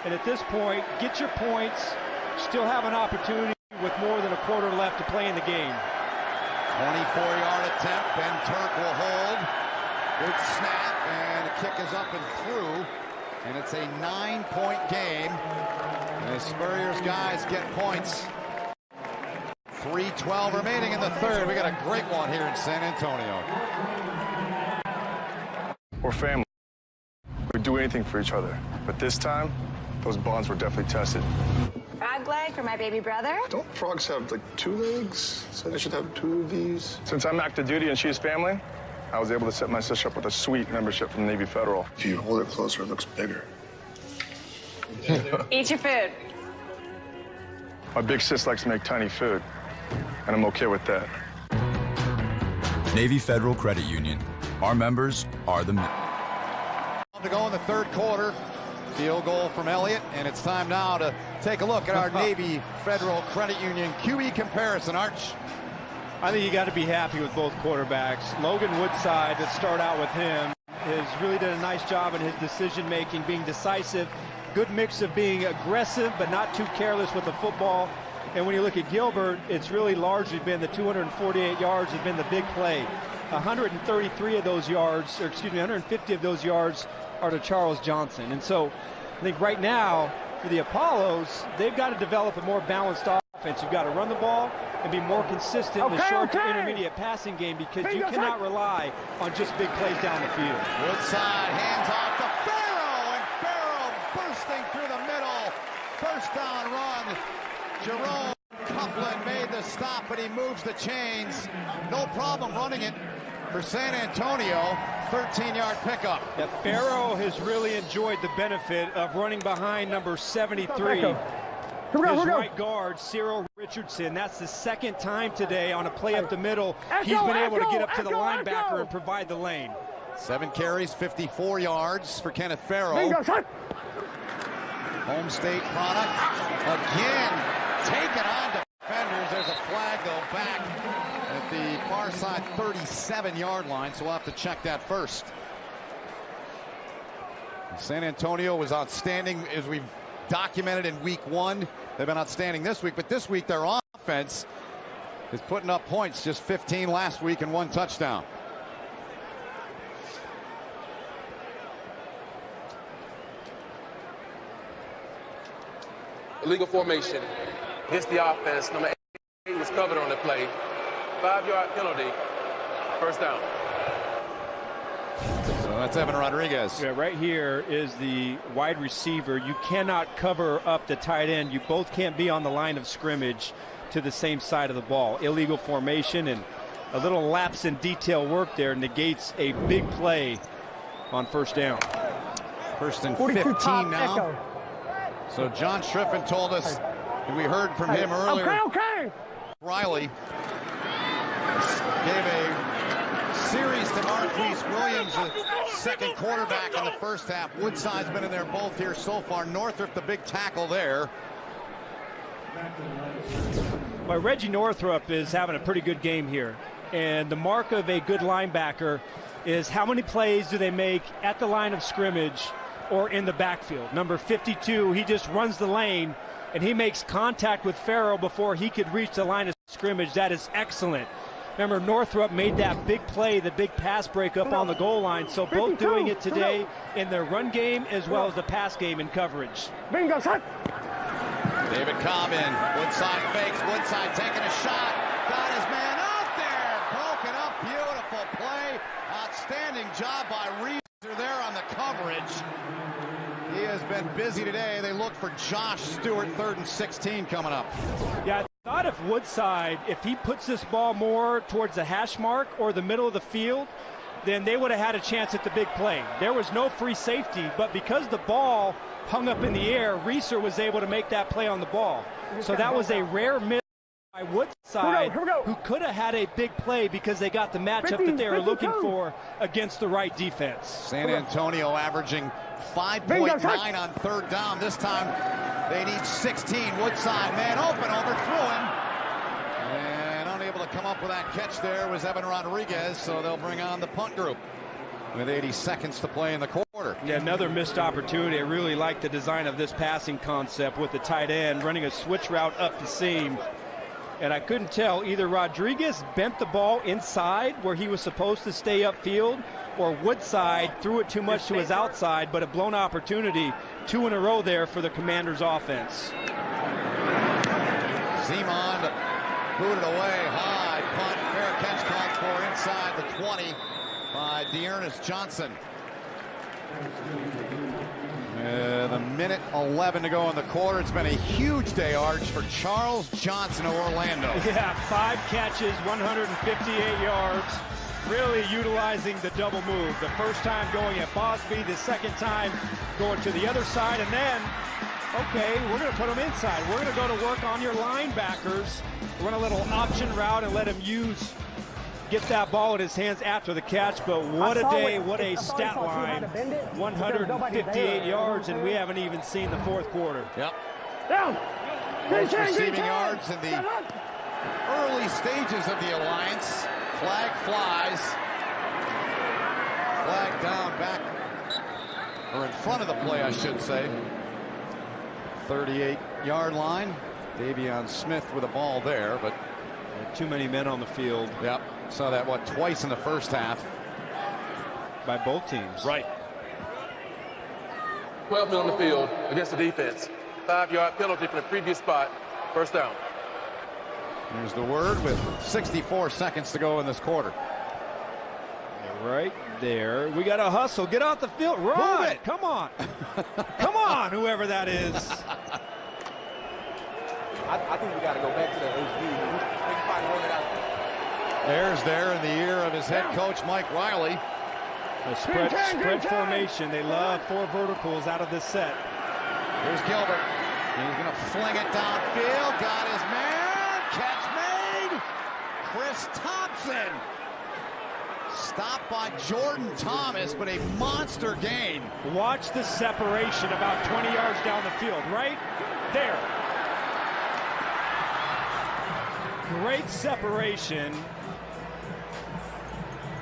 And at this point, get your points. Still have an opportunity with more than a quarter left to play in the game. 24-yard attempt. Ben Turk will hold. Good snap, and the kick is up and through. And it's a 9-point game. And Spurrier's guys get points. 3:12 remaining in the 3rd. We got a great one here in San Antonio. We're family. We'd do anything for each other. But this time, those bonds were definitely tested. Frog leg for my baby brother. Don't frogs have, like, 2 legs? So they should have 2 of these. Since I'm active duty and she's family, I was able to set my sister up with a sweet membership from Navy Federal. If you hold it closer, it looks bigger. Eat your food. My big sis likes to make tiny food, and I'm okay with that. Navy Federal Credit Union. Our members are the men. To go in the 3rd quarter. Field goal from Elliott, and it's time now to take a look at our Navy Federal Credit Union QE comparison. Arch. I think you got to be happy with both quarterbacks. Logan Woodside, let's start out with him, has really done a nice job in his decision-making, being decisive. Good mix of being aggressive, but not too careless with the football. And when you look at Gilbert, it's really largely been the 248 yards has been the big play. 133 of those yards, or excuse me, 150 of those yards are to Charles Johnson. And so I think right now, for the Apollos, they've got to develop a more balanced offense. You've got to run the ball and be more consistent in the short to intermediate passing game, because you cannot rely on just big plays down the field. Woodside, hands off to Farrell, and Farrell bursting through the middle. First down run. Jerome Copeland made the stop, but he moves the chains. No problem running it for San Antonio. 13-yard pickup. Yeah, Farrell has really enjoyed the benefit of running behind number 73. His right guard, Cyril Richardson. That's the second time today on a play up the middle he's been able to get up to the linebacker and provide the lane. 7 carries, 54 yards for Kenneth Farrell. Home state product again taken on defenders. There's a flag though back at the far side 37-yard line, so we'll have to check that first. San Antonio was outstanding, as we've documented in week 1. They've been outstanding this week, but this week their offense is putting up points. Just 15 last week and 1 touchdown. Illegal formation. Hits the offense. Number 8 was covered on the play. 5-yard penalty. First down. So that's Evan Rodriguez. Yeah, right here is the wide receiver. You cannot cover up the tight end. You both can't be on the line of scrimmage to the same side of the ball. Illegal formation, and a little lapse in detail work there negates a big play on first down. First and 15 now. Echo. So John Schriffen told us, and we heard from him earlier. Riley gave a series to Marquise Williams, the second quarterback in the first half. Woodside's been in there both here so far. Northrup, the big tackle there. Well, Reggie Northrup is having a pretty good game here. And the mark of a good linebacker is how many plays do they make at the line of scrimmage or in the backfield. Number 52, he just runs the lane, and he makes contact with Farrell before he could reach the line of scrimmage. That is excellent. Remember, Northrup made that big play, the big pass breakup on the goal line. So both doing it today in their run game as well as the pass game in coverage. Bingo, shot. David Cobb in. Woodside fakes. Woodside taking a shot. Got his man out there. Broken up. Beautiful play. Outstanding job by Reeser there on the coverage. He has been busy today. They look for Josh Stewart, 3rd and 16 coming up. Yeah, I thought if Woodside, if he puts this ball more towards the hash mark or the middle of the field, then they would have had a chance at the big play. There was no free safety, but because the ball hung up in the air, Reeser was able to make that play on the ball. So that was a rare miss by Woodside, who could have had a big play because they got the matchup that they were looking for against the right defense. San Antonio averaging 5.9 on 3rd down. This time they need 16. Woodside, man open, overthrew him. And unable to come up with that catch there was Evan Rodriguez, so they'll bring on the punt group with 80 seconds to play in the quarter. Yeah, another missed opportunity. I really like the design of this passing concept with the tight end running a switch route up the seam. And I couldn't tell, either Rodriguez bent the ball inside where he was supposed to stay upfield, or Woodside threw it too much to his outside, but a blown opportunity. 2 in a row there for the Commanders offense. Zeman booted away high. Punt, fair catch called for inside the 20 by Dearness Johnson. The minute 11 to go in the quarter. It's been a huge day, Arch, for Charles Johnson of Orlando. Yeah, 5 catches, 158 yards. Really utilizing the double move. The first time going at Bosby, the second time going to the other side, and then, okay, we're going to put him inside. We're going to go to work on your linebackers, run a little option route and let him get that ball in his hands after the catch. But what a day, what a stat line. 158 yards, and we haven't even seen the 4th quarter. Yep. Down. Most receiving yards in the early stages of the alliance. Flag flies. Flag down back, or in front of the play, I should say. 38-yard line. Davion Smith with a ball there, but too many men on the field. Yep. Saw that, twice in the first half. By both teams. Right. 12 men on the field against the defense. 5-yard penalty from the previous spot. First down. Here's the word with 64 seconds to go in this quarter. Right there. We got to hustle. Get off the field. Run. Move it. Come on. Come on, whoever that is. I think we got to go back to the OG. There's there in the ear of his head coach, Mike Riley. A spread formation. They love 4 verticals out of this set. Here's Gilbert. He's going to fling it downfield. Got his man. Catch made. Chris Thompson. Stopped by Jordan Thomas, but a monster gain. Watch the separation about 20 yards down the field. Right there. Great separation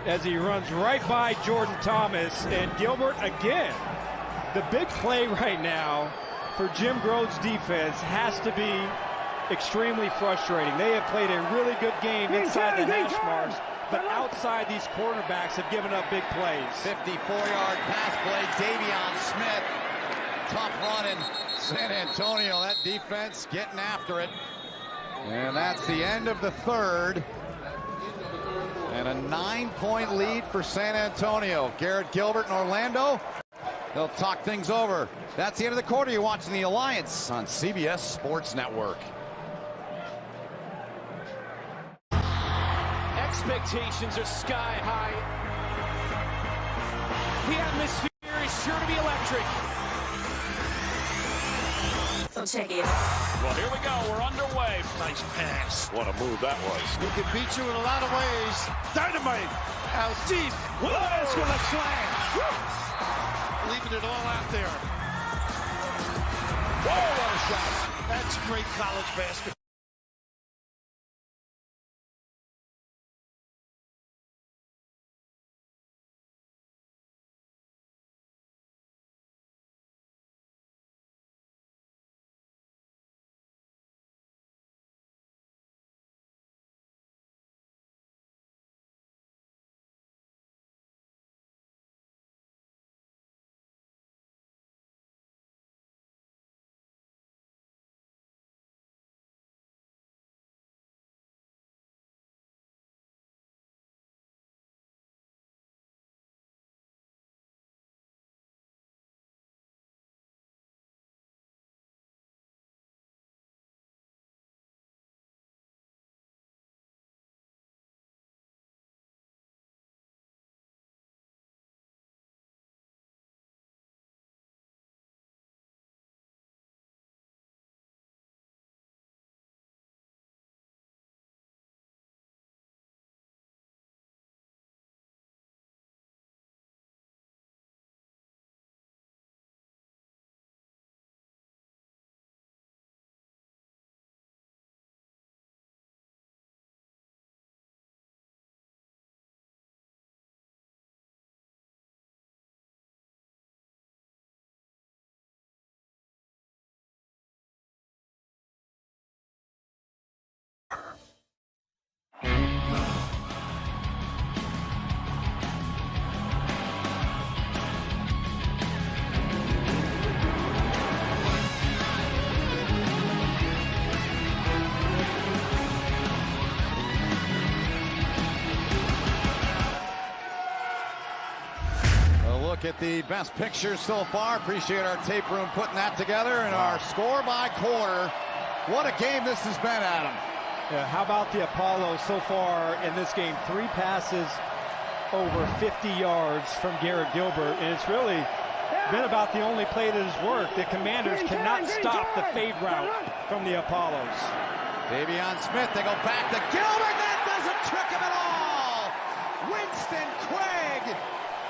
as he runs right by Jordan Thomas. And Gilbert again. The big play right now for Jim Grove's defense has to be extremely frustrating. They have played a really good game inside the hash marks, but outside these cornerbacks have given up big plays. 54-yard pass play, Davion Smith. Tough run in San Antonio. That defense getting after it. And that's the end of the third. And a 9-point lead for San Antonio. Garrett Gilbert and Orlando, they'll talk things over. That's the end of the quarter. You're watching the Alliance on CBS Sports Network. Expectations are sky high. The atmosphere is sure to be electric. So check it. Well, here we go. We're underway. Nice pass. What a move that was. He can beat you in a lot of ways. Dynamite. Out deep. It's going to slam. Leaving it all out there. Whoa, what a shot. That's great college basketball. At the best pictures so far. Appreciate our tape room putting that together, and our score by quarter. What a game this has been, Adam. Yeah, how about the Apollo so far in this game? 3 passes over 50 yards from Garrett Gilbert, and it's really been about the only play that has worked. The Commanders cannot stop the fade route from the Apollos. Davion Smith, they go back to Gilbert. That doesn't trick him at all. Winston Craig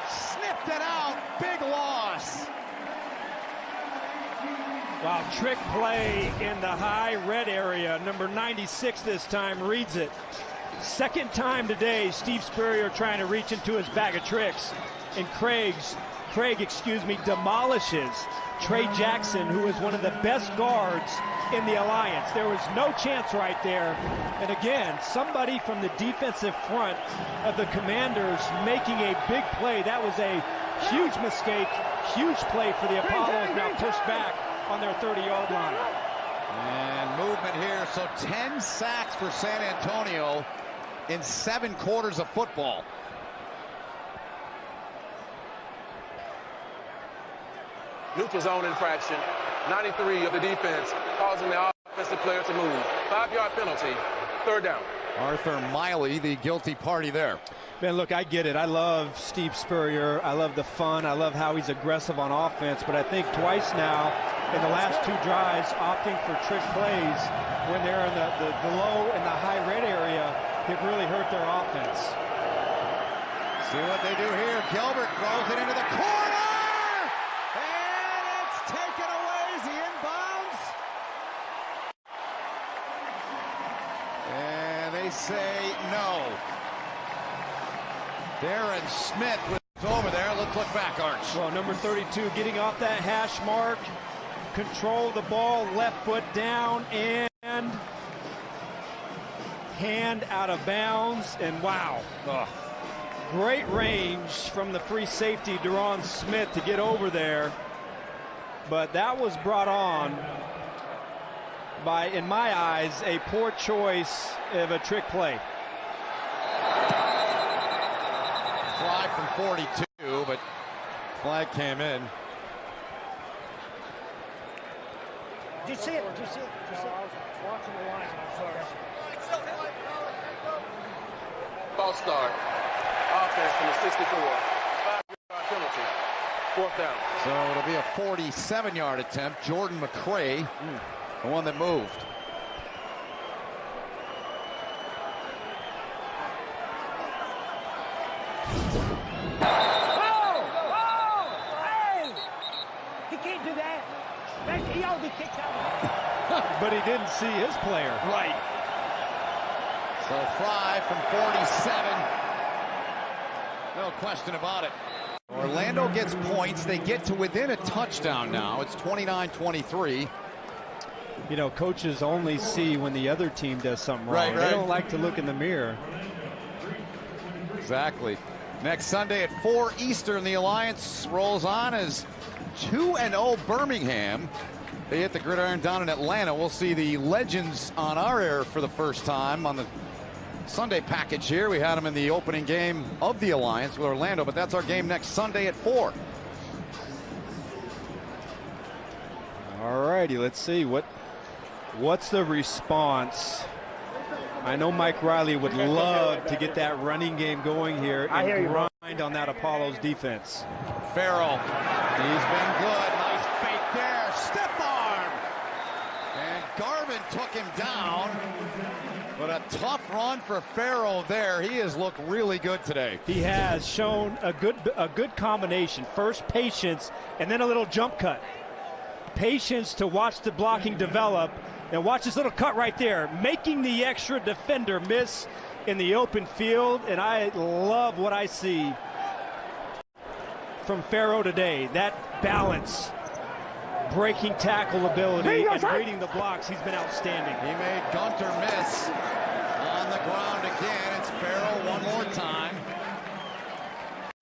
snipped it out. Big loss. Wow, trick play in the high red area. Number 96 this time reads it. Second time today, Steve Spurrier trying to reach into his bag of tricks. And Craig, demolishes Trey Jackson, who is one of the best guards in the Alliance. There was no chance right there. And again, somebody from the defensive front of the Commanders making a big play. That was a huge mistake, huge play for the Apollos, now pushed back on their 30-yard line. And movement here, so 10 sacks for San Antonio in 7 quarters of football. Neutral zone infraction. 93 of the defense, causing the offensive player to move. 5-yard penalty, third down. Arthur Miley, the guilty party there. Man, look, I get it. I love Steve Spurrier. I love the fun. I love how he's aggressive on offense. But I think twice now in the last 2 drives, opting for trick plays when they're in the low and the high red area, have really hurt their offense. See what they do here. Gilbert throws it into the corner. And it's taken away as he inbounds. And they say no. Darren Smith was over there. Let's look back, Arch. Well, number 32 getting off that hash mark. Control the ball, left foot down, and hand out of bounds. And wow. Great range from the free safety, Deron Smith, to get over there. But that was brought on by, in my eyes, a poor choice of a trick play. Flag from 42, but flag came in. Did you see it? Did you see it? Did you see it? I was watching the line. I'm sorry. False start. Offense from the 64. 5-yard penalty. Fourth down. So it'll be a 47-yard attempt. Jordan McCray, the one that moved. He can't do that. He ought to be kicked out. But he didn't see his player. Right. So Fry from 47. No question about it. Orlando gets points. They get to within a touchdown now. It's 29-23. You know, coaches only see when the other team does something wrong. Right. They don't like to look in the mirror. Exactly. Next Sunday at 4 Eastern, the Alliance rolls on as 2-0 Birmingham. They hit the gridiron down in Atlanta. We'll see the Legends on our air for the first time on the Sunday package here. We had them in the opening game of the Alliance with Orlando, but that's our game next Sunday at 4. All righty, let's see what's the response. I know Mike Riley would love to get that running game going here and grind on that Apollos defense. Farrell, he's been good. Nice fake there. Stiff arm. And Garvin took him down. But a tough run for Farrell there. He has looked really good today. He has shown a good combination. First patience and then a little jump cut. Patience to watch the blocking develop. And watch this little cut right there, making the extra defender miss in the open field. And I love what I see from Farrell today. That balance, breaking tackle ability, and reading the blocks. He's been outstanding. He made Gunter miss on the ground again. It's Farrell one more time.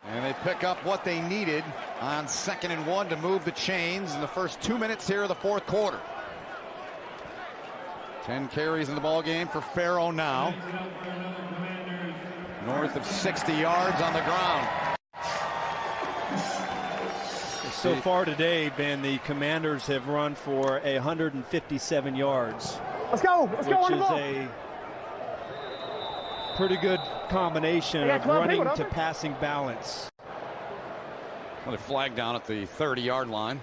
And they pick up what they needed on 2nd and 1 to move the chains in the first 2 minutes here of the fourth quarter. 10 carries in the ball game for Farrell now. North of 60 yards on the ground. So far today, Ben, the Commanders have run for 157 yards. Let's go. Let's go. Which is a pretty good combination of running to passing balance. Another flag down at the 30-yard line.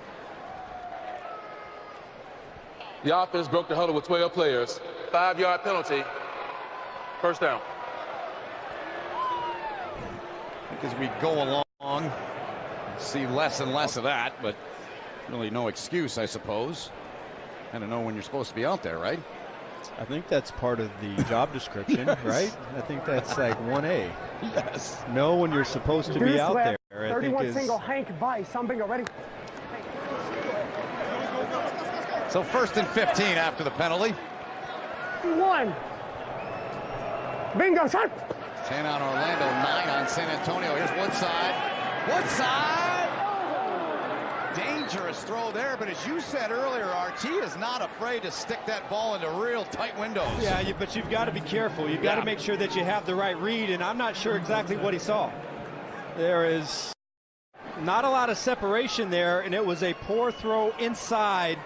The offense broke the huddle with 12 players. 5-yard penalty. First down. I think as we go along, see less and less of that, but really no excuse, I suppose. Kind of know when you're supposed to be out there, right? I think that's part of the job description, Yes. right? I think that's like 1A. Yes. Know when you're supposed to be out there. I 31 think single, Hank, bye. Some bingo, ready? So 1st and 15 after the penalty. 1. Bingo, shot. 10 on Orlando, 9 on San Antonio. Here's Woodside. Woodside! Dangerous throw there, but as you said earlier, Arch, he is not afraid to stick that ball into real tight windows. Yeah, but you've got to be careful. You've got to make sure that you have the right read, and I'm not sure exactly what he saw. There is not a lot of separation there, and it was a poor throw inside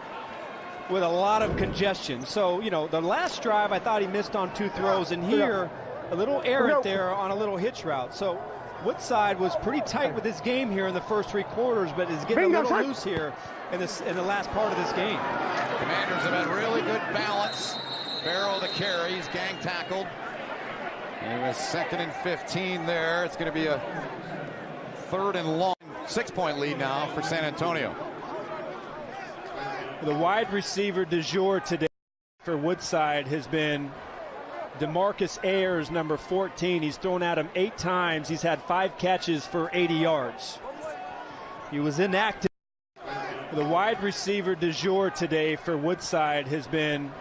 with a lot of congestion. So, you know, the last drive I thought he missed on 2 throws, and here a little errant there on a little hitch route. So Woodside was pretty tight with his game here in the first 3 quarters, but is getting a little loose here in the last part of this game. Commanders have had really good balance. Barrow the carry, he's gang tackled. And it was 2nd and 15 there. It's going to be a 3rd and long. 6-point lead now for San Antonio. The wide receiver du jour today for Woodside has been DeMarcus Ayers, number 14. He's thrown at him 8 times. He's had 5 catches for 80 yards. He was inactive. The wide receiver du jour today for Woodside has been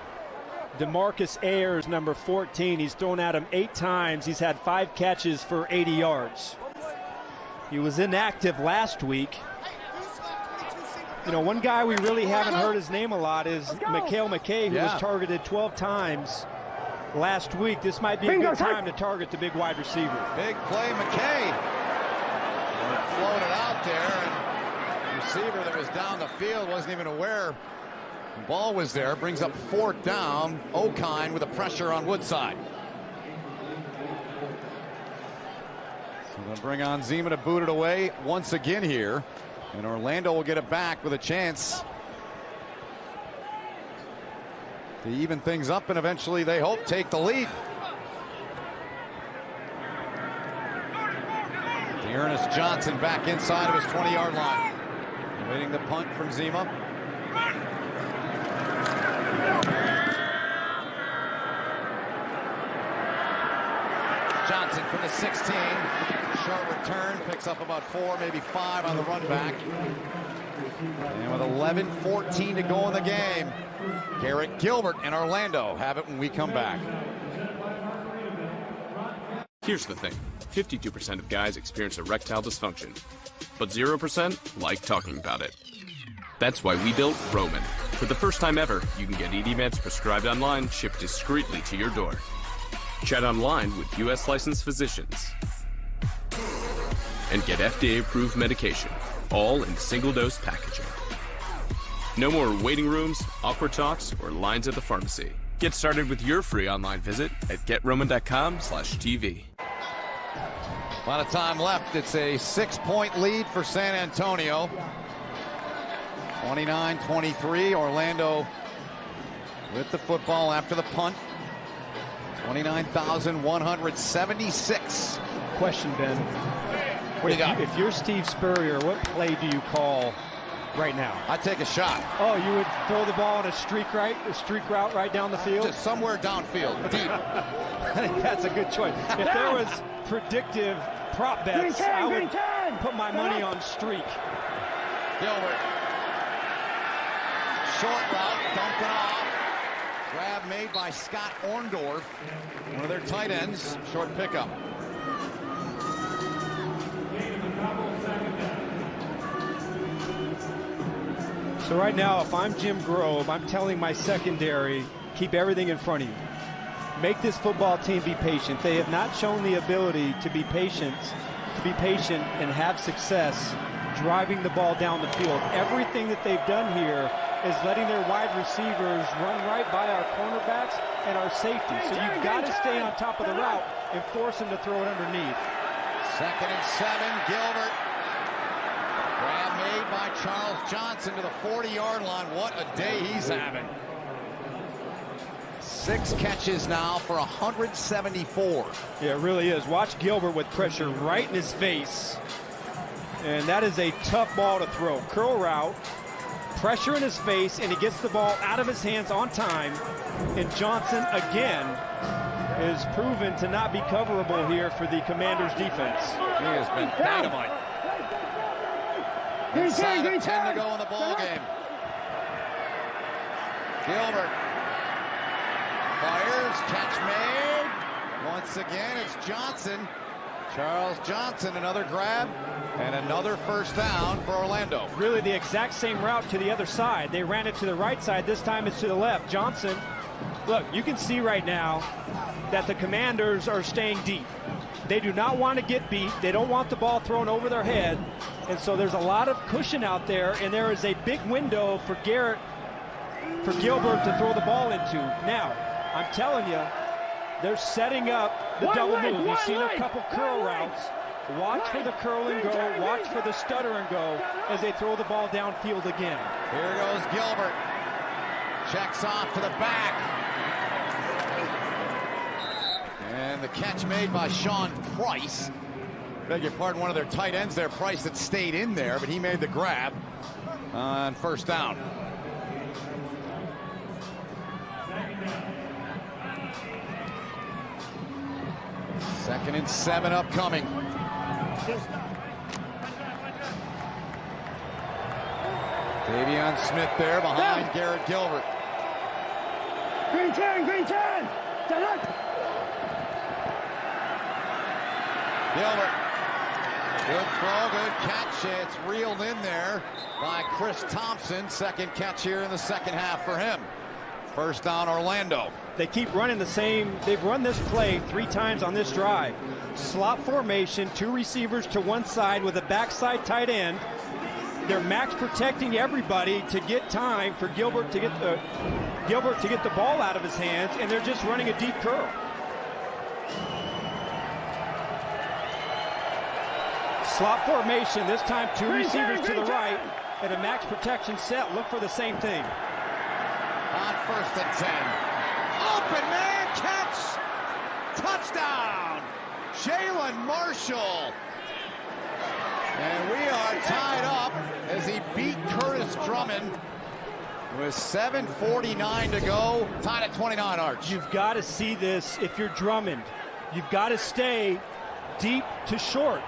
DeMarcus Ayers, number 14. He's thrown at him 8 times. He's had 5 catches for 80 yards. He was inactive last week. You know, one guy we really haven't heard his name a lot is Mikhail McKay, who was targeted 12 times last week. This might be a good time to target the big wide receiver. Big play, McKay. Floated out there, and the receiver that was down the field wasn't even aware the ball was there. Brings up 4th down. O'Kine with a pressure on Woodside. So they'll bring on Zima to boot it away once again here. And Orlando will get it back with a chance to even things up and eventually, they hope, take the lead. Dearness Johnson back inside of his 20-yard line. Waiting the punt from Zima. Johnson from the 16. Short return, picks up about 4, maybe 5 on the run back. And with 11:14 to go in the game, Garrett Gilbert and Orlando have it when we come back. Here's the thing. 52% of guys experience erectile dysfunction, but 0% like talking about it. That's why we built Roman. For the first time ever, you can get ED meds prescribed online, shipped discreetly to your door. Chat online with U.S. licensed physicians and get FDA-approved medication, all in single-dose packaging. No more waiting rooms, awkward talks, or lines at the pharmacy. Get started with your free online visit at GetRoman.com/TV. A lot of time left. It's a 6-point lead for San Antonio. 29-23. Orlando with the football after the punt. 29,176. Question, Ben. What do you got? If you're Steve Spurrier, what play do you call right now? I'd take a shot. Oh, you would throw the ball on a streak route right down the field? Just somewhere downfield, deep. I think that's a good choice. If there was predictive prop bets, I would put my money on streak. Gilbert. Short route, dumped it off. Grab made by Scott Orndorff, one of their tight ends. Short pickup. So right now, if I'm Jim Grove, I'm telling my secondary, keep everything in front of you. Make this football team be patient. They have not shown the ability to be patient and have success driving the ball down the field. Everything that they've done here is letting their wide receivers run right by our cornerbacks and our safety. So you've got to stay on top of the route and force them to throw it underneath. 2nd and 7, Gilbert. Grab made by Charles Johnson to the 40-yard line. What a day he's having. 6 catches now for 174. Yeah, it really is. Watch Gilbert with pressure right in his face. And that is a tough ball to throw. Curl route, pressure in his face, and he gets the ball out of his hands on time. And Johnson, again, is proven to not be coverable here for the Commanders' defense. He has been dynamite. Inside of 10 to go in the ball game. Gilbert fires, catch made. Once again, it's Johnson. Charles Johnson, another grab, and another first down for Orlando. Really the exact same route to the other side. They ran it to the right side. This time it's to the left. Johnson, look, you can see right now that the Commanders are staying deep. They do not want to get beat. They don't want the ball thrown over their head. And so there's a lot of cushion out there, and there is a big window for Gilbert to throw the ball into. Now, I'm telling you, they're setting up the double move. You've seen a couple curl routes. Watch for the curl and go. Watch for the stutter and go as they throw the ball downfield again. Here goes Gilbert. Checks off to the back. And the catch made by Sean Price. Beg your pardon, one of their tight ends there, Price, that stayed in there, but he made the grab on first down. Second and 7 upcoming. Davion Smith there behind Garrett Gilbert. Green 10, green 10. Gilbert. Good throw, good catch. It's reeled in there by Chris Thompson. Second catch here in the second half for him. First down, Orlando. They keep running the same. They've run this play 3 times on this drive. Slot formation, 2 receivers to one side with a backside tight end. They're max protecting everybody to get time for Gilbert to get the ball out of his hands, and they're just running a deep curl. Slot formation, this time 2 receivers to the right, and a max protection set. Look for the same thing. On first and 10. Open man catch. Touchdown. Jalen Marshall. And we are tied up as he beat Curtis Drummond with 7:49 to go. Tied at 29, Arch. You've got to see this if you're Drummond. You've got to stay deep to short.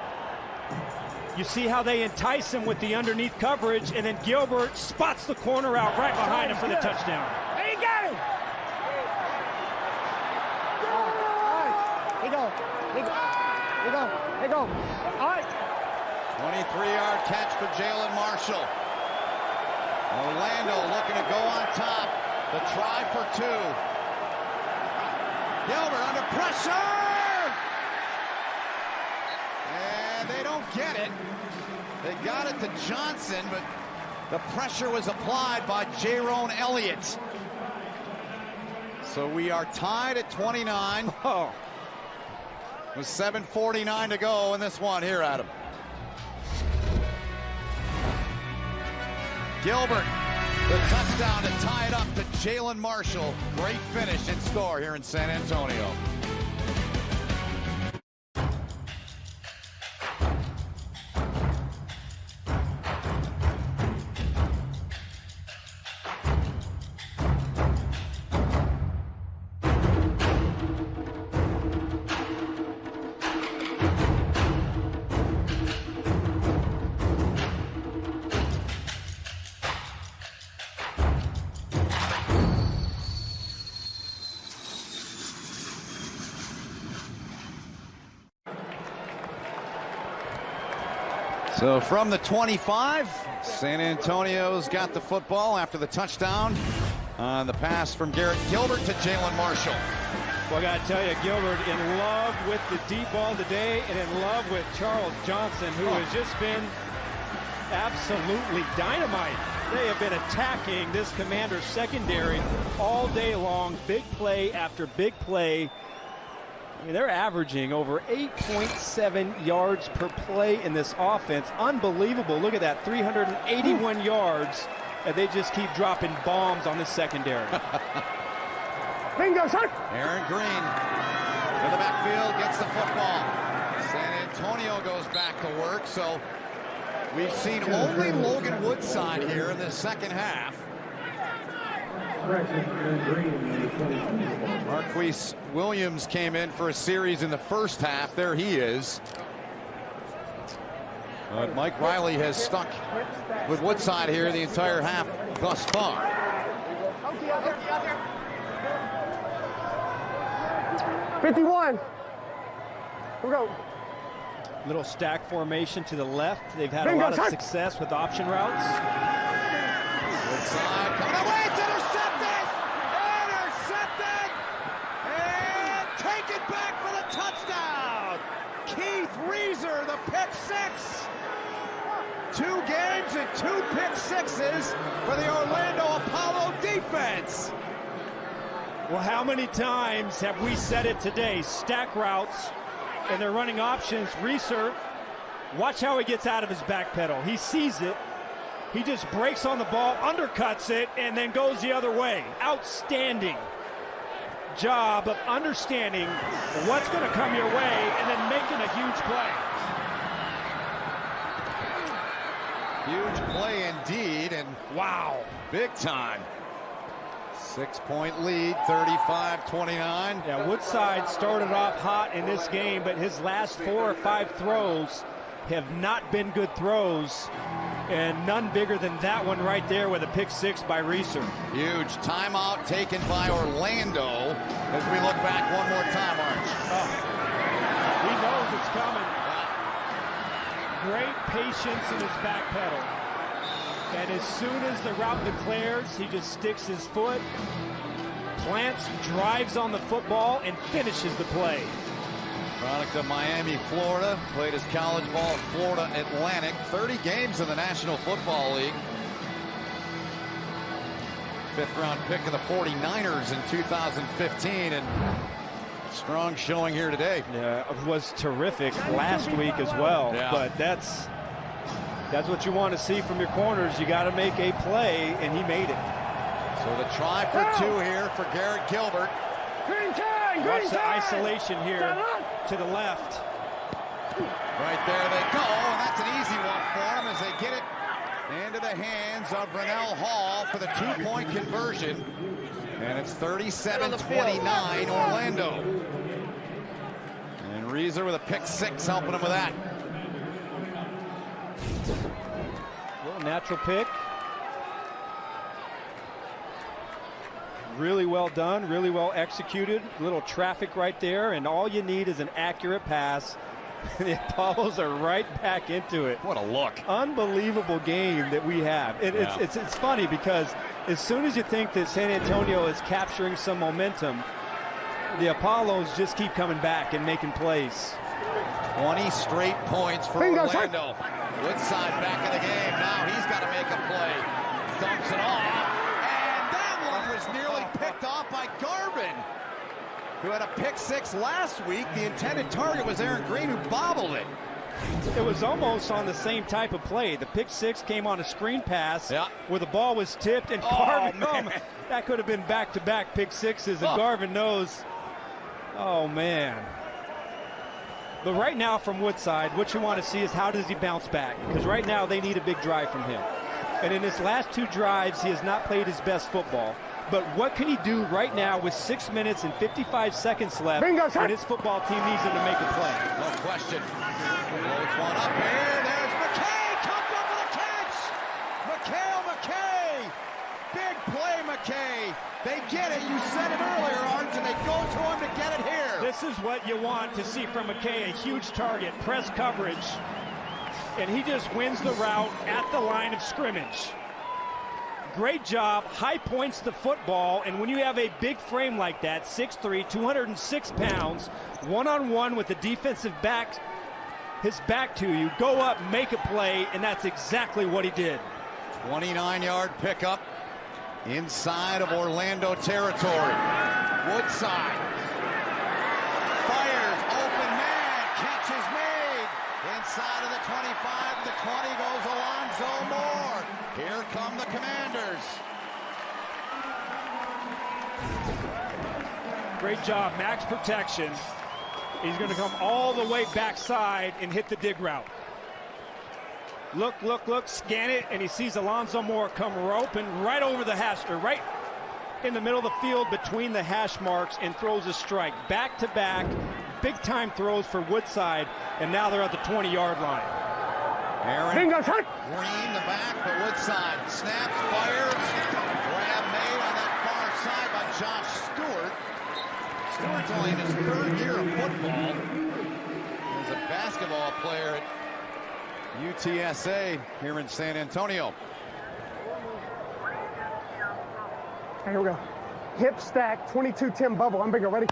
You see how they entice him with the underneath coverage, and then Gilbert spots the corner out right behind him for the touchdown. Hey, he got him! He go. All right. 23-yard catch for Jalen Marshall. Orlando looking to go on top. The try for 2. Gilbert under pressure! And they don't get it. They got it to Johnson, but the pressure was applied by Jaron Elliott. So we are tied at 29. With 7:49 to go in this one. Here, Adam. Gilbert, the touchdown to tie it up to Jalen Marshall. Great finish in store here in San Antonio. So from the 25, San Antonio's got the football after the touchdown on the pass from Garrett Gilbert to Jalen Marshall. Well, I got to tell you, Gilbert in love with the deep ball today and in love with Charles Johnson, who has just been absolutely dynamite. They have been attacking this Commander's secondary all day long, big play after big play. I mean, they're averaging over 8.7 yards per play in this offense. Unbelievable. Look at that, 381 yards, and they just keep dropping bombs on this secondary. Bingo, son. Aaron Green to the backfield, gets the football. San Antonio goes back to work, so We've seen only Logan Woodside here in the second half. Marquise Williams came in for a series in the first half. There he is. But Mike Riley has stuck with Woodside here the entire half thus far. 51. Here we go. Little stack formation to the left. They've had a lot of success with option routes. Woodside coming away. It's intercepted! Intercepted! And taken back for the touchdown! Keith Reeser, the pick six. 2 games and 2 pick sixes for the Orlando Apollo defense. Well, how many times have we said it today? Stack routes, and they're running options. Reeser, watch how he gets out of his back pedal. He sees it. He just breaks on the ball, undercuts it, and then goes the other way. Outstanding job of understanding what's going to come your way and then making a huge play. Huge play indeed, and wow, big time. 6-point lead, 35-29. Yeah, Woodside started off hot in this game, but his last 4 or 5 throws have not been good throws, and none bigger than that one right there with a pick six by Reeser. Huge timeout taken by Orlando as we look back one more time, Arch. He knows it's coming. Great patience in his back pedal. And as soon as the route declares, he just sticks his foot, plants, drives on the football, and finishes the play. Product of Miami, Florida. Played his college ball at Florida Atlantic. 30 games in the National Football League. 5th-round pick of the 49ers in 2015. And strong showing here today. Yeah, it was terrific last week as well. Yeah. But that's what you want to see from your corners. You got to make a play, and he made it. So the try for 2 here for Garrett Gilbert. Watch the isolation here to the left. Right there they go, and that's an easy one for them as they get it into the hands of Brunell Hall for the 2-point conversion. And it's 37-29 Orlando. And Reeser with a pick six helping him with that. Little natural pick. Really well done, really well executed. Little traffic right there, and all you need is an accurate pass. The Apollos are right back into it. What a look. Unbelievable game that we have. It's funny because as soon as you think that San Antonio is capturing some momentum, the Apollos just keep coming back and making plays. 20 straight points for Orlando. Woodside back in the game. Now he's got to make a play. Dumps it off. And that one was nearly picked off by Garvin, who had a pick six last week. The intended target was Aaron Green, who bobbled it. It was almost on the same type of play. The pick six came on a screen pass where the ball was tipped, and Garvin, that could have been back-to-back pick sixes, and Garvin knows, oh, man. But right now from Woodside, what you want to see is how does he bounce back? Because right now they need a big drive from him. And in his last 2 drives, he has not played his best football. But what can he do right now with 6 minutes and 55 seconds left when his football team needs him to make a play? No question. Loads one up here. There's McKay. Comes up with a catch. McKay. Big play, McKay. They get it. You said it earlier, Arch, and they go to him to get it here. This is what you want to see from McKay. A huge target, press coverage. And he just wins the route at the line of scrimmage. Great job, high points the football, and when you have a big frame like that, 6'3", 206 pounds, one-on-one with the defensive back, his back to you, go up, make a play, and that's exactly what he did. 29-yard pickup inside of Orlando territory. Woodside fires, open man, catch is made. Inside of the 25, the 20 goes Alonzo Moore. Here come the Commanders. Great job, max protection. He's going to come all the way backside and hit the dig route. Look, scan it, and he sees Alonzo Moore come roping right over the hash, or right in the middle of the field between the hash marks, and throws a strike. Back-to-back, big-time throws for Woodside, and now they're at the 20-yard line. Aaron Green the back, but Woodside snaps, fires. Grab made on that far side by Josh Stewart. Stewart's only in his 3rd year of football. He's a basketball player at UTSA here in San Antonio. Here we go. Hip stack, 22-10 bubble. I'm bigger. Ready?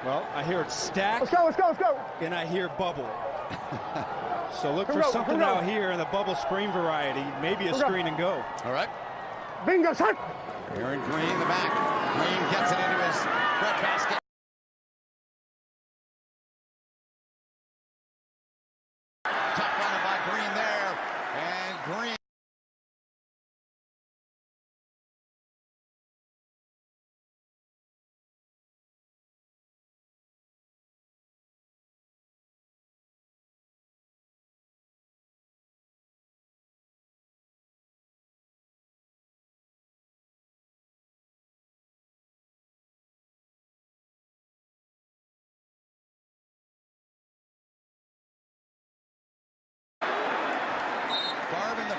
Well, I hear it stack. Let's go. And I hear bubble. So look for something out here in the bubble screen variety. Maybe a screen and go. All right. Bingo, son. Aaron Green the back. Green gets it into his breadbasket. Tough running by Green there. And Green.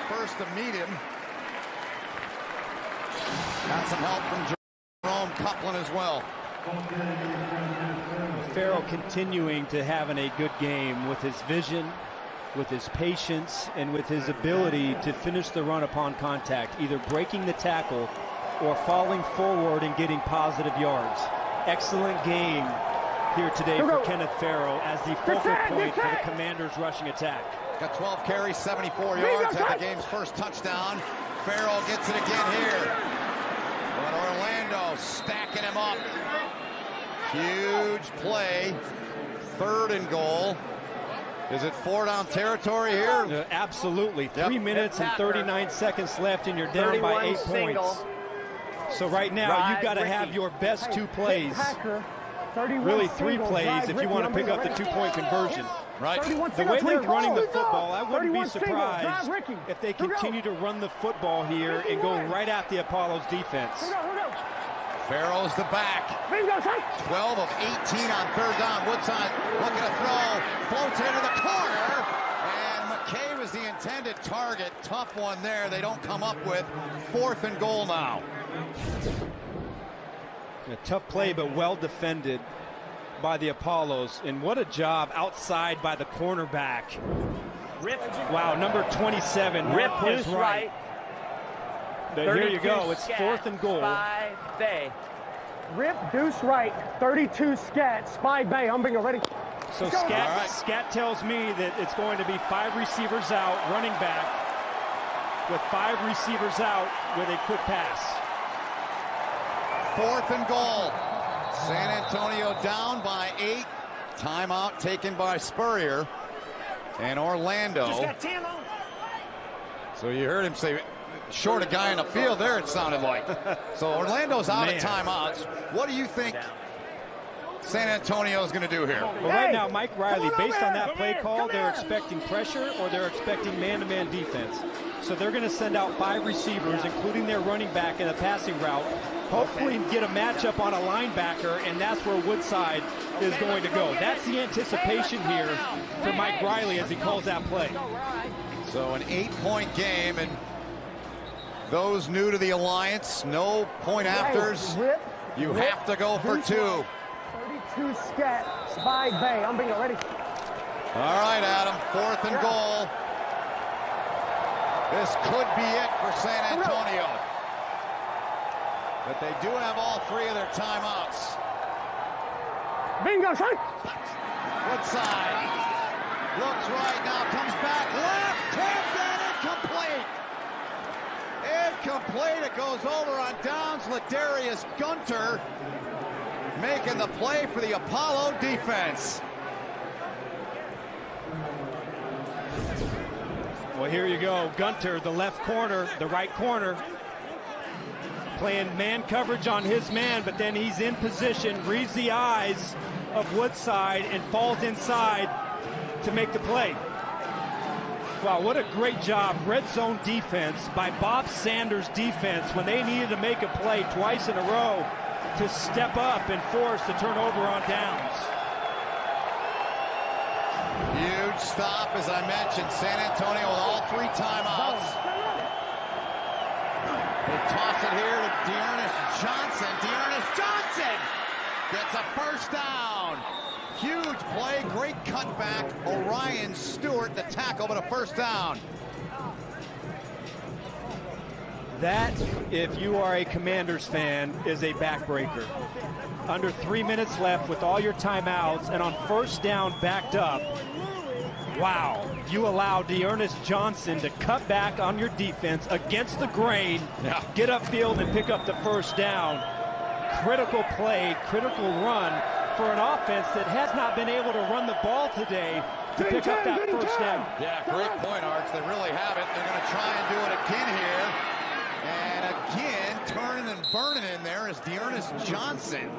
First to meet him. Got some help from Jerome Copeland as well. Farrell continuing to having a good game with his vision, with his patience, and with his ability to finish the run upon contact, either breaking the tackle or falling forward and getting positive yards. Excellent game here today for Kenneth Farrell as the focal point for the Commanders' rushing attack. Got 12 carries, 74 yards, had the game's first touchdown. Farrell gets it again here. But Orlando stacking him up. Huge play. 3rd and goal. Is it 4-down territory here? Absolutely. 3 minutes and 39 seconds left, and you're down by 8 points. So right now, you've got to have your best 2 plays. Really 3 plays if you want to pick up the 2-point conversion. Right. The way they're running the football, I wouldn't be surprised if they continue to run the football here and go right at the Apollo's defense. Farrell's the back. 12 of 18 on 3rd down. Woodside looking to throw. Floats it into the corner. And McKay was the intended target. Tough one there. They don't come up with. 4th and goal now. A tough play, but well defended by the Apollos, and what a job outside by the cornerback. Wow, number 27. Rip deuce right. Here you go. It's 4th and goal. Spy Bay. Rip deuce right. 32 scat. Spy Bay. I'm being ready. So Scat tells me that it's going to be 5 receivers out, running back, with 5 receivers out with a quick pass. 4th and goal. San Antonio down by 8. Timeout taken by Spurrier. And Orlando. So you heard him say, short a guy in the field there, it sounded like. So Orlando's out of timeouts. What do you think San Antonio is going to do here? Well, right now, Mike Riley, based on that play call, they're expecting pressure or they're expecting man-to-man defense. So they're going to send out 5 receivers, including their running back in a passing route. Hopefully get a matchup on a linebacker, and that's where Woodside is going to go. That's the anticipation here for Mike Riley as he calls that play. So an 8-point game, and those new to the Alliance, no point afters. You have to go for 2. 32 scat. Spy Bay. I'm being ready. All right, Adam. 4th and goal. This could be it for San Antonio. But they do have all 3 of their timeouts. Bingo, son. Woodside looks right now, comes back left, tipped and incomplete. It goes over on downs. Ladarius Gunter making the play for the Apollo defense. Well, here you go. Gunter, the left corner, the right corner, playing man coverage on his man, but then he's in position, reads the eyes of Woodside, and falls inside to make the play. Wow, what a great job. Red zone defense by Bob Sanders' defense when they needed to make a play twice in a row to step up and force the turnover on downs. Huge stop, as I mentioned. San Antonio with all 3 timeouts. They toss it here to Dearness Johnson. Dearness Johnson gets a first down. Huge play, great cutback. Orion Stewart, the tackle, but a first down. That, if you are a Commanders fan, is a backbreaker. Under 3 minutes left with all your timeouts and on first down backed up. Wow, you allow Dearness Johnson to cut back on your defense against the grain, get upfield and pick up the first down. Critical play, critical run for an offense that has not been able to run the ball today to pick up that first down. Yeah, great point, Arch. They really haven't. They're going to try and do it again here. And again, turning and burning in there is Dearness Johnson.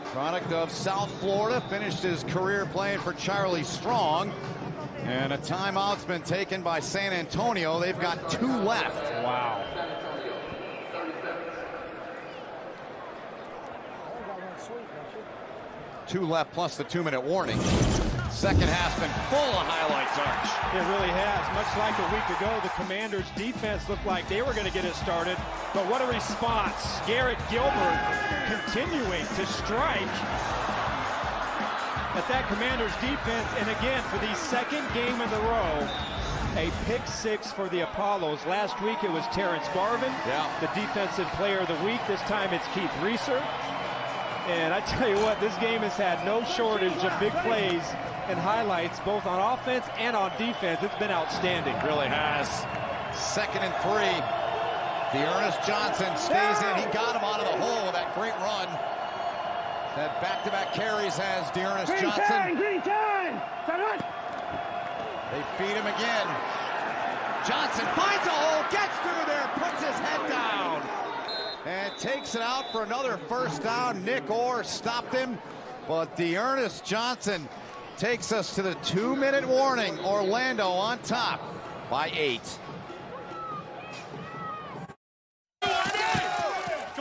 Product of South Florida, finished his career playing for Charlie Strong. And a timeout's been taken by San Antonio. They've got 2 left. Wow. Two left plus the 2-minute warning. Second half's been full of highlights, Arch. It really has. Much like a week ago, the Commanders' defense looked like they were going to get it started. But what a response. Garrett Gilbert continuing to strike at that Commanders' defense. And again, for the second game in a row, a pick 6 for the Apollos. Last week it was Terrence Garvin, the defensive player of the week. This time it's Keith Reeser. And I tell you what, this game has had no shortage of big plays and highlights, both on offense and on defense. It's been outstanding. Really has. 2nd and 3. Dearness Johnson stays in. He got him out of the hole with that great run. That back-to-back carries has Dearness Johnson. Green time! They feed him again. Johnson finds a hole, gets through there, puts his head down. And takes it out for another first down. Nick Orr stopped him, but Dearness Johnson takes us to the 2-minute warning. Orlando on top by 8. Come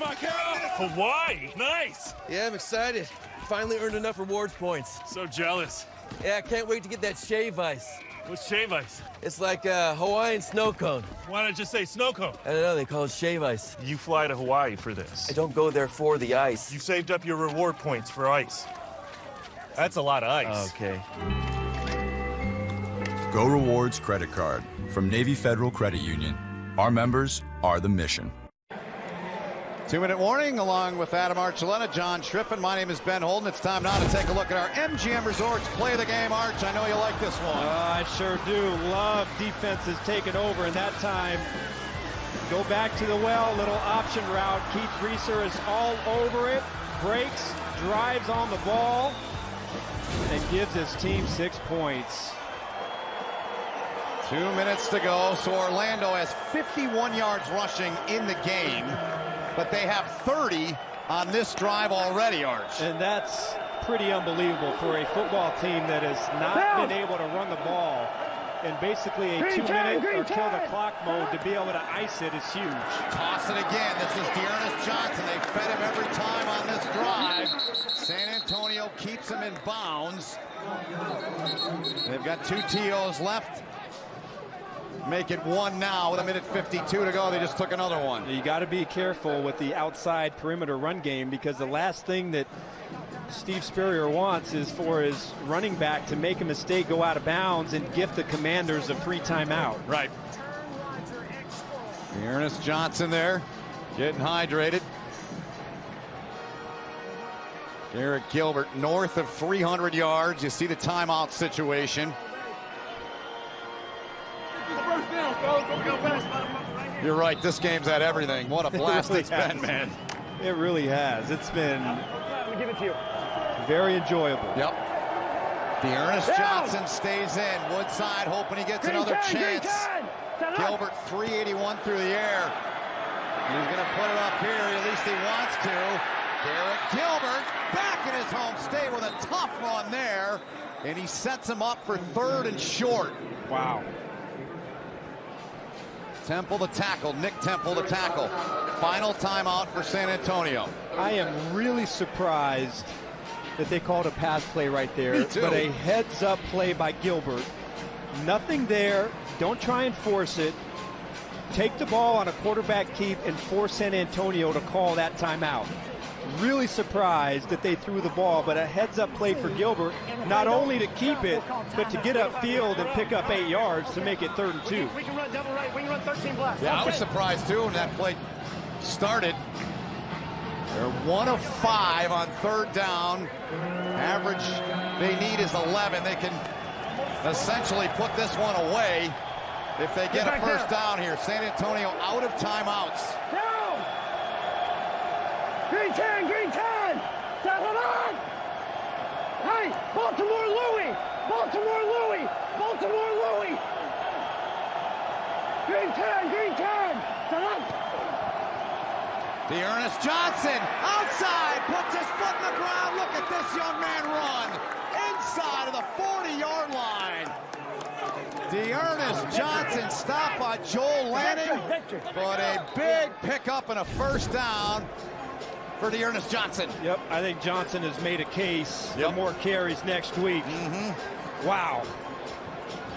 on, Carol. Hawaii, nice. Yeah, I'm excited. Finally earned enough rewards points. So jealous. Yeah, I can't wait to get that shave ice. What's shave ice? It's like a Hawaiian snow cone. Why not just say snow cone? I don't know, they call it shave ice. You fly to Hawaii for this. I don't go there for the ice. You saved up your reward points for ice. That's a lot of ice. Okay. Go Rewards credit card from Navy Federal Credit Union. Our members are the mission. 2-minute warning along with Adam Archuleta, John Schriffen. My name is Ben Holden. It's time now to take a look at our MGM Resorts Play of the Game. Arch, I know you like this one. I sure do. Love defenses taking over, and that time, go back to the well, little option route. Keith Reeser is all over it, breaks, drives on the ball, and gives his team 6 points. 2 minutes to go, so Orlando has 51 yards rushing in the game, but they have 30 on this drive already, Arch. And that's pretty unbelievable for a football team that has not been able to run the ball. And basically a 2-minute or kill the clock mode to be able to ice it is huge. Toss it again. This is Dearness Johnson. They fed him every time on this drive. San Antonio keeps him in bounds. They've got 2 TOs left. Make it 1 now with 1:52 to go. They just took another one. You got to be careful with the outside perimeter run game, because the last thing that Steve Spurrier wants is for his running back to make a mistake, go out of bounds, and gift the Commanders a free timeout. Right. Dearness Johnson there, getting hydrated. Garrett Gilbert north of 300 yards. You see the timeout situation. You're right, this game's had everything. What a blast it's been, man. It really has. It's been Give it to you. very enjoyable. Yep. Dearness Johnson stays in. Woodside hoping he gets another chance. Gilbert 381 through the air. He's going to put it up here. At least he wants to. Garrett Gilbert back in his home state with a tough run there, and he sets him up for 3rd and short. Wow. Temple to tackle, Nick Temple to tackle. Final timeout for San Antonio. I am really surprised that they called a pass play right there. Me too. But a heads-up play by Gilbert. Nothing there. Don't try and force it. Take the ball on a quarterback keep and force San Antonio to call that timeout. Really surprised that they threw the ball, but a heads-up play for Gilbert, not only to keep it, but to get upfield and pick up 8 yards to make it 3rd and 2. We can run double right. We can run 13 blocks. Yeah, I was surprised too when that play started. They're 1 of 5 on 3rd down. Average they need is 11. They can essentially put this one away if they get a first down here. San Antonio out of timeouts. Green 10, green 10. Settle on. Hey, Baltimore Louie. Baltimore Louie. Baltimore Louie. Green 10, green 10. Settle on. Dearness Johnson outside, puts his foot in the ground. Look at this young man run inside of the 40-yard line. Dearness Johnson stopped by Joel Lanning, but a big pickup and a first down for Dearness Johnson. Yep, I think Johnson has made a case for more carries next week. Wow.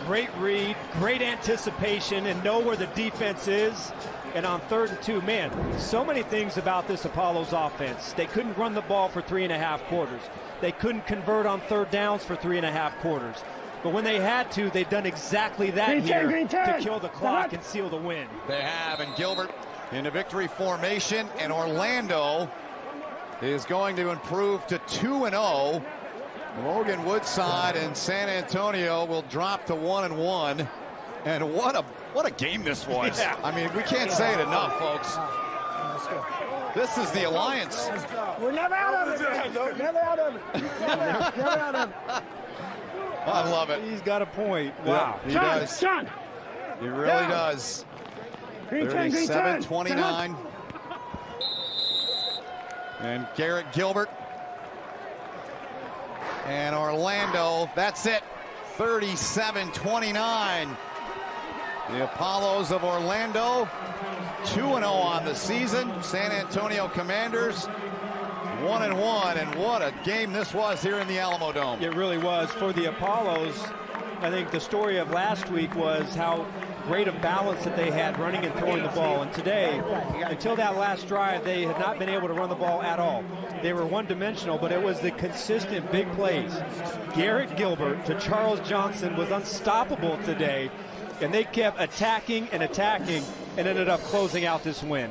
Great read, great anticipation, and know where the defense is. And on 3rd and 2, man, so many things about this Apollos offense. They couldn't run the ball for 3.5 quarters. They couldn't convert on 3rd downs for 3.5 quarters. But when they had to, they've done exactly that to kill the clock and seal the win. They have, and Gilbert in a victory formation, and Orlando is going to improve to 2-0. Logan Woodside and San Antonio will drop to 1-1. And what a game this was. Yeah. I mean, we can't say it enough, folks. This is the Alliance. We're never out of it. Never out of it. Never out of it. I love it. He's got a point. Wow. Yeah, he does. John. He really does. 37-29. And Garrett Gilbert. And Orlando, that's it. 37-29. The Apollos of Orlando, 2-0 on the season. San Antonio Commanders, 1-1. And what a game this was here in the Alamo Dome. It really was. For the Apollos, I think the story of last week was how great a balance that they had running and throwing the ball. And today, until that last drive, they had not been able to run the ball at all. They were one-dimensional, but it was the consistent big plays. Garrett Gilbert to Charles Johnson was unstoppable today, and they kept attacking and attacking and ended up closing out this win.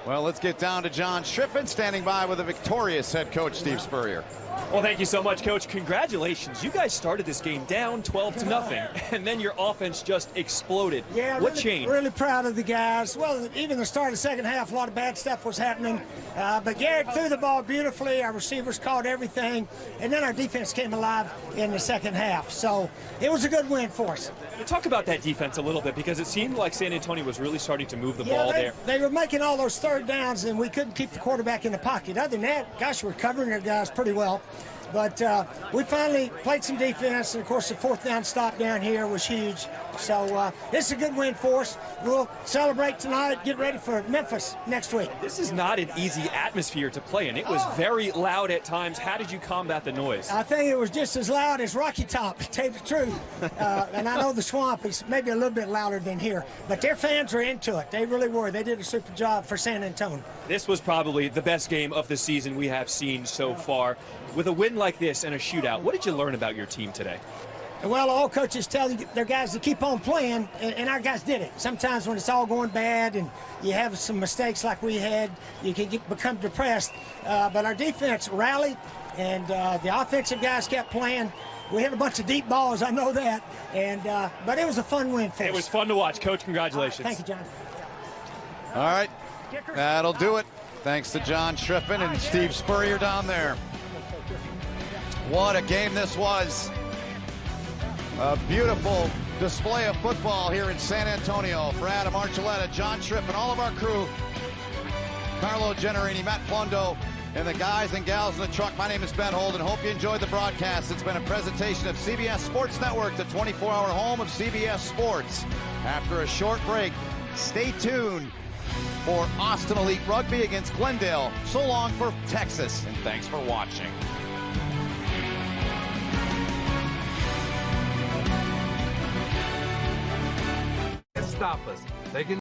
Well, let's get down to John Shriffen, standing by with a victorious head coach, Steve Spurrier. Well, thank you so much, Coach. Congratulations. You guys started this game down 12-0, and then your offense just exploded. Yeah, what really, changed? Really proud of the guys. Well, even the start of the second half, a lot of bad stuff was happening. But Garrett threw the ball beautifully. Our receivers caught everything. And then our defense came alive in the second half. So it was a good win for us. Talk about that defense a little bit, because it seemed like San Antonio was really starting to move the ball there. They were making all those 3rd downs, and we couldn't keep the quarterback in the pocket. Other than that, gosh, we're covering their guys pretty well. But we finally played some defense, and, of course, the 4th down stop down here was huge. So this is a good win for us. We'll celebrate tonight, get ready for Memphis next week. This is not an easy atmosphere to play in. It was very loud at times. How did you combat the noise? I think it was just as loud as Rocky Top, to tell you the truth. And I know the Swamp is maybe a little bit louder than here. But their fans are into it. They really were. They did a super job for San Antonio. This was probably the best game of the season we have seen so far. With a win like this and a shootout, what did you learn about your team today? Well, all coaches tell their guys to keep on playing, and our guys did it. Sometimes when it's all going bad and you have some mistakes like we had, you can become depressed. But our defense rallied, and the offensive guys kept playing. We had a bunch of deep balls, I know that. And but it was a fun win for us. It was fun to watch, Coach. Congratulations. Thank you, John. All right, that'll do it. Thanks to John Shriffen and Steve Spurrier down there. What a game this was. A beautiful display of football here in San Antonio. For Adam Archuleta, John Shriffen, all of our crew, Carlo Generini, Matt Plondo, and the guys and gals in the truck. My name is Ben Holden. Hope you enjoyed the broadcast. It's been a presentation of CBS Sports Network, the 24-hour home of CBS Sports. After a short break, stay tuned for Austin Elite Rugby against Glendale. So long for Texas, and thanks for watching. Stop us. They can